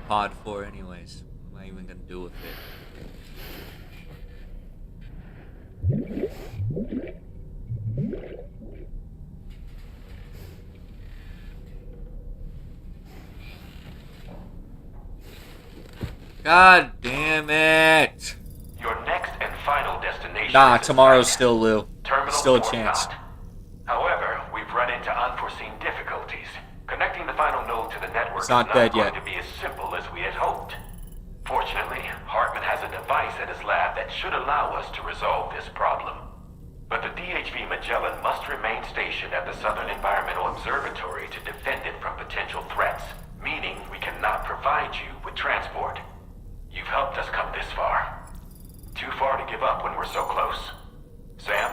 pod for anyways? What am I even gonna do with it? God damn it! Your next and final destination. Nah, is tomorrow's still Lou. Terminal Still a 4 chance. Knot. However, we've run into unforeseen difficulties. Connecting the final node to the network It's not is dead not going yet. to be as simple as we had hoped. Fortunately, Hartman has a device at his lab that should allow us to resolve this problem. But the DHV Magellan must remain stationed at the Southern Environmental Observatory to defend it from potential threats, meaning we cannot provide you with transport. You've helped us come this far. Too far to give up when we're so close. Sam,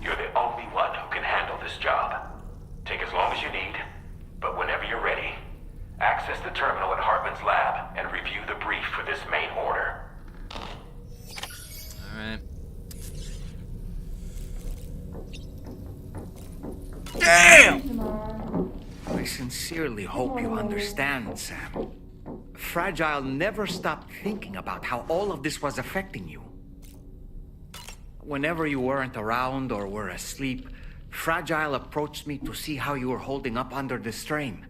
you're the only one who can handle this job. Take as long as you need, but whenever you're ready, access the terminal at Hartman's lab and review the brief for this main order. Alright. Damn! I sincerely hope you understand, Sam. Fragile never stopped thinking about how all of this was affecting you. Whenever you weren't around or were asleep, Fragile approached me to see how you were holding up under the strain.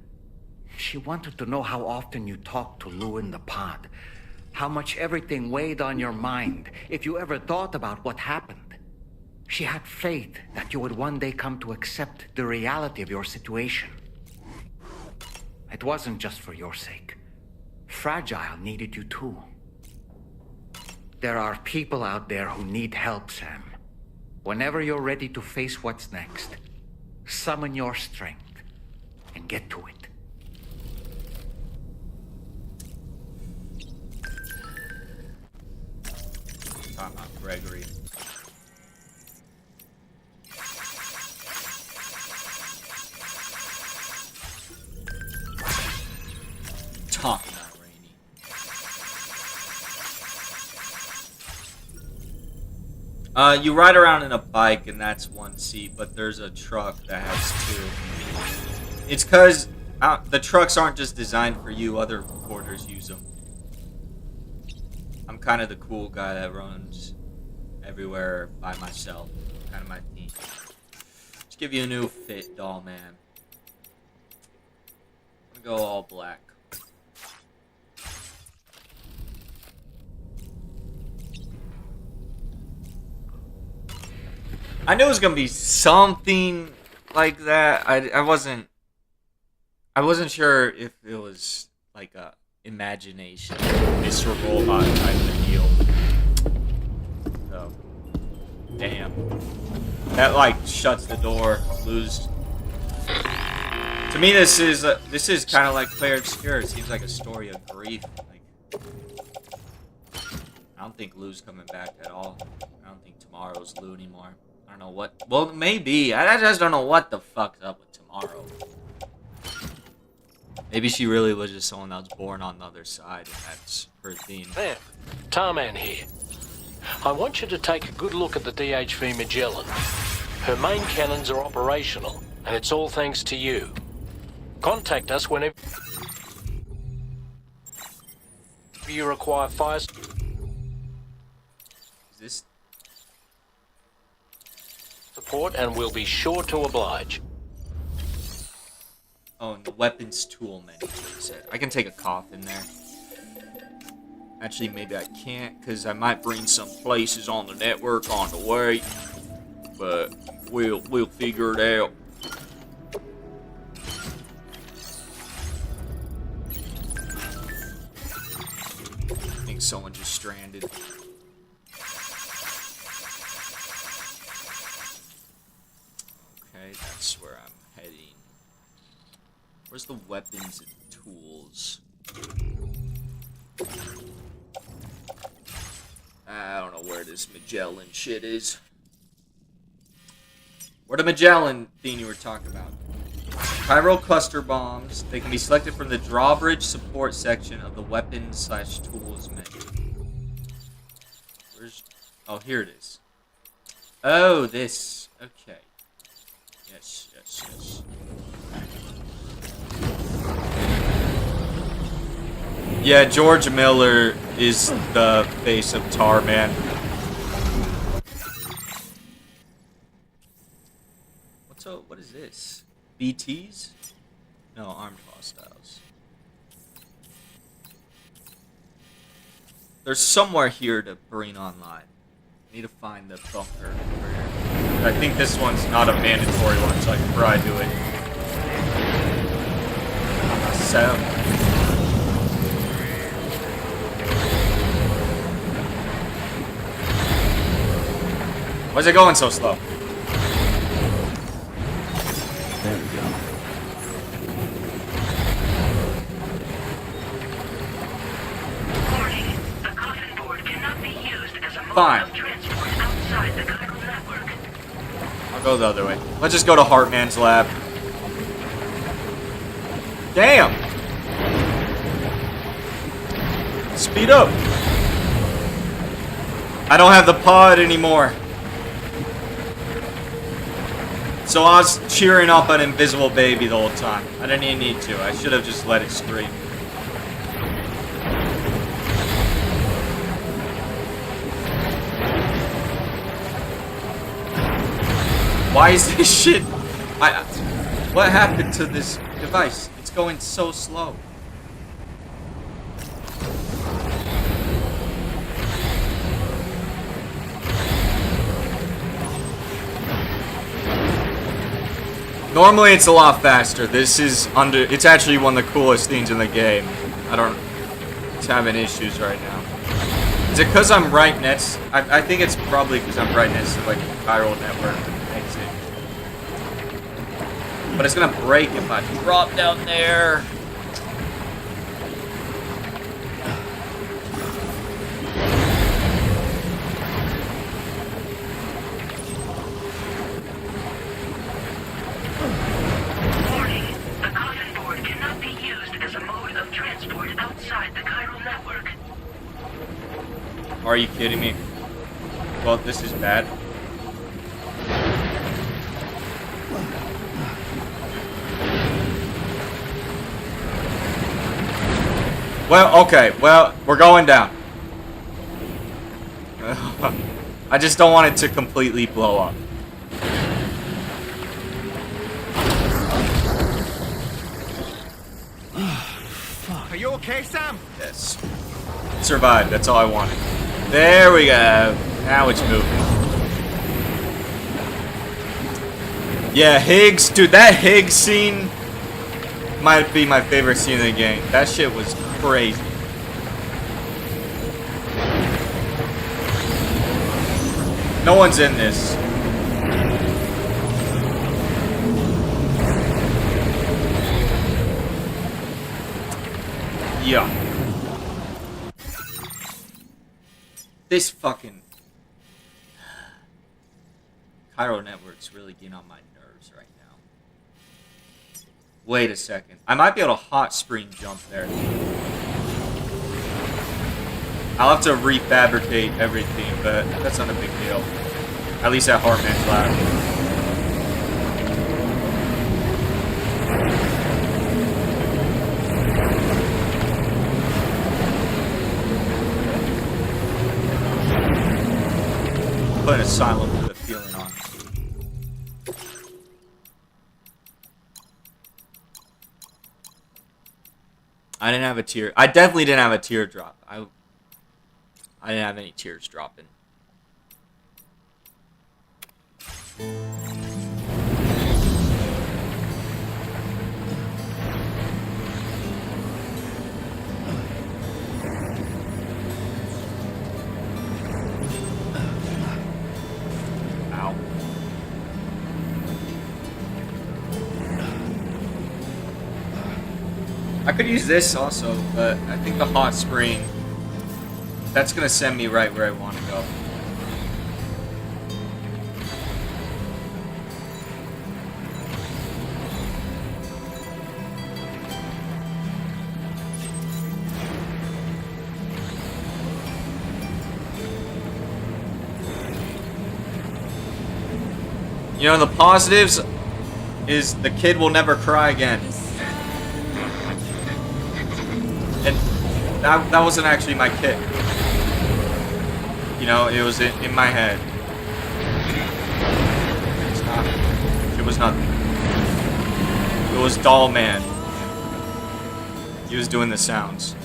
She wanted to know how often you talked to Lou in the pod, how much everything weighed on your mind, if you ever thought about what happened. She had faith that you would one day come to accept the reality of your situation. It wasn't just for your sake. Fragile needed you too. There are people out there who need help, Sam. Whenever you're ready to face what's next, summon your strength and get to it. Talking about Gregory. Talking about Rainy. You ride around in a bike and that's one seat, but there's a truck that has two. It's because the trucks aren't just designed for you, other porters use them. I'm kind of the cool guy that runs everywhere by myself. Kind of my theme. Let's give you a new fit, doll man. I'm gonna go all black. I knew it was gonna be something like that. I wasn't sure if it was like a imagination, Mr. Robot type of deal. So, damn, that like shuts the door. Lose. To me, this is kind of like Claire Obscure. It seems like a story of grief. Like, I don't think Lou's coming back at all. I don't think tomorrow's Lou anymore. I don't know what. Well, maybe. I just don't know what the fuck's up with tomorrow. Maybe she really was just someone that was born on the other side, and that's her theme. There, Tarman here. I want you to take a good look at the DHV Magellan. Her main cannons are operational, and it's all thanks to you. Contact us whenever you require fire. Is this support, and we'll be sure to oblige. Oh, and the weapons tool menu. I can take a cough in there. Actually, maybe I can't, because I might bring some places on the network on the way. But we'll figure it out. I think someone just stranded. Okay, that's where I'm heading. Where's the weapons and tools? I don't know where this Magellan shit is. Where the Magellan thing you were talking about. Chiral cluster bombs. They can be selected from the drawbridge support section of the weapons/tools menu. Where's... Oh, here it is. Oh, this. Okay. Yes, yes, yes. Yeah, George Miller is the face of Tar, man. What is this? BTs? No, armed hostiles. There's somewhere here to bring online. Need to find the bunker. I think this one's not a mandatory one, so I can probably do it. Myself. Why is it going so slow? There we go. Warning. The coffin board cannot be used as a mode Fine. of transport outside the chiral network. I'll go the other way. Let's just go to Hartman's lab. Damn! Speed up! I don't have the pod anymore. So I was cheering up an invisible baby the whole time. I didn't even need to. I should have just let it scream. Why is this shit... What happened to this device? It's going so slow. Normally it's a lot faster. This is it's actually one of the coolest things in the game. It's having issues right now. Is it because I'm right next? I think it's probably because I'm right next to like the chiral network exit. But it's gonna break if I drop down there. Warning. The coffin board cannot be used as a mode of transport outside the chiral network. Are you kidding me? Well, this is bad. Well, okay. Well, we're going down. I just don't want it to completely blow up. Are you okay, Sam? Yes. Survived. That's all I wanted. There we go. Now it's moving. Yeah, Higgs. Dude, that Higgs scene might be my favorite scene in the game. That shit was crazy. No one's in this. Yeah. This fucking chiral network's really getting on my nerves right now. Wait a second. I might be able to hot spring jump there. I'll have to refabricate everything, but that's not a big deal. At least at Hartman's lab. Put an asylum with a feeling on. I didn't have a tear. I definitely didn't have a teardrop. I didn't have any tears dropping. Ow. I could use this also, but I think the hot spring, that's gonna send me right where I want to go. You know, the positives is the kid will never cry again. And that wasn't actually my kick. You know, it was in my head. It's not. It was nothing. It was Doll Man. He was doing the sounds.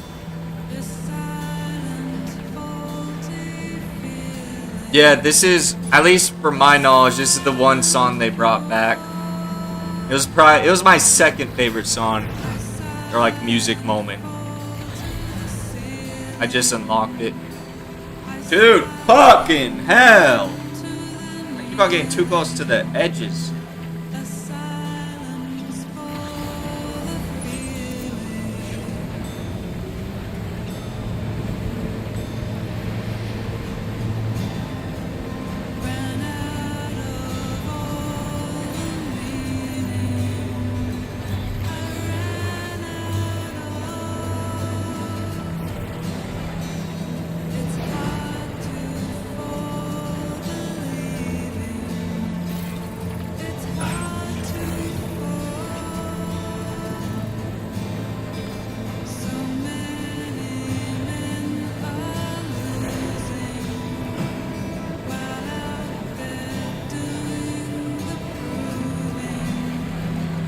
Yeah, this is, at least from my knowledge, this is the one song they brought back. It was my second favorite song, or like music moment. I just unlocked it. Dude, fucking hell! I keep on getting too close to the edges.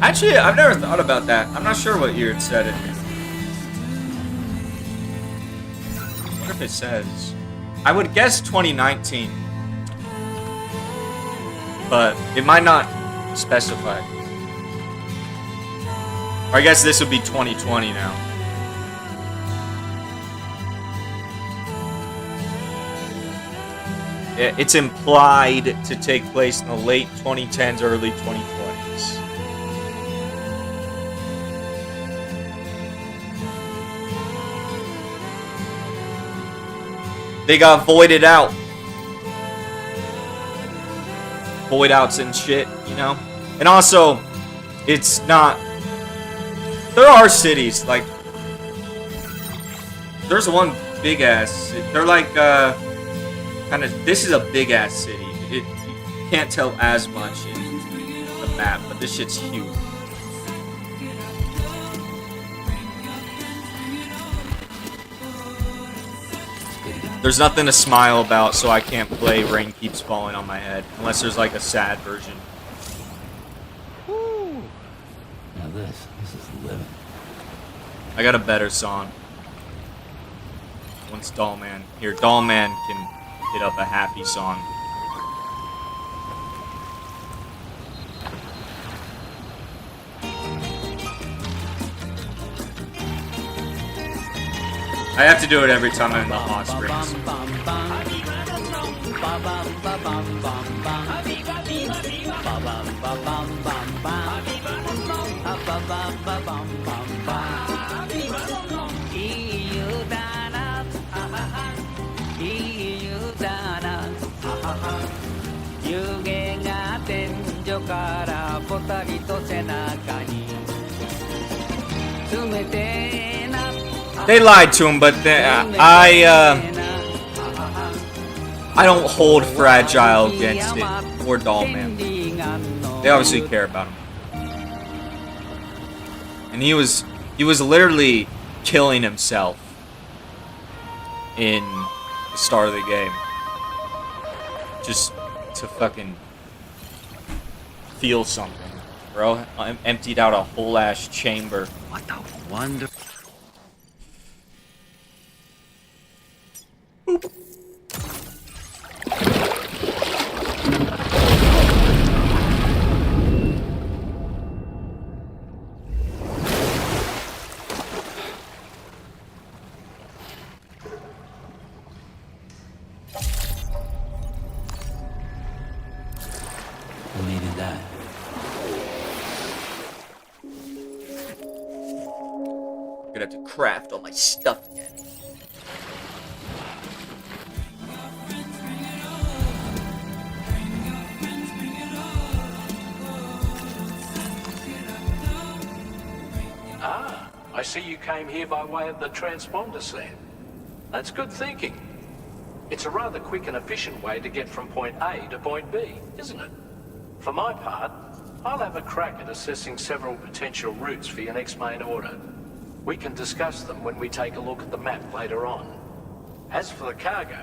Actually, I've never thought about that. I'm not sure what year it said it. What if it says? I would guess 2019. But it might not specify. Or I guess this would be 2020 now. It's implied to take place in the late 2010s, early 2020s. They got voided out. Void outs and shit, you know? And also, it's not... There are cities, like... There's one big-ass... They're like, kind of... This is a big-ass city. You can't tell as much in the map, but this shit's huge. There's nothing to smile about, so I can't play Rain Keeps Falling on my Head. Unless there's like a sad version. Woo. Now this is living. I got a better song. Once Dollman. Here, Dollman can hit up a happy song. I have to do it every time I'm in the hot springs. They lied to him, but I don't hold Fragile against it, or Dollman. They obviously care about him. And he was literally killing himself in the start of the game. Just to fucking feel something. Bro, I emptied out a whole ass chamber. What a wonderful... Who needed that? I'm gonna have to craft all my stuff again. Ah, I see you came here by way of the transponder set. That's good thinking. It's a rather quick and efficient way to get from point A to point B, isn't it? For my part, I'll have a crack at assessing several potential routes for your next main order. We can discuss them when we take a look at the map later on. As for the cargo,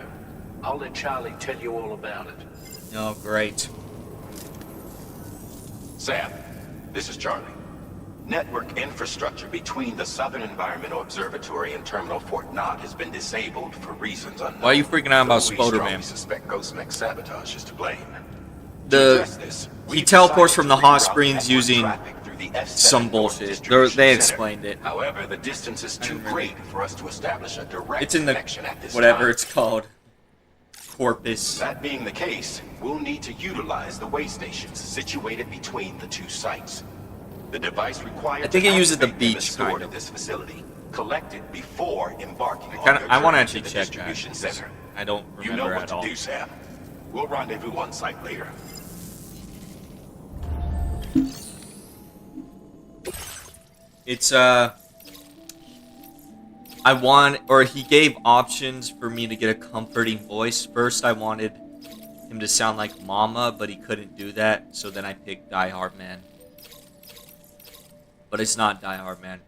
I'll let Charlie tell you all about it. Oh, great. Sam, this is Charlie. Network infrastructure between the Southern Environmental Observatory and Terminal Fort Knott has been disabled for reasons unknown. Why are you freaking out about We Spoder strongly Man? suspect Ghostmech sabotage is to blame. He teleports from the hot springs using some bullshit. They explained it. However, the distance is too great for us to establish a direct It's in the connection at this whatever time. it's called. Corpus. That being the case, we'll need to utilize the way stations situated between the two sites. The device required I think it uses the activate them is beach, stored kind at of. this facility, collected before embarking on Kinda, your I want to journey actually to the check distribution that. center. I don't You remember know what at to all. do, Sam. We'll rendezvous on site later. It's he gave options for me to get a comforting voice. First, I wanted him to sound like Mama, but he couldn't do that, so then I picked Die Hard Man. But it's not Die Hard Man.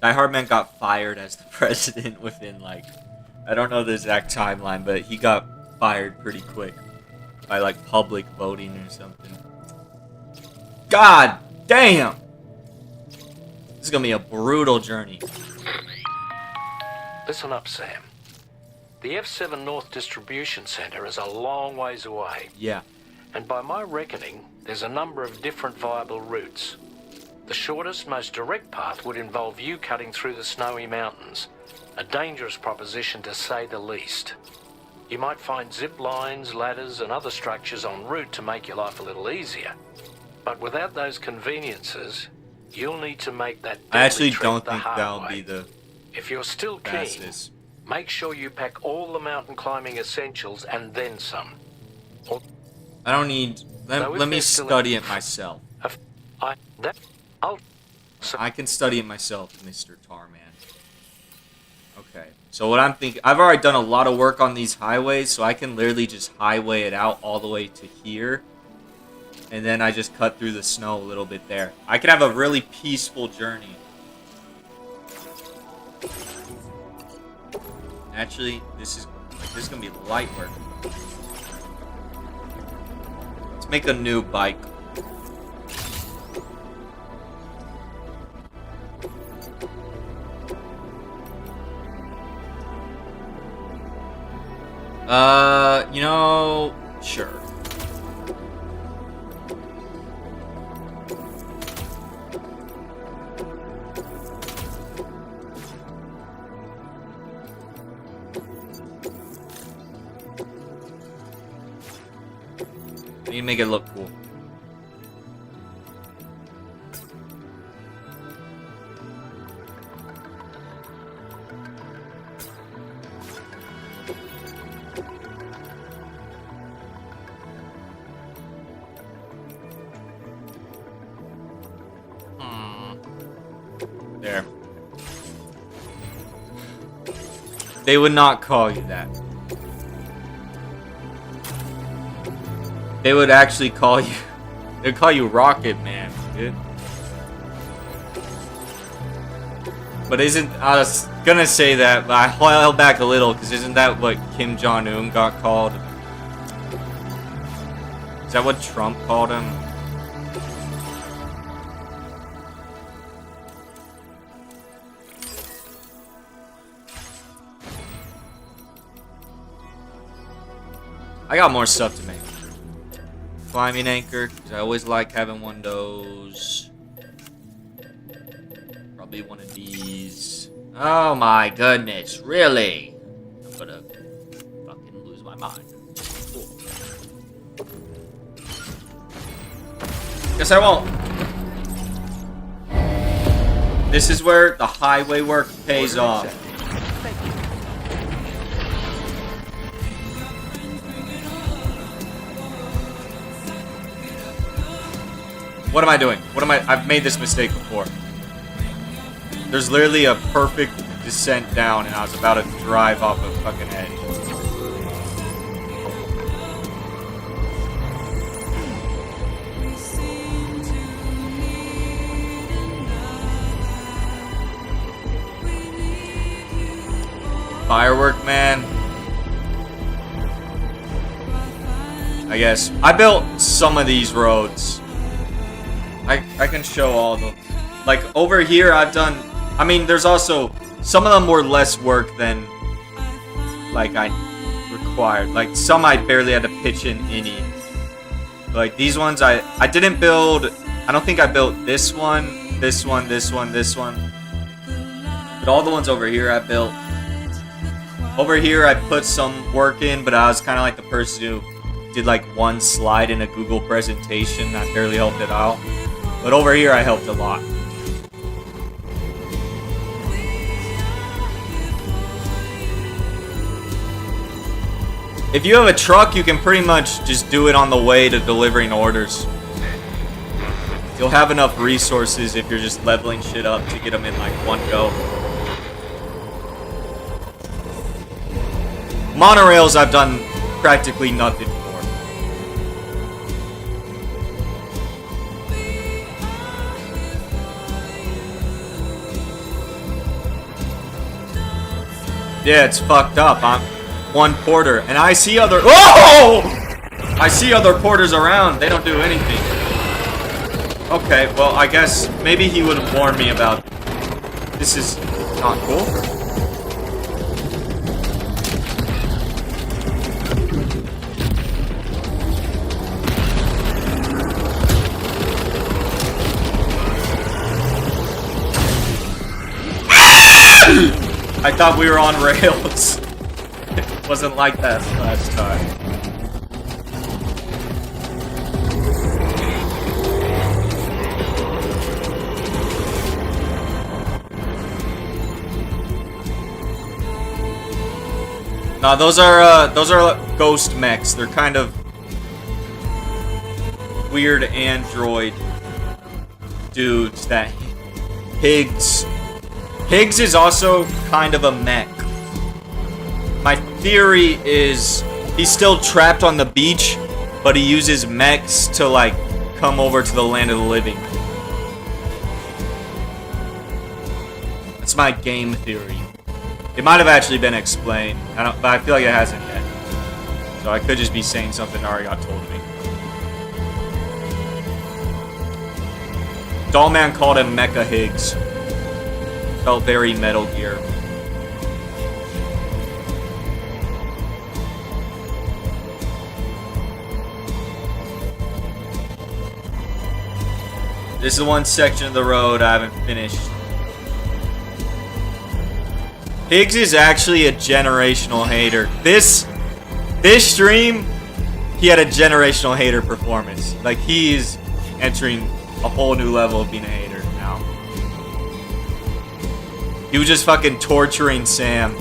Die Hard Man got fired as the president within, like, I don't know the exact timeline, but he got fired pretty quick by, like, public voting or something. God damn! This is gonna be a brutal journey. Listen up, Sam. The F7 North Distribution Center is a long ways away. Yeah. And by my reckoning, there's a number of different viable routes. The shortest, most direct path would involve you cutting through the snowy mountains. A dangerous proposition to say the least. You might find zip lines, ladders, and other structures en route to make your life a little easier. But without those conveniences, you'll need to make that I actually trek don't the think hard that'll way. be the If you're still keen, fastest. make sure you pack all the mountain climbing essentials and then some. I don't need. Let me there's still study it myself. I'll I can study it myself, Mr. Tarman. Okay. So what I'm thinking, I've already done a lot of work on these highways, so I can literally just highway it out all the way to here. And then I just cut through the snow a little bit there. I could have a really peaceful journey. Actually, this is gonna be light work. Let's make a new bike. You know, sure. I need to make it look cool. There. They would not call you that. They would actually call you... They'd call you Rocket Man, dude. But isn't... I was gonna say that, but I held back a little, because isn't that what Kim Jong-un got called? Is that what Trump called him? I got more stuff to make. Climbing anchor, because I always like having one of those. Probably one of these. Oh my goodness, really? I'm gonna fucking lose my mind. Cool. Guess I won't. This is where the highway work pays off. What am I doing? I've made this mistake before. There's literally a perfect descent down, and I was about to drive off a fucking edge. Firework Man. I guess. I built some of these roads. I can show all of them. Like, over here I've done... I mean, there's also... Some of them were less work than... Like, I required. Like, some I barely had to pitch in any. Like, these ones I didn't build... I don't think I built this one, this one, this one, this one. But all the ones over here I built. Over here I put some work in, but I was kind of like the person who did like one slide in a Google presentation. I barely helped it out. But over here I helped a lot. If you have a truck, you can pretty much just do it on the way to delivering orders. You'll have enough resources if you're just leveling shit up to get them in like one go. Monorails I've done practically nothing for. Yeah, it's fucked up. I'm one porter, and I see other... Oh! I see other porters around. They don't do anything. Okay, well, I guess maybe he would have warned me about... This is not cool. I thought we were on rails. It wasn't like that last time. No, those are ghost mechs. They're kind of weird android dudes that Higgs is also kind of a mech. My theory is he's still trapped on the beach, but he uses mechs to like come over to the land of the living. That's my game theory. It might have actually been explained, but I feel like it hasn't yet. So I could just be saying something that already got told to me. Dollman called him Mecha Higgs. Felt very Metal Gear. This is the one section of the road I haven't finished. Higgs is actually a generational hater. This stream, he had a generational hater performance. Like, he's entering a whole new level of being a hater now. He was just fucking torturing Sam.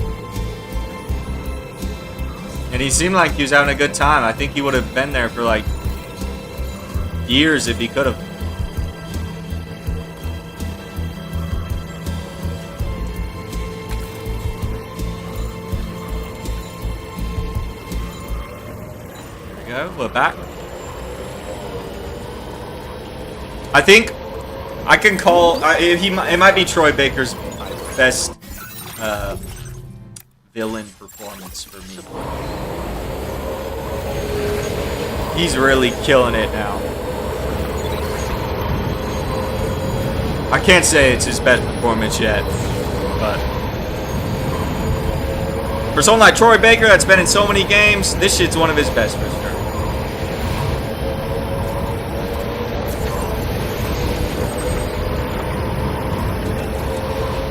And he seemed like he was having a good time. I think he would have been there for like years if he could have. We're back. I think I can call. It might be Troy Baker's best villain performance for me. He's really killing it now. I can't say it's his best performance yet, but for someone like Troy Baker that's been in so many games, this shit's one of his best for sure.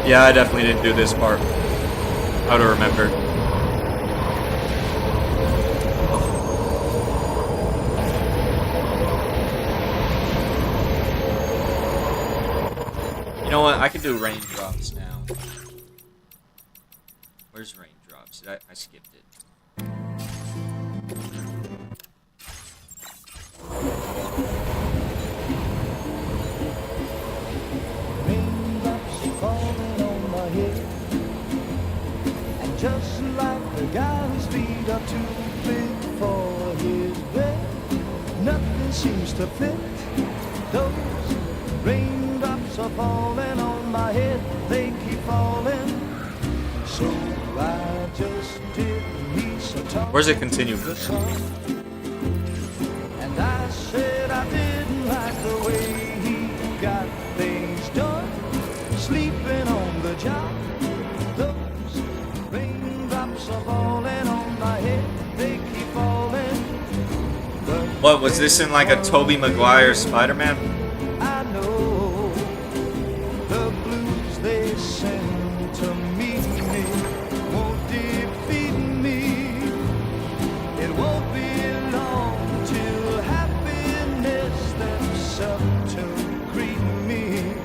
Yeah, I definitely didn't do this part. I would have remembered. You know what? I can do raindrops now. Where's raindrops? I skipped it. Just like the guy whose feet are too big for his bed, nothing seems to fit. Those raindrops are falling on my head, they keep falling. So I just did me some talk. Where's it continue? And I said I didn't like the way he got things done. Sleeping on the job. Those raindrops are falling on my head. They keep falling. What was this in like a Tobey Maguire Spider-Man? I know the blues they send to meet me won't defeat me. It won't be long till happiness steps up to greet me.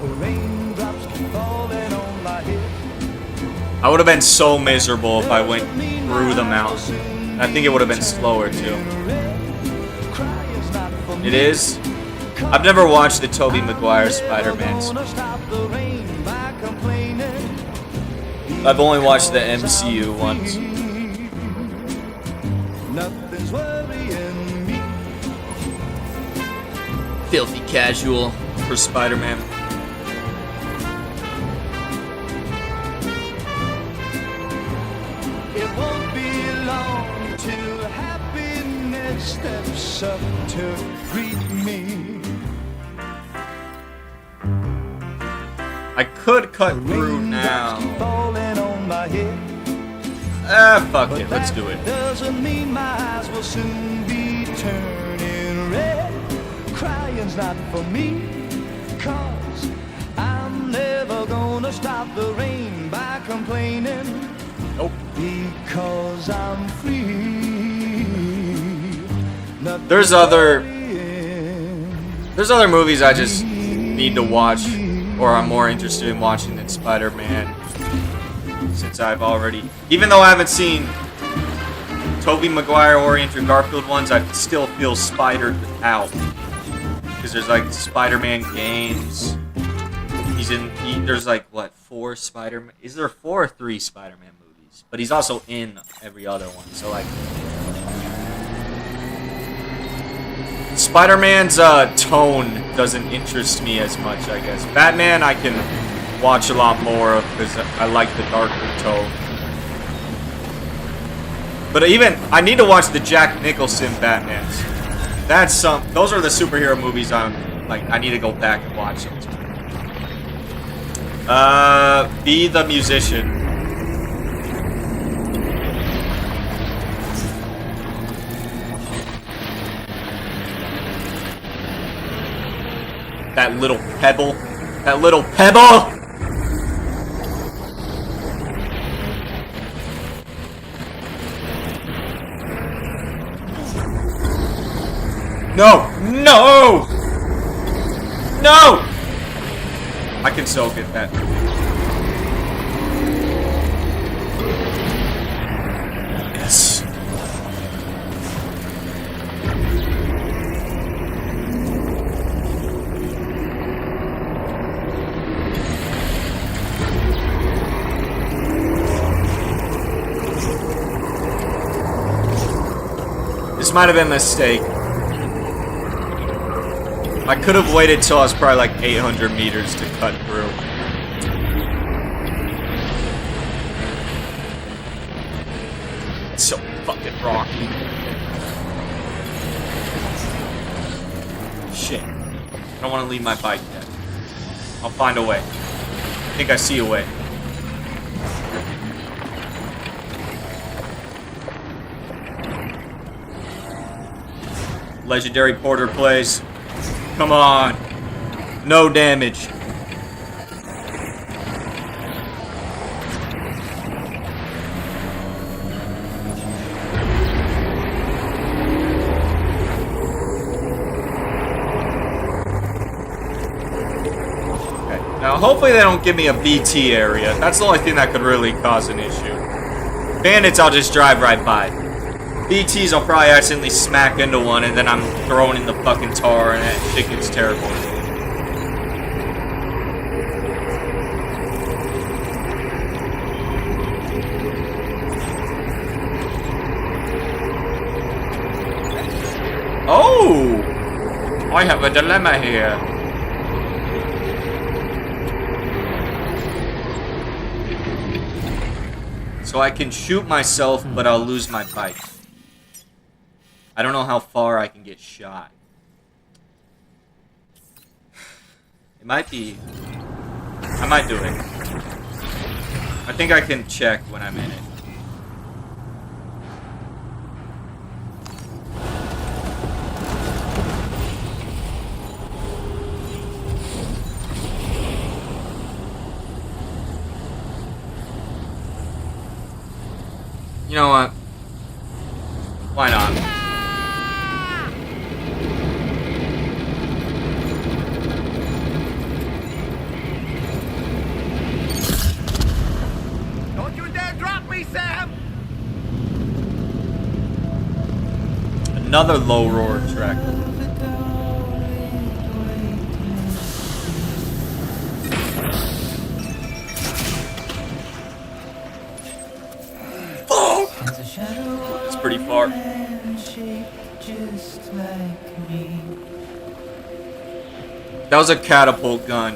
The raindrops keep falling on my head. I would have been so miserable if I went through the mountain. I think it would have been slower too. It is. I've never watched the Tobey Maguire Spider-Mans. I've only watched the MCU ones. Nothing's worrying me. Filthy casual for Spider-Man. It won't be long till happiness steps up to greet me. I could cut through now. Falling on my head. Fuck it, let's do it. Doesn't mean my eyes will soon be turning red. Crying's not for me, 'cause I'm never gonna stop the rain by complaining. Nope. Because I'm free. There's other movies I just need to watch, or I'm more interested in watching than Spider-Man. Since I've already, even though I haven't seen Tobey Maguire or Andrew Garfield ones, I still feel spidered out. Because there's like Spider-Man games. There's like, what, 4 Spider-Man? Is there 4 or 3 Spider-Man movies? But he's also in every other one. So like, Spider-Man's tone doesn't interest me as much, I guess. Batman I can watch a lot more of because I like the darker tone. But even, I need to watch the Jack Nicholson Batmans. Those are the superhero movies I need to go back and watch them. Be the Musician. That little pebble. That little pebble! No! No! No! I can so get that. Yes. This might have been a mistake. I could have waited till I was probably like 800 meters to cut through. It's so fucking rocky. Shit. I don't want to leave my bike yet. I'll find a way. I think I see a way. Legendary Porter plays. Come on. No damage. Okay. Now, hopefully they don't give me a BT area. That's the only thing that could really cause an issue. Bandits, I'll just drive right by. BTs, I'll probably accidentally smack into one, and then I'm thrown in the fucking tar, and that shit gets terrible. Oh! I have a dilemma here. So I can shoot myself, but I'll lose my bike. I don't know how far I can get shot. It might be... I might do it. I think I can check when I'm in it. You know what? Why not? Don't you dare drop me, Sam! Another low roar track. It's pretty far. That was a catapult gun.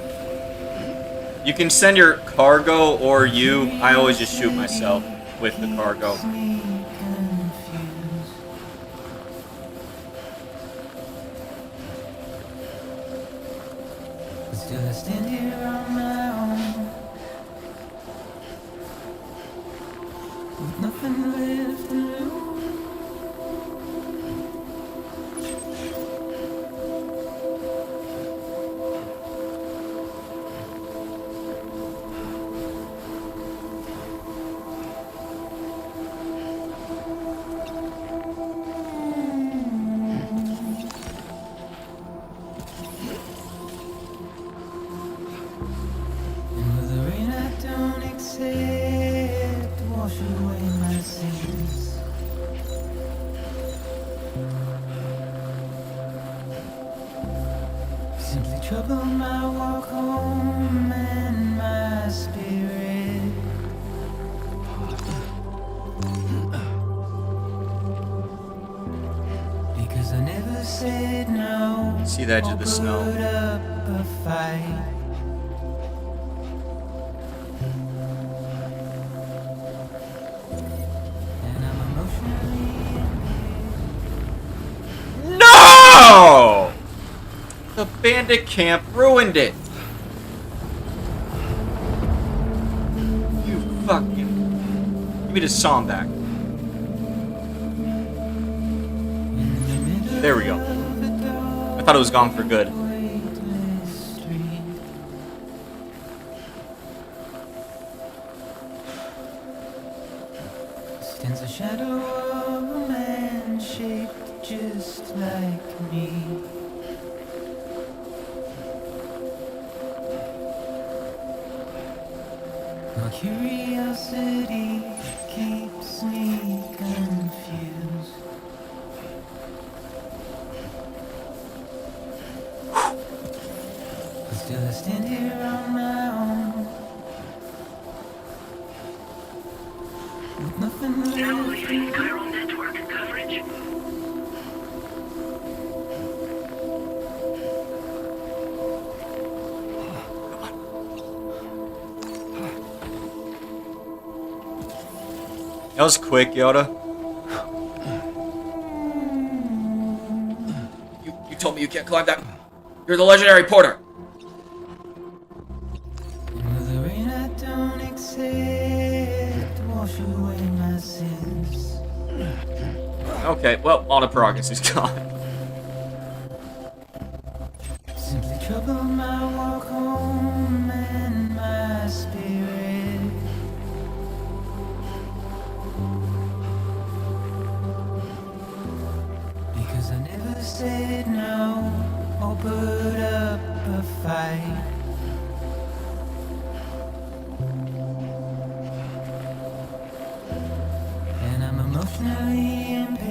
You can send your cargo or you. I always just shoot myself with the cargo. Still I stand here on my own, with nothing left to lose. Simply trouble my walk home and my spirit. Because I never said no. See the edge of the snow. Put up a fight. And I'm emotionally No! The bandit camp ruined it. You fucking... Give me the song back. There we go. I thought it was gone for good. stands a shadow of a man shaped just like me. My curiosity keeps me confused. But still I stand here on my own, with nothing left. Now leaving chiral network coverage. That was quick, Yoda. You told me you can't climb that. You're the legendary porter. With the rain I don't accept, wash away my sins. Okay, well, all the progress is gone. Simply trouble my walk home and my spirit. Because I never said no or put up a fight. And I'm emotionally impaired.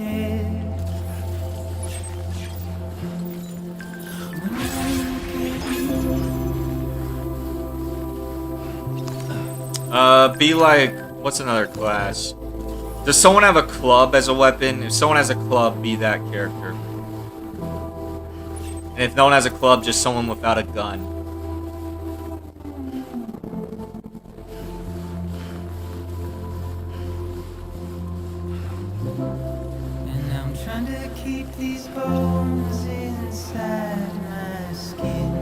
Be like, what's another class? Does someone have a club as a weapon? If someone has a club, be that character. And if no one has a club, just someone without a gun. to keep these bones inside my skin.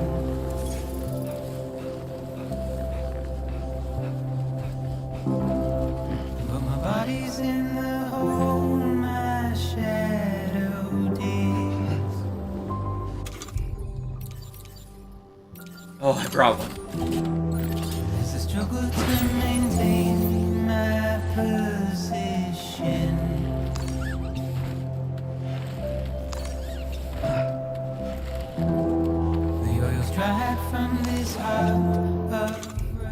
But my body's in the hole my shadow digs. Oh, I brought one. There's a struggle to maintain my position. The oil's dried from this heart of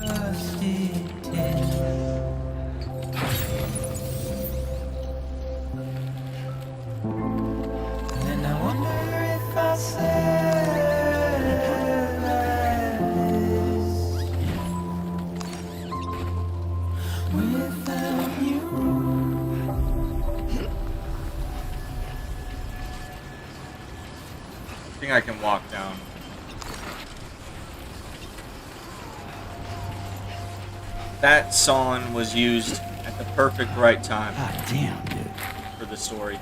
rusted tin. And then I wonder if I survive without you. I think I can walk down. That song was used at the perfect right time. God damn, dude. For the story.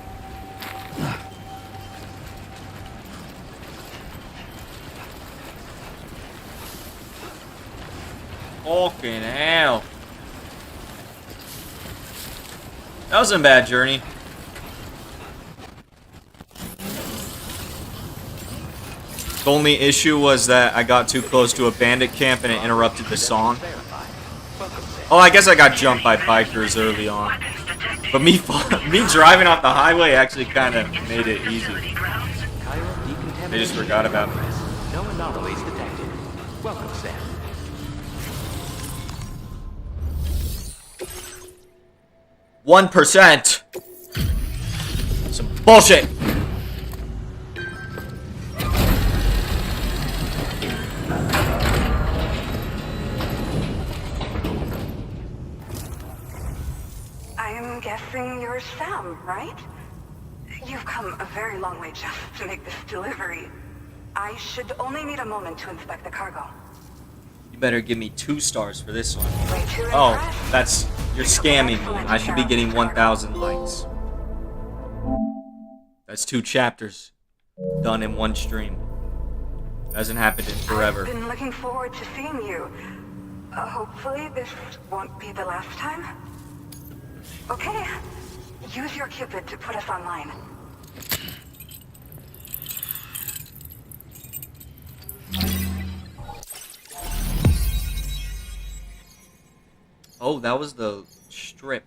Fucking hell. That wasn't a bad journey. The only issue was that I got too close to a bandit camp and it interrupted the song. Oh, I guess I got jumped by bikers early on. But me driving off the highway actually kind of made it easy. They just forgot about me. No anomalies detected. Welcome, Sam. %. Some bullshit. I'm guessing you're Sam, right? You've come a very long way just to make this delivery. I should only need a moment to inspect the cargo. You better give me 2 stars for this one. Way too Oh, impressed. you're scamming me. I should be getting 1,000 likes. That's 2 chapters done in one stream. Hasn't happened in forever. I've been looking forward to seeing you. Hopefully this won't be the last time. Okay, use your Cupid to put us online. Oh, that was the strip.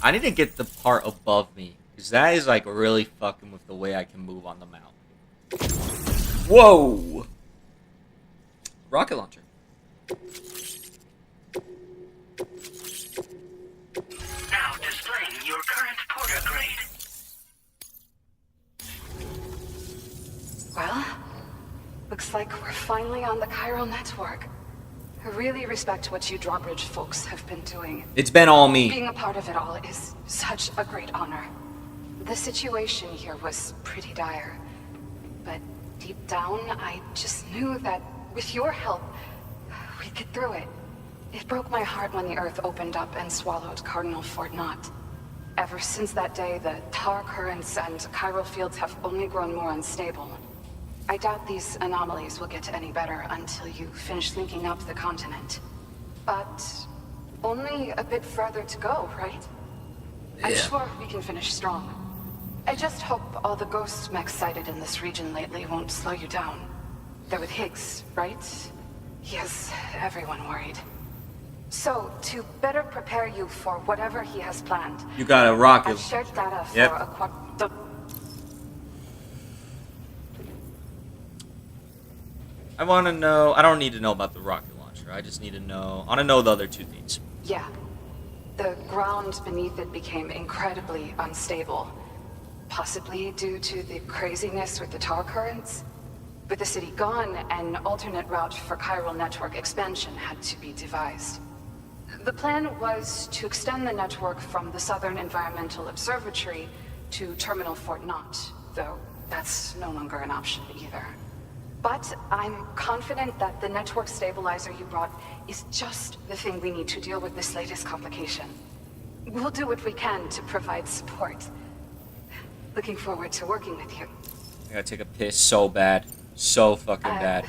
I need to get the part above me, because that is like really fucking with the way I can move on the mount. Whoa! Rocket launcher. Now displaying your current porter grade. Well, looks like we're finally on the chiral network. I really respect what you drawbridge folks have been doing. It's been all me. Being a part of it all is such a great honor. The situation here was pretty dire. But deep down, I just knew that with your help, we'd get through it. It broke my heart when the Earth opened up and swallowed Cardinal Fort Knott. Ever since that day, the tar currents and chiral fields have only grown more unstable. I doubt these anomalies will get any better until you finish linking up the continent. But only a bit further to go, right? I'm sure we can finish strong. I just hope all the ghost mechs sighted in this region lately won't slow you down. They're with Higgs, right? He has everyone worried. So, to better prepare you for whatever he has planned, You got a rocket. I've shared data for Yep. a I want to know. I don't need to know about the rocket launcher. I just need to know. I want to know the other 2 things. Yeah. The ground beneath it became incredibly unstable. Possibly due to the craziness with the tar currents. With the city gone, an alternate route for chiral network expansion had to be devised. The plan was to extend the network from the Southern Environmental Observatory to Terminal Fort Knott, though that's no longer an option either. But I'm confident that the network stabilizer you brought is just the thing we need to deal with this latest complication. We'll do what we can to provide support. Looking forward to working with you. I gotta take a piss so bad. So fucking bad.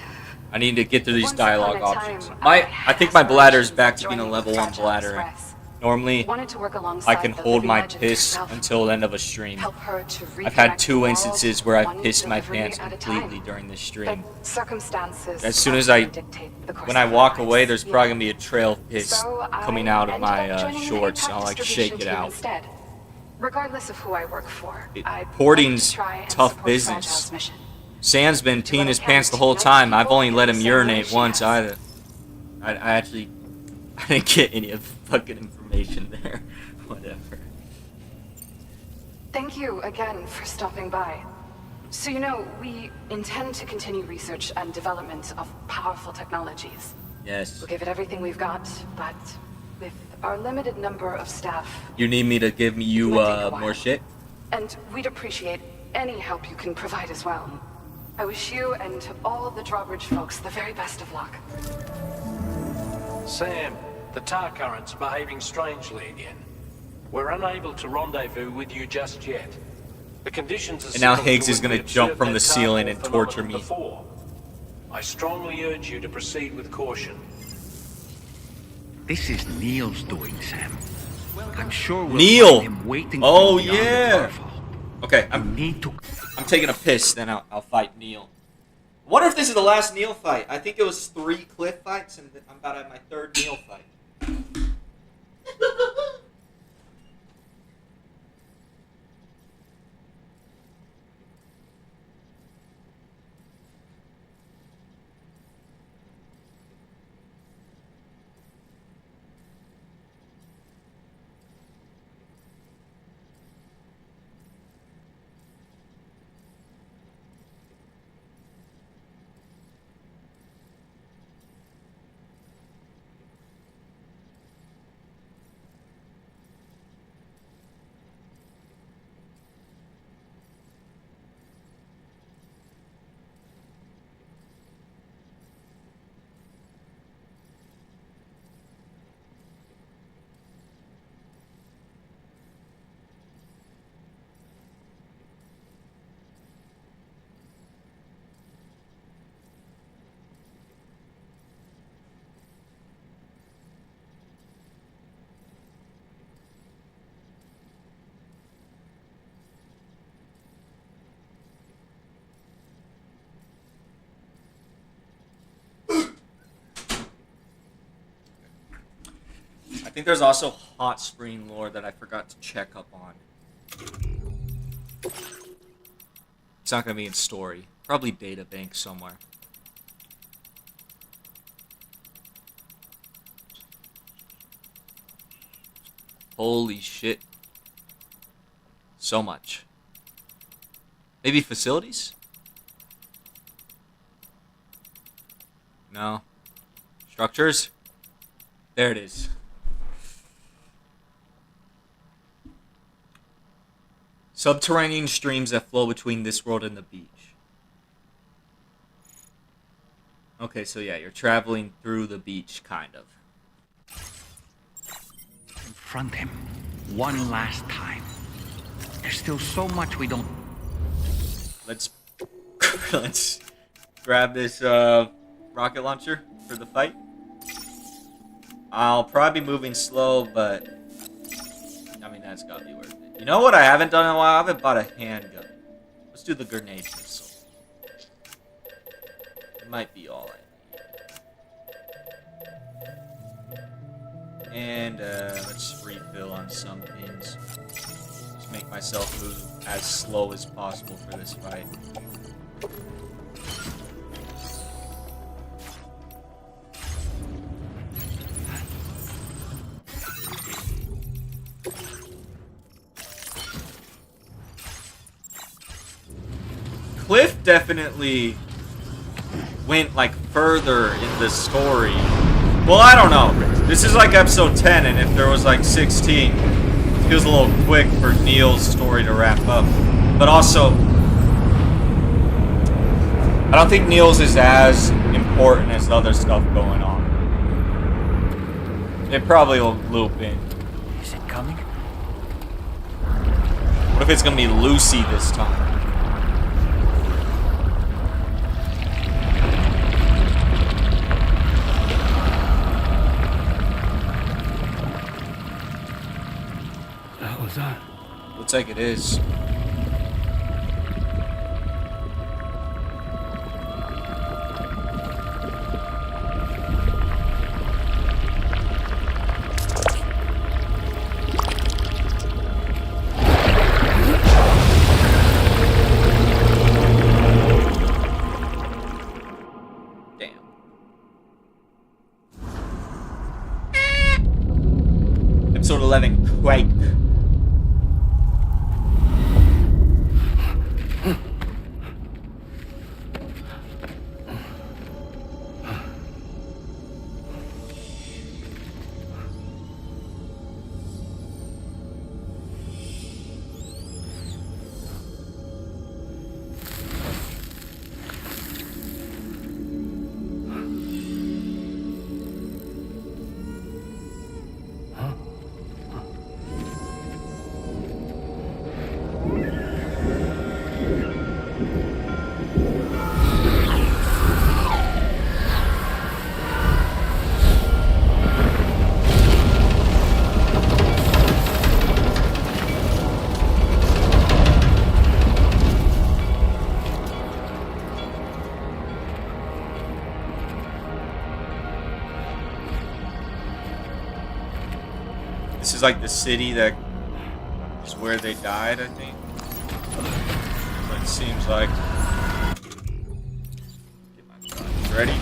I need to get through these dialogue options. I think my bladder's back to being a level 1 bladder. Normally, I can hold my piss until the end of a stream. I've had 2 instances where I've pissed my pants completely during this stream. As soon as when I walk away, there's probably gonna be a trail of piss coming out of my shorts, and I'll like shake it out. Regardless of who I work for, Porting's tough business. Sam's been peeing his pants the whole time. I've only let him urinate once either. I didn't get any of the fucking information there. Whatever. Thank you again for stopping by. So we intend to continue research and development of powerful technologies. Yes. We'll give it everything we've got, but with our limited number of staff... You need me to give you more shit? And we'd appreciate any help you can provide as well. I wish you and all the Drawbridge folks the very best of luck. Sam, the tar current's behaving strangely again. We're unable to rendezvous with you just yet. The conditions are and now similar Higgs to is when going we to jump observed from the that ceiling and tar torture phenomenon me. Before. I strongly urge you to proceed with caution. This is Neil's doing, Sam. I'm sure we'll Neil! find him waiting Oh, for me beyond the yeah! waterfall. Okay, I'm taking a piss, then I'll fight Neil. I wonder if this is the last Neil fight. I think it was 3 Cliff fights, and I'm about to have my 3rd Neil fight. I think there's also hot spring lore that I forgot to check up on. It's not going to be in story. Probably data bank somewhere. Holy shit. So much. Maybe facilities? No. Structures? There it is. Subterranean streams that flow between this world and the beach. Okay, so yeah, you're traveling through the beach, kind of. Confront him one last time. There's still so much we don't... Let's grab this rocket launcher for the fight. I'll probably be moving slow, but I mean, that's gotta be worth it. You know what I haven't done in a while? I haven't bought a handgun. Let's do the grenade missile. It might be all I need. And let's refill on some things. Just make myself move as slow as possible for this fight. Cliff definitely went like further in the story. Well, I don't know. This is like episode 10, and if there was like 16, it feels a little quick for Neil's story to wrap up. But also, I don't think Niels is as important as the other stuff going on. It probably will loop in. Is it coming? What if it's gonna be Lucy this time? What the hell is that? Looks like it is. Episode 11, Quake. This is like the city that is where they died, I think. But it seems like. Get my shot. Ready?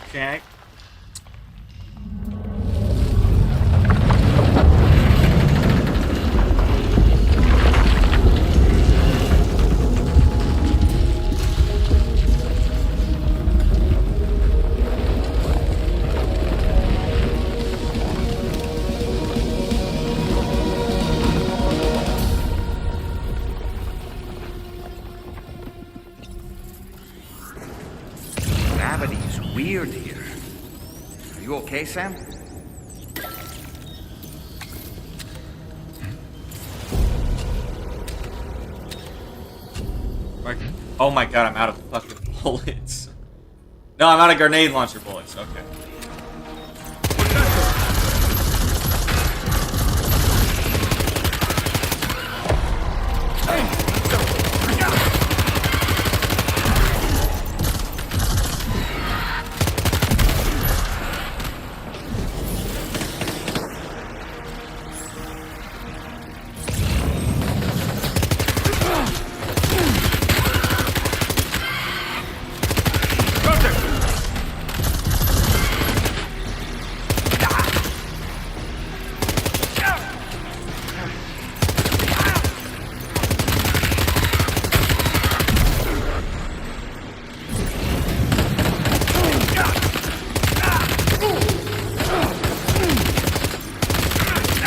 Okay. Gravity's weird here. Are you okay, Sam? Oh my god, I'm out of fucking bullets. No, I'm out of grenade launcher bullets. Okay.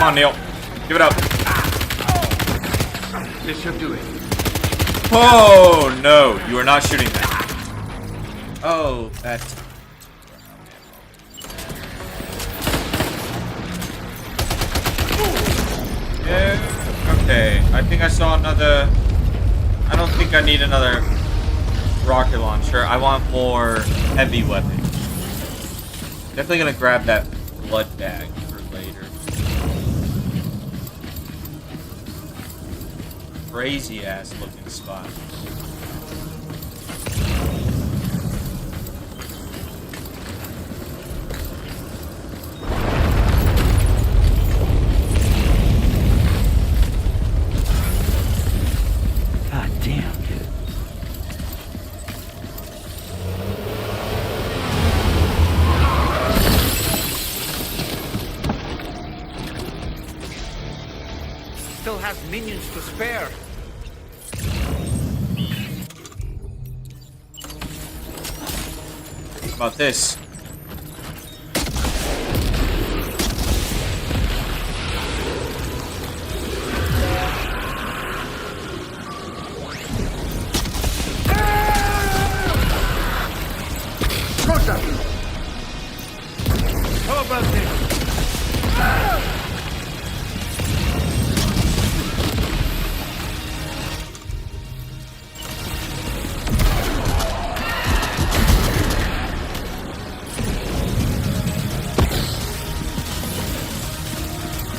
Come on, Neil. Give it up. This should do it. Oh, no. You are not shooting that. Oh, that's... Yeah, okay. I think I saw another... I don't think I need another rocket launcher. I want more heavy weapons. Definitely gonna grab that blood bag for later. Crazy ass looking spot. God damn, kid. Still has minions to spare. How about this? How about this?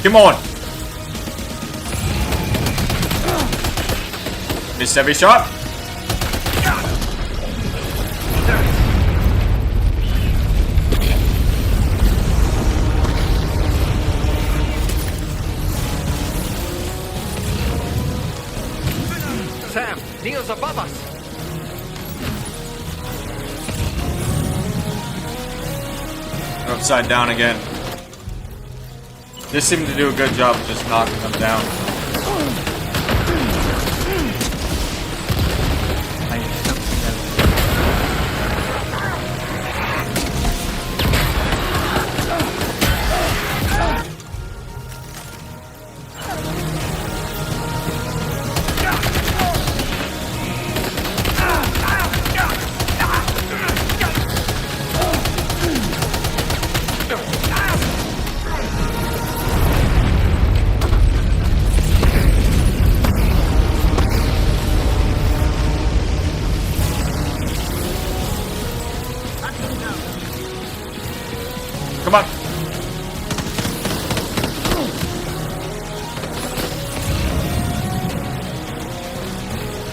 Come on! Missed every shot. Sam, Neo's above us. They're upside down again. This seemed to do a good job of just knocking them down. Come on.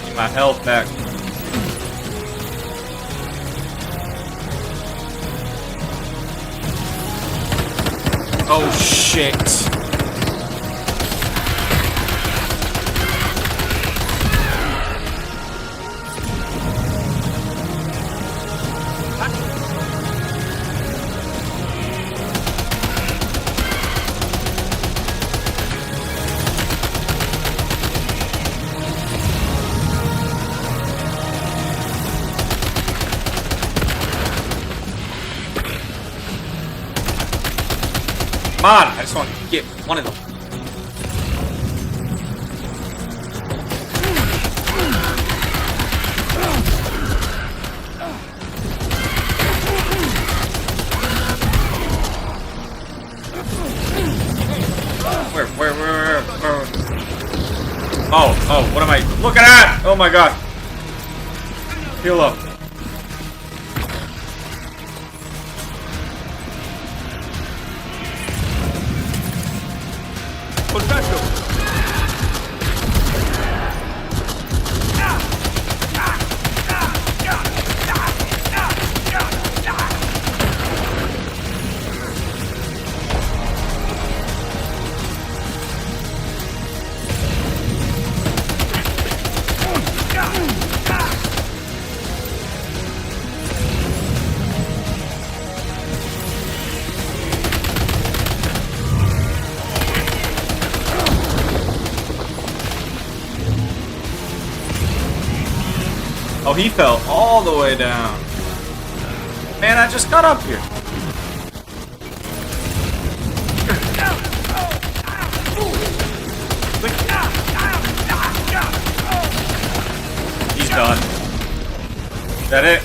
Get my health back. Oh shit. Come on, I just want to get one of them. Where? Oh, what am I looking at? Oh my god. Heal up. Oh, he fell all the way down. Man, I just got up here. He's done. Is that it?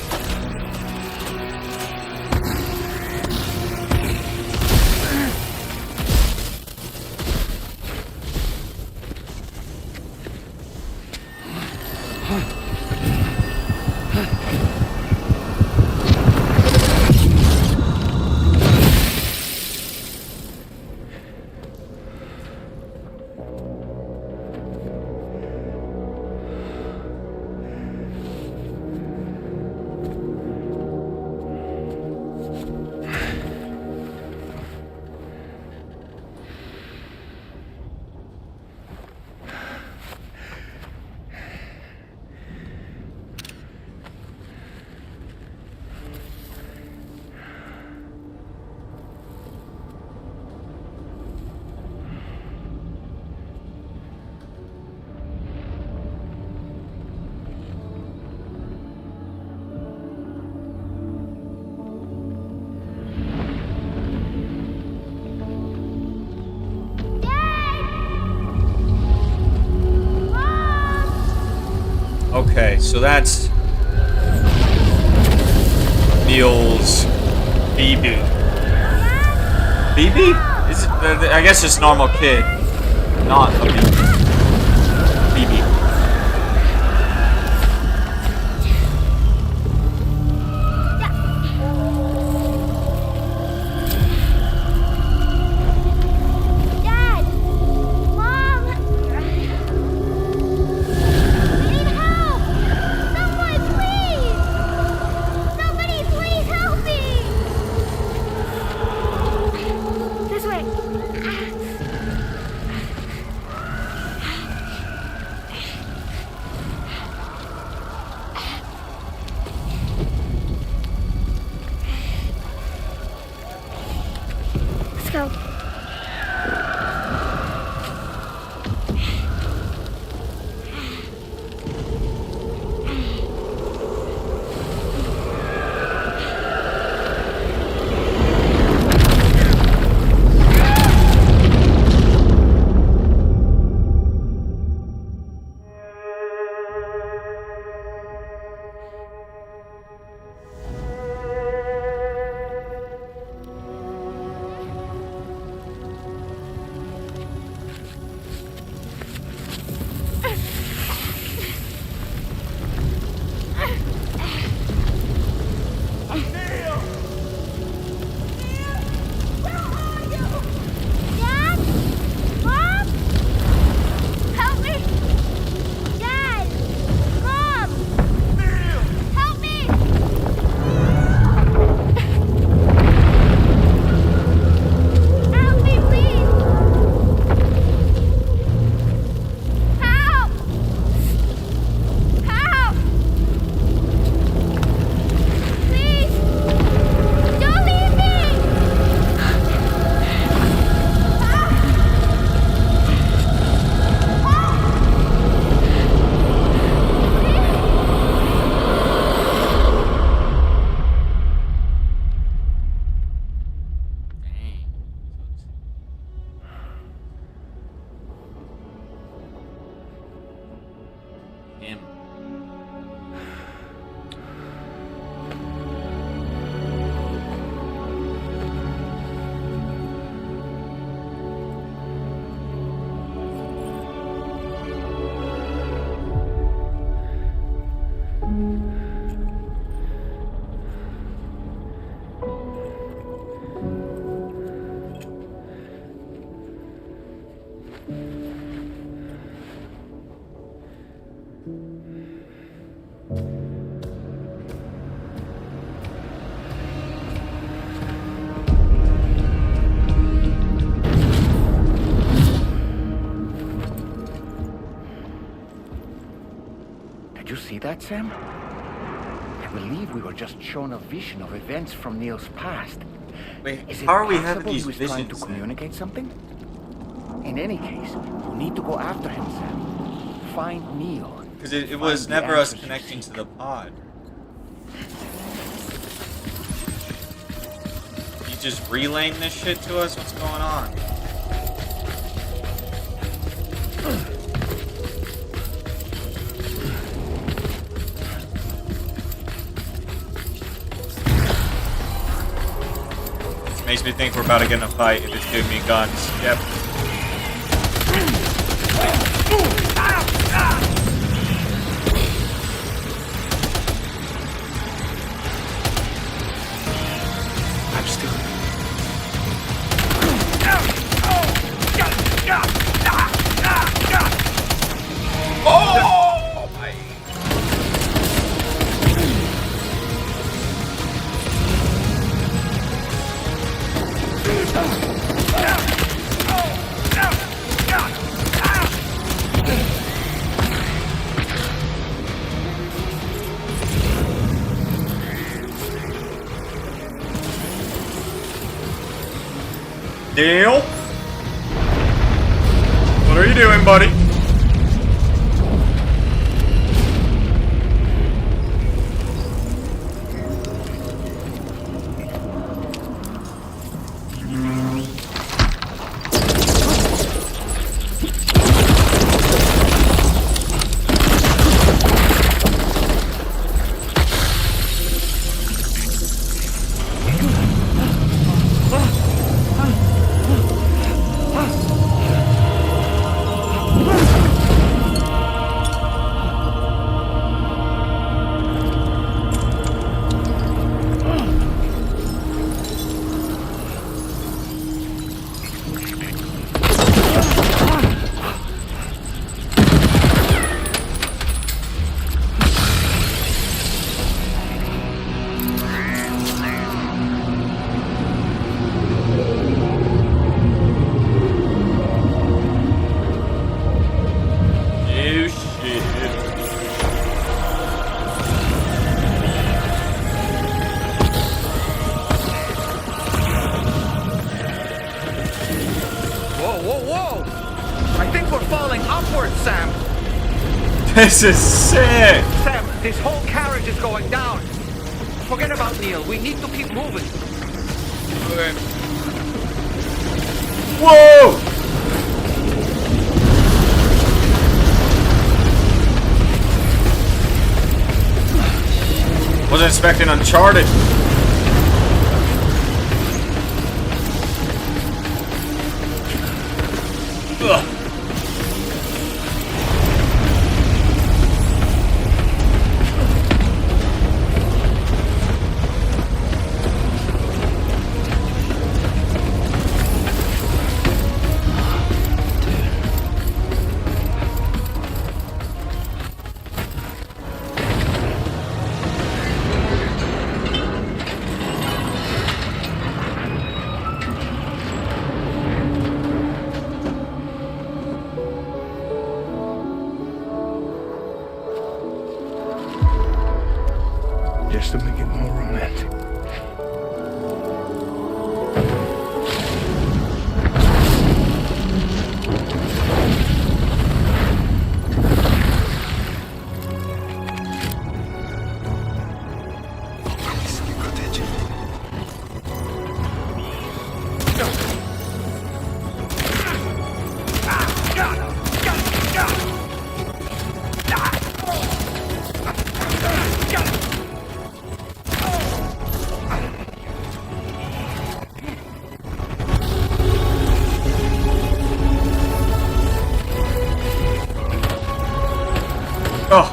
Okay, so that's Neil's BB. BB? Is it, I guess just normal kid, not a BB. BB. Dad! Mom! I need help! Someone, please! Somebody, please help me! This way. Let's go. Dad? Mom? Help me! Dad! Mom! Help me! Help me, please! Help! Help! Please! Don't leave me! Him. Did you see that, Sam? I believe we were just shown a vision of events from Neil's past. Wait, Is it how are we possible having these he was trying to visions? communicate something? In any case, we need to go after him, Sam. Find Neil. Because it Find was the never us answers you connecting seek. to the pod. You just relaying this shit to us? What's going on? Makes me think we're about to get in a fight if it's giving me guns. Yep. I'm still. Oh my. Neil? What are you doing, buddy? This is sick! Sam, this whole carriage is going down. Forget about Neil. We need to keep moving. Okay. Whoa! Wasn't expecting Uncharted. Ugh. Just to make it more romantic. Oh.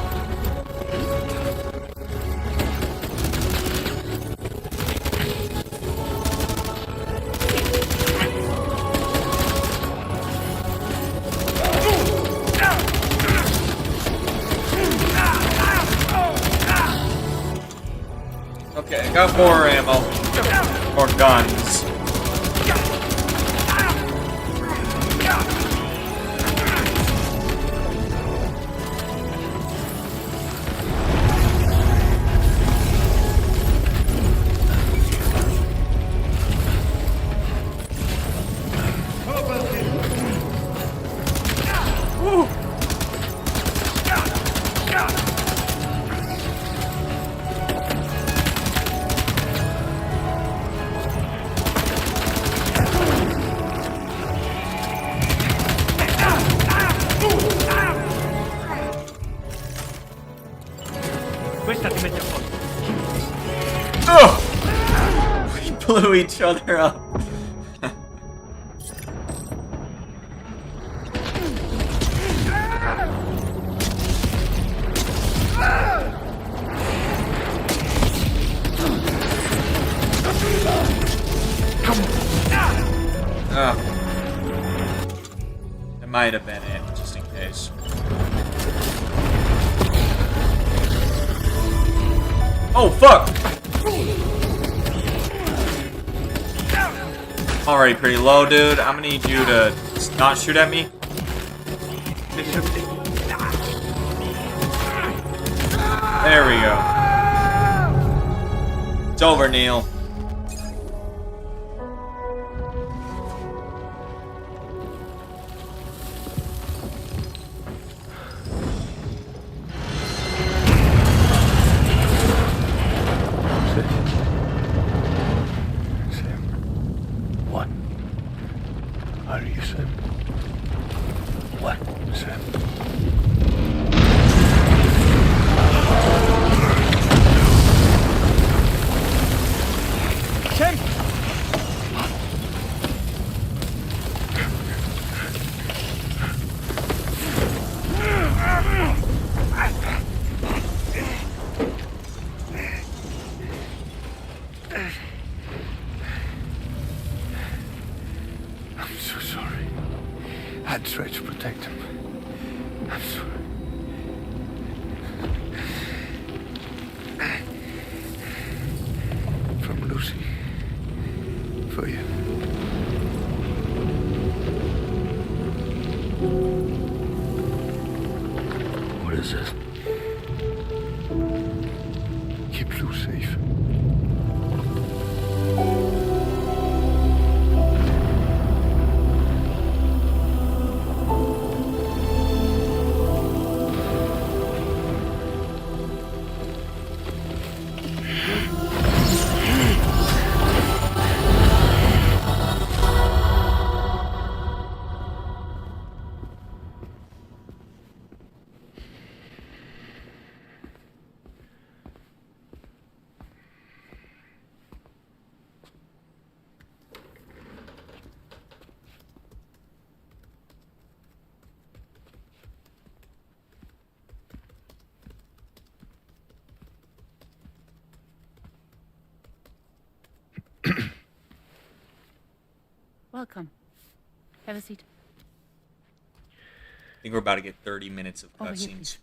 Okay, I got more ammo. More guns. Questa ti mette a posto. Oh! We blew each other up. It might have been it, just in case. Oh, fuck! I'm already pretty low, dude. I'm gonna need you to not shoot at me. There we go. It's over, Neil. What? Are you Sam? What, Sam? Sam! I'm so sorry. I'd tried to protect him. I'm sorry. From Lucy. For you. What is this? Keep Lou safe. Welcome. Have a seat. I think we're about to get 30 minutes of Over here, cutscenes.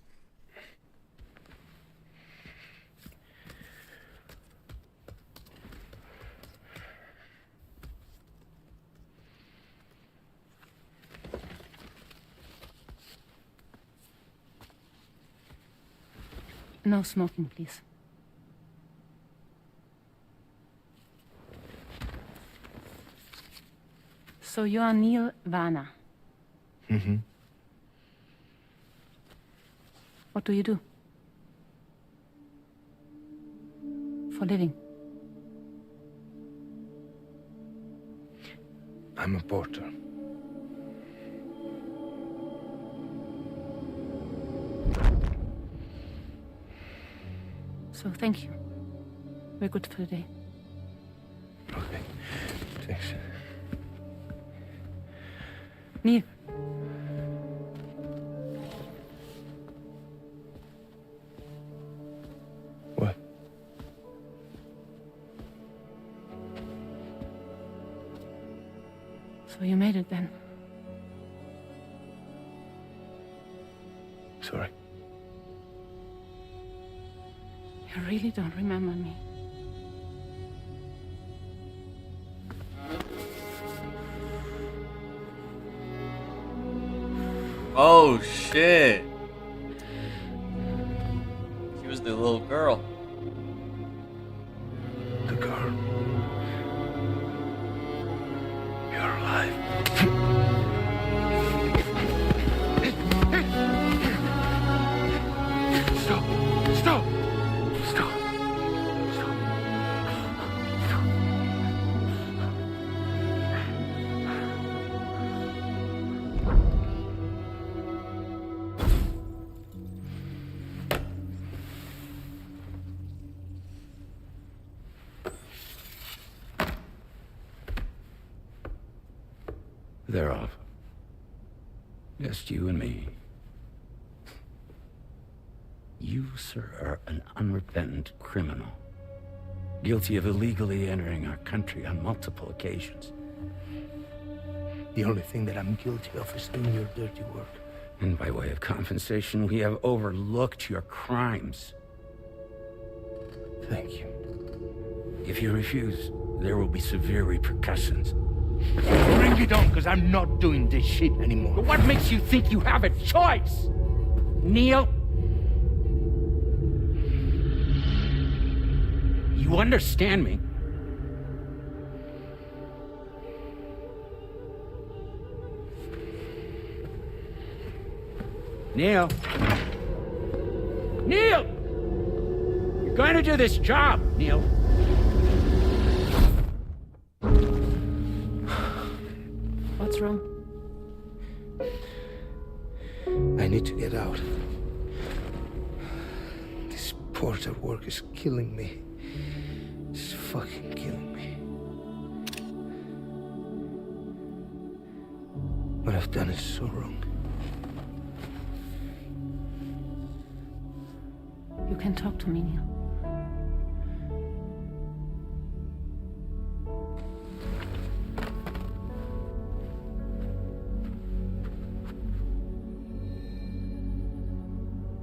No smoking, please. So you are Neil Varner. Mm-hmm. What do you do? For living? I'm a porter. So thank you. We're good for the day. Okay. Thanks. Neil. What? So you made it then? Sorry. You really don't remember me. Oh shit! She was the little girl. The girl. You're alive. Stop! Stop! Stop! They're off. Just you and me. You, sir, are an unrepentant criminal. Guilty of illegally entering our country on multiple occasions. The only thing that I'm guilty of is doing your dirty work. And by way of compensation, we have overlooked your crimes. Thank you. If you refuse, there will be severe repercussions. Bring it on, because I'm not doing this shit anymore. But what makes you think you have a choice? Neil? You understand me? Neil? Neil! You're going to do this job, Neil. What's wrong? I need to get out. This porter work is killing me. It's fucking killing me. What I've done is so wrong. You can talk to me, Neil.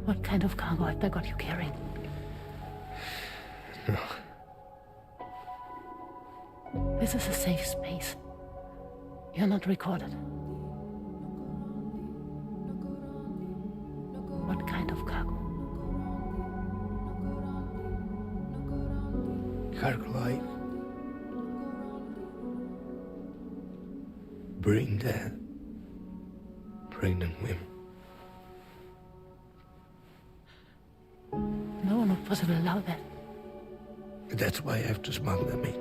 What kind of cargo have they got you carrying? No. This is a safe space. You're not recorded. What kind of cargo? Cargo light. Brain dead. Pregnant women. No one would possibly allow that. That's why I have to smuggle them in.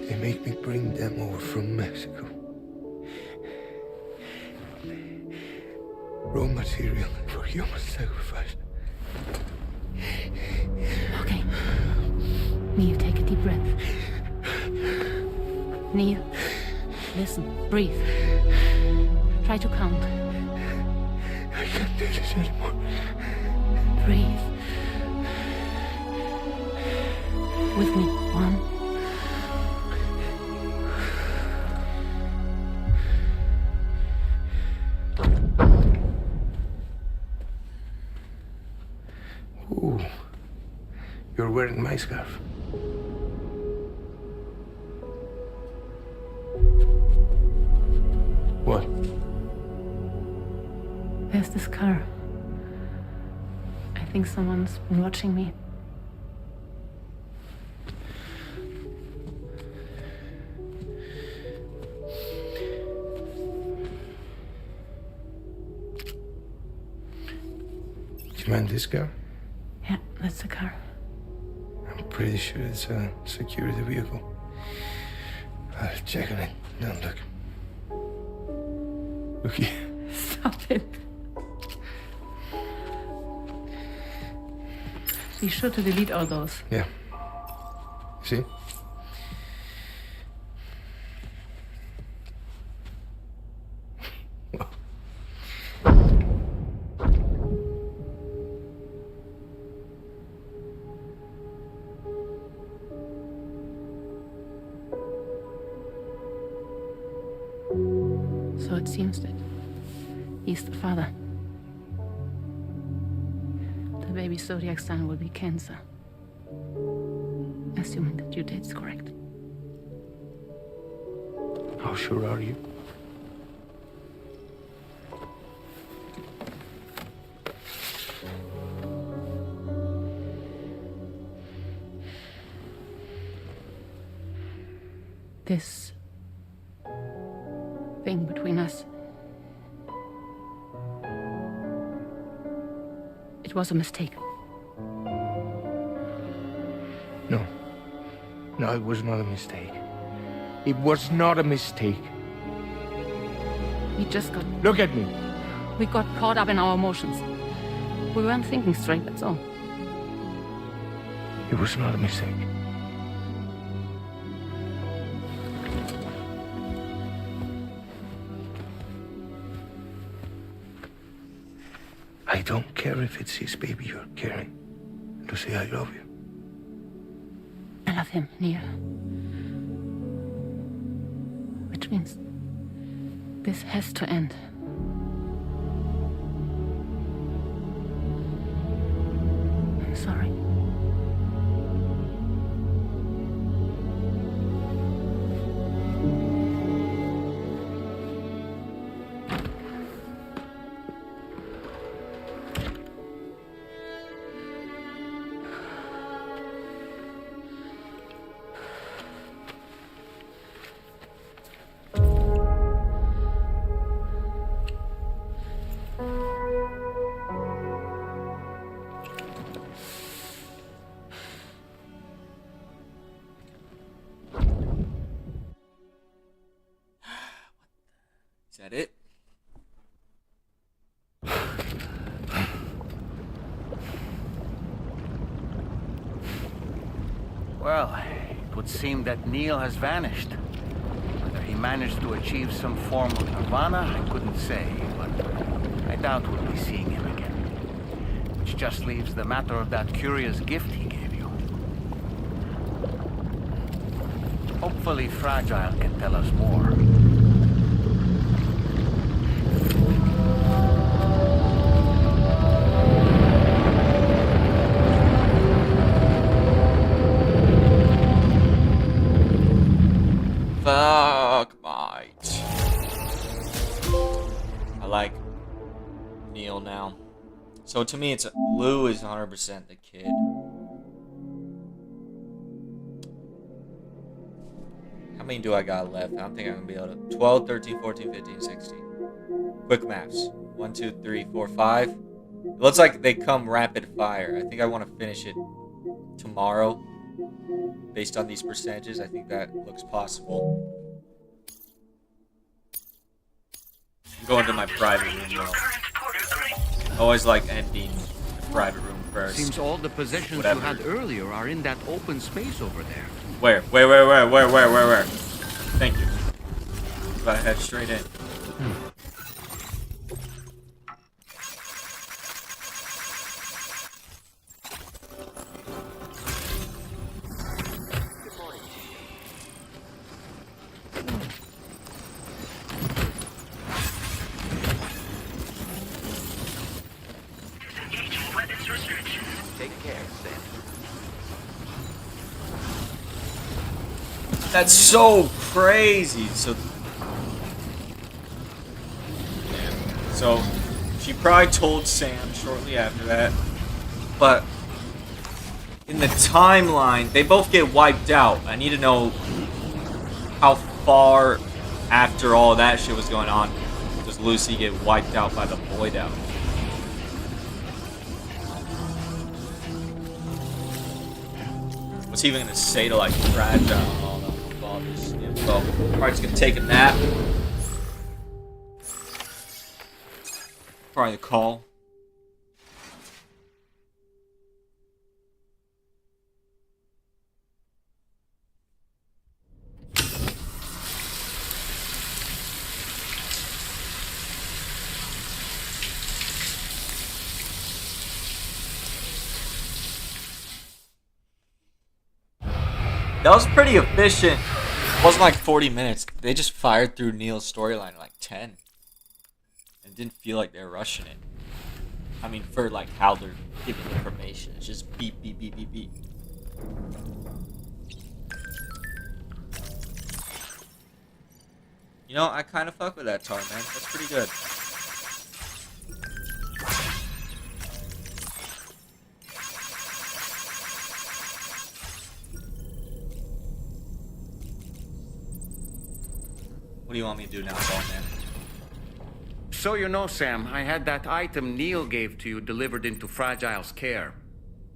They make me bring them over from Mexico. Raw material for human sacrifice. Okay. Neil, take a deep breath. Neil, listen, breathe. Try to count. I can't do this anymore. Breathe. with me. 1. Ooh, you're wearing my scarf. What? There's this car. I think someone's been watching me. Do you mind this car? Yeah, that's the car. I'm pretty sure it's a security vehicle. I'll check on it. Now look. Look here. Stop it. Be sure to delete all those. Yeah. See? So it seems that he's the father. The baby zodiac sign will be Cancer. Assuming that your date's correct. How sure are you? This thing between us. It was a mistake. No. No, it was not a mistake. It was not a mistake. We just got... Look at me. We got caught up in our emotions. We weren't thinking straight, that's all. It was not a mistake. I don't care if it's his baby you're carrying. To say I love you. I love him, Neil. Which means this has to end. I'm sorry. Is that it? Well, it would seem that Neil has vanished. Whether he managed to achieve some form of nirvana, I couldn't say, but I doubt we'll be seeing him again. Which just leaves the matter of that curious gift he gave you. Hopefully Fragile can tell us more. Fuck might. I like Neil now. So to me, it's Lou is 100% the kid. How many do I got left? I don't think I'm gonna be able to. 12, 13, 14, 15, 16. Quick maps. 1, 2, 3, 4, 5. It looks like they come rapid fire. I think I want to finish it tomorrow. Based on these percentages, I think that looks possible. I'm going to my private room though. I always like ending the private room first. Seems all the possessions Whatever. you had earlier are in that open space over there. Where? Thank you. About to head straight in. Take care, Sam. That's so crazy. So she probably told Sam shortly after that. But in the timeline, they both get wiped out. I need to know how far after all that shit was going on does Lucy get wiped out by the void out. What's he even gonna say to like Fragile and all that with all this info? Probably just gonna take a nap. Probably the call. That was pretty efficient. It wasn't like 40 minutes. They just fired through Neil's storyline in like 10. It didn't feel like they were rushing it. I mean, for like how they're giving information. It's just beep, beep, beep, beep, beep. You know, I kind of fuck with that tar, man. That's pretty good. What do you want me to do now, Ball Man? So you know, Sam, I had that item Neil gave to you delivered into Fragile's care.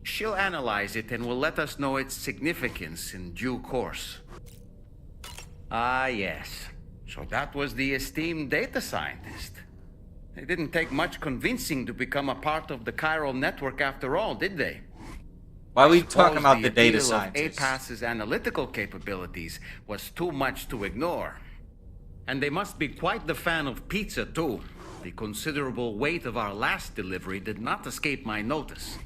She'll analyze it and will let us know its significance in due course. Ah, yes. So that was the esteemed data scientist. It didn't take much convincing to become a part of the chiral network after all, did they? Why are we talking about the data appeal of scientist? APAS's analytical capabilities was too much to ignore. And they must be quite the fan of pizza, too. The considerable weight of our last delivery did not escape my notice.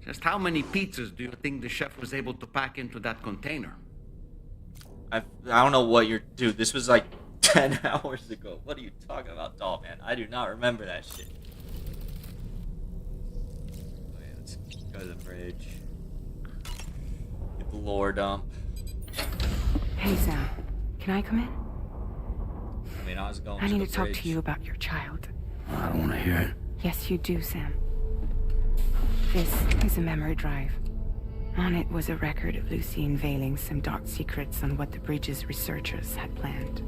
Just how many pizzas do you think the chef was able to pack into that container? I don't know what you're... Dude, this was like 10 hours ago. What are you talking about, doll man? I do not remember that shit. Okay, let's go to the bridge. Get the lore dump. Hey, Sam. Can I come in? I mean, I was going I to need the to talk bridge. to you about your child. I don't want to hear it. Yes, you do, Sam. This is a memory drive. On it was a record of Lucy unveiling some dark secrets on what the bridge's researchers had planned.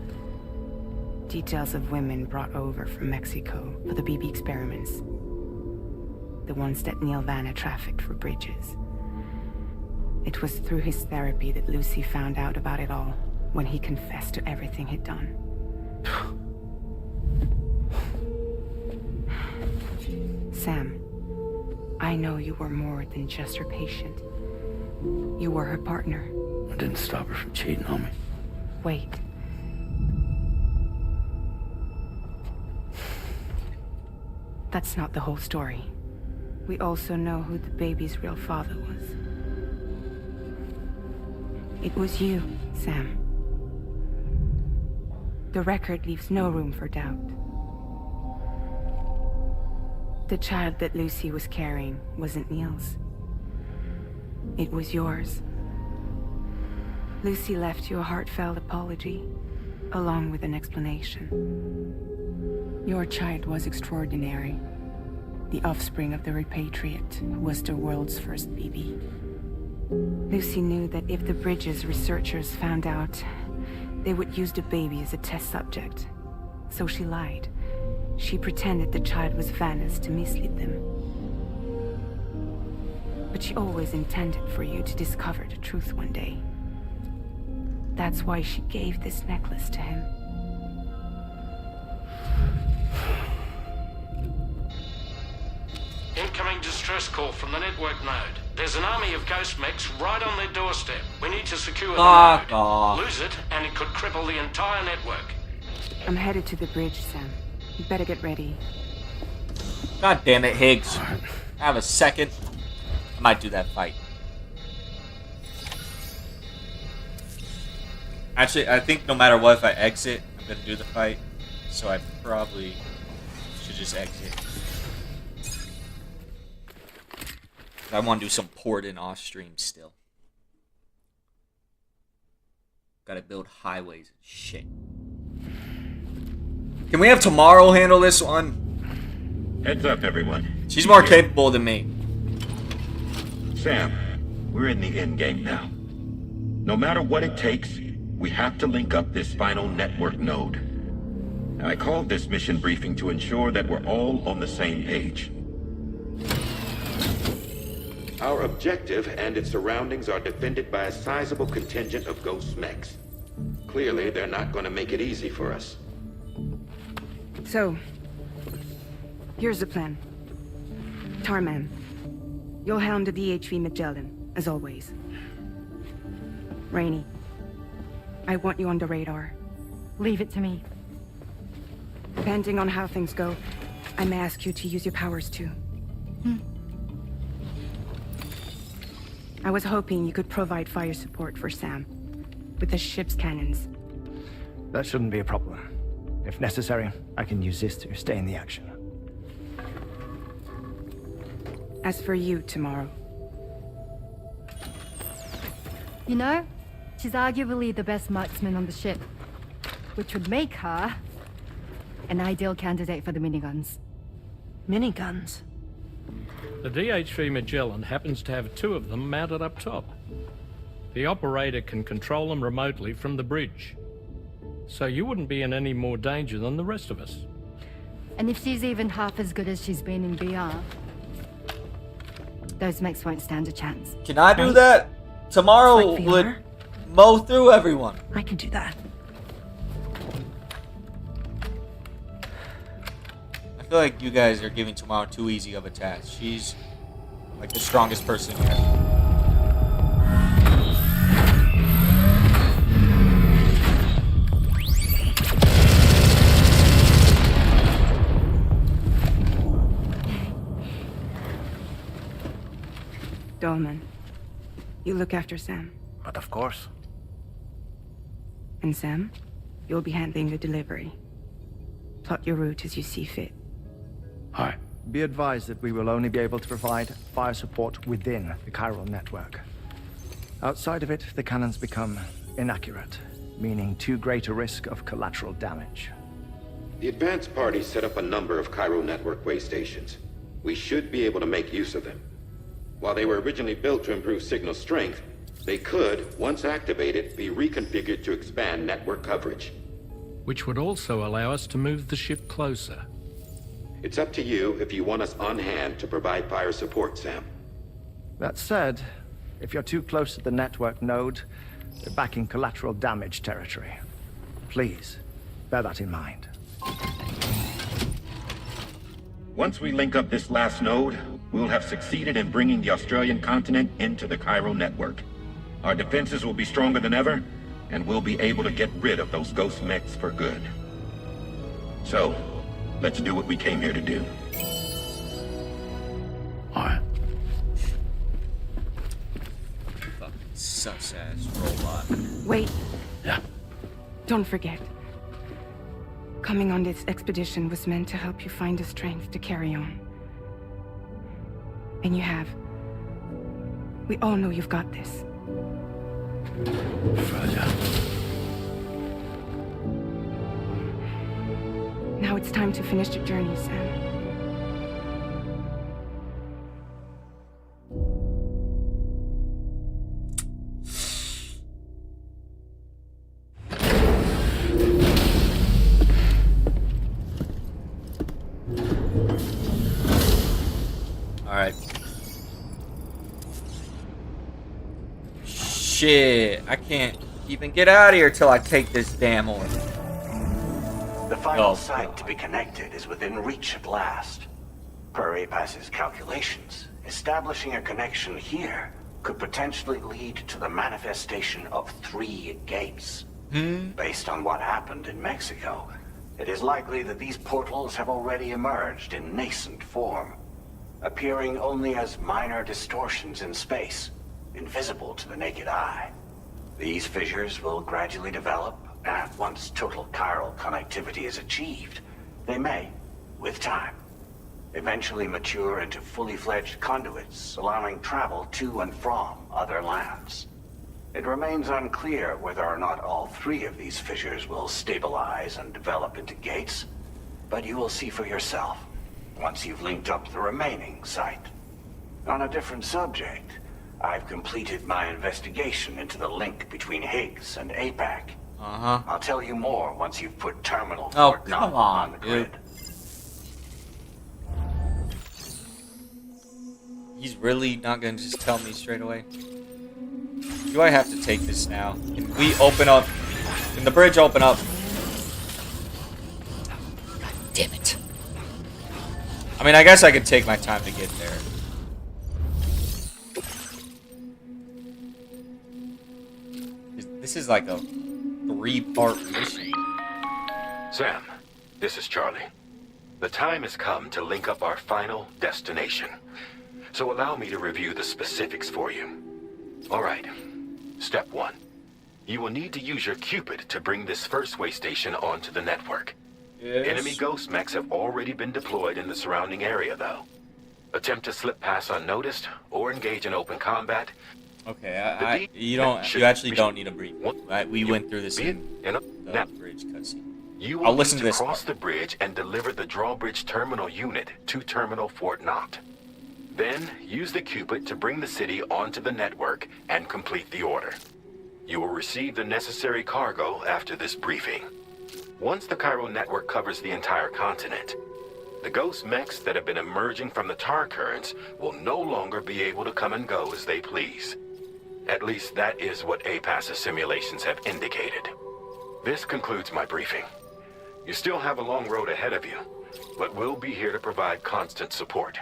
Details of women brought over from Mexico for the BB experiments. The ones that Neil Vanna trafficked for bridges. It was through his therapy that Lucy found out about it all when he confessed to everything he'd done. Sam, I know you were more than just her patient. You were her partner. I didn't stop her from cheating on me. Wait. That's not the whole story. We also know who the baby's real father was. It was you, Sam. The record leaves no room for doubt. The child that Lucy was carrying wasn't Neil's. It was yours. Lucy left you a heartfelt apology, along with an explanation. Your child was extraordinary. The offspring of the repatriate who was the world's first BB. Lucy knew that if the Bridges researchers found out, they would use the baby as a test subject. So she lied. She pretended the child was Vanna's to mislead them. But she always intended for you to discover the truth one day. That's why she gave this necklace to him. Incoming distress call from the network node. There's an army of ghost mechs right on their doorstep. We need to secure the Fuck node. off. Lose it, and it could cripple the entire network. I'm headed to the bridge, Sam. You better get ready. God damn it, Higgs. I have a second. I might do that fight. Actually, I think no matter what, if I exit, I'm gonna do the fight. So I probably should just exit. I want to do some porting off stream still. Gotta build highways and shit. Can we have Tomorrow handle this one? Heads up, everyone. She's more capable than me. Sam, we're in the end game now. No matter what it takes, we have to link up this final network node. I called this mission briefing to ensure that we're all on the same page. Our objective and its surroundings are defended by a sizable contingent of ghost mechs. Clearly, they're not going to make it easy for us. So, here's the plan. Tarman, you'll helm the DHV Magellan, as always. Rainey, I want you on the radar. Leave it to me. Depending on how things go, I may ask you to use your powers too. I was hoping you could provide fire support for Sam, with the ship's cannons. That shouldn't be a problem. If necessary, I can use this to stay in the action. As for you, Tomorrow. You know, she's arguably the best marksman on the ship, which would make her an ideal candidate for the miniguns. Miniguns? The DHV Magellan happens to have 2 of them mounted up top. The operator can control them remotely from the bridge. So you wouldn't be in any more danger than the rest of us. And if she's even half as good as she's been in BR, those mechs won't stand a chance. Can I do that? Tomorrow Like would mow through everyone. I can do that. I feel like you guys are giving Tomorrow too easy of a task. She's like the strongest person here. Dolman, you look after Sam. But of course. And Sam, you'll be handling the delivery. Plot your route as you see fit. Hi. Be advised that we will only be able to provide fire support within the chiral network. Outside of it, the cannons become inaccurate, meaning too great a risk of collateral damage. The advanced party set up a number of chiral network way stations. We should be able to make use of them. While they were originally built to improve signal strength, they could, once activated, be reconfigured to expand network coverage. Which would also allow us to move the ship closer. It's up to you if you want us on hand to provide fire support, Sam. That said, if you're too close to the network node, you're back in collateral damage territory. Please, bear that in mind. Once we link up this last node, we'll have succeeded in bringing the Australian continent into the chiral network. Our defenses will be stronger than ever, and we'll be able to get rid of those ghost mechs for good. So, let's do what we came here to do. Alright. Fucking sus-ass robot. Wait. Yeah. Don't forget. Coming on this expedition was meant to help you find the strength to carry on. And you have. We all know you've got this. Fragile. Now it's time to finish the journey, Sam. Alright. Shit, I can't even get out of here till I take this damn orb. The final site to be connected is within reach at last. Per APAS's calculations, establishing a connection here could potentially lead to the manifestation of 3 gates. Based on what happened in Mexico, it is likely that these portals have already emerged in nascent form, appearing only as minor distortions in space, invisible to the naked eye. These fissures will gradually develop, and once total chiral connectivity is achieved, they may, with time, eventually mature into fully fledged conduits, allowing travel to and from other lands. It remains unclear whether or not all three of these fissures will stabilize and develop into gates, but you will see for yourself once you've linked up the remaining site. On a different subject, I've completed my investigation into the link between Higgs and APAC. I'll tell you more once you've put Terminal Fort Knox on the grid. He's really not gonna just tell me straight away? Do I have to take this now? Can we open up? Can the bridge open up? God damn it. I mean, I guess I could take my time to get there. This is like a 3-part mission. Sam, this is Charlie. The time has come to link up our final destination. So allow me to review the specifics for you. All right. Step 1. You will need to use your Cupid to bring this first way station onto the network. Yes. Enemy ghost mechs have already been deployed in the surrounding area, though. Attempt to slip past unnoticed or engage in open combat. Okay, you actually don't need a brief. Right? We went through this in the bridge cutscene. You I'll will listen need to this cross part. the bridge and deliver the drawbridge terminal unit to Terminal Fort Knox. Then, use the Cupid to bring the city onto the network and complete the order. You will receive the necessary cargo after this briefing. Once the Cairo network covers the entire continent, the ghost mechs that have been emerging from the tar currents will no longer be able to come and go as they please. At least that is what APAS's simulations have indicated. This concludes my briefing. You still have a long road ahead of you, but we'll be here to provide constant support.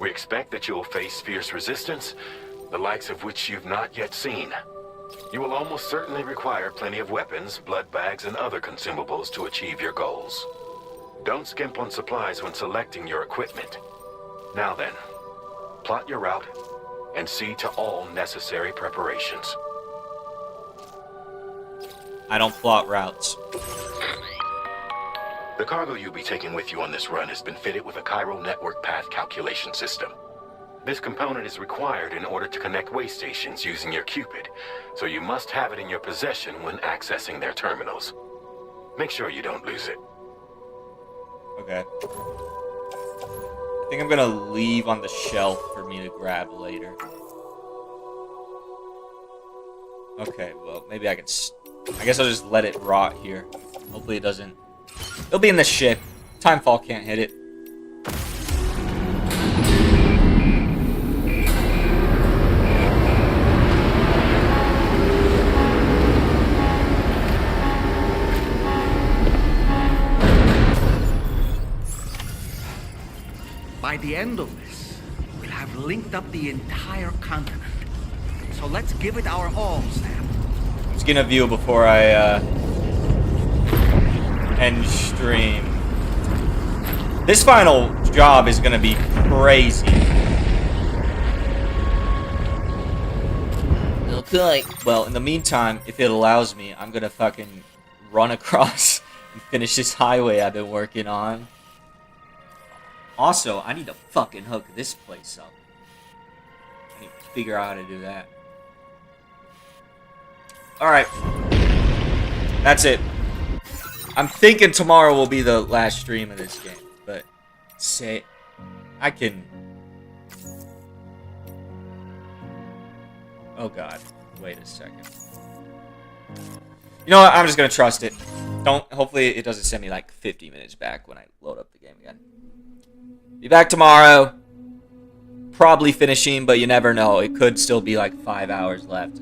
We expect that you will face fierce resistance, the likes of which you've not yet seen. You will almost certainly require plenty of weapons, blood bags, and other consumables to achieve your goals. Don't skimp on supplies when selecting your equipment. Now then, plot your route and see to all necessary preparations. I don't plot routes. The cargo you'll be taking with you on this run has been fitted with a chiral network path calculation system. This component is required in order to connect way stations using your Cupid, so you must have it in your possession when accessing their terminals. Make sure you don't lose it. Okay. I think I'm gonna leave on the shelf for me to grab later. Okay, well, maybe I can... I guess I'll just let it rot here. Hopefully it doesn't... It'll be in the ship. Timefall can't hit it. By the end of this, we'll have linked up the entire continent. So let's give it our all, Sam. Let's get a view before I end stream. This final job is gonna be crazy. Okay. Well, in the meantime, if it allows me, I'm gonna fucking run across and finish this highway I've been working on. Also, I need to fucking hook this place up. I need to figure out how to do that. Alright. That's it. I'm thinking tomorrow will be the last stream of this game, but say I can... Oh god. Wait a second. You know what? I'm just gonna trust it. Hopefully it doesn't send me like 50 minutes back when I load up the game again. Be back tomorrow. Probably finishing, but you never know. It could still be like 5 hours left.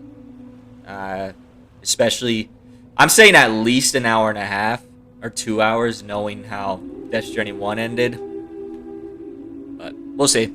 Especially, I'm saying at least an hour and a half or 2 hours, knowing how Death Stranding 1 ended. But we'll see.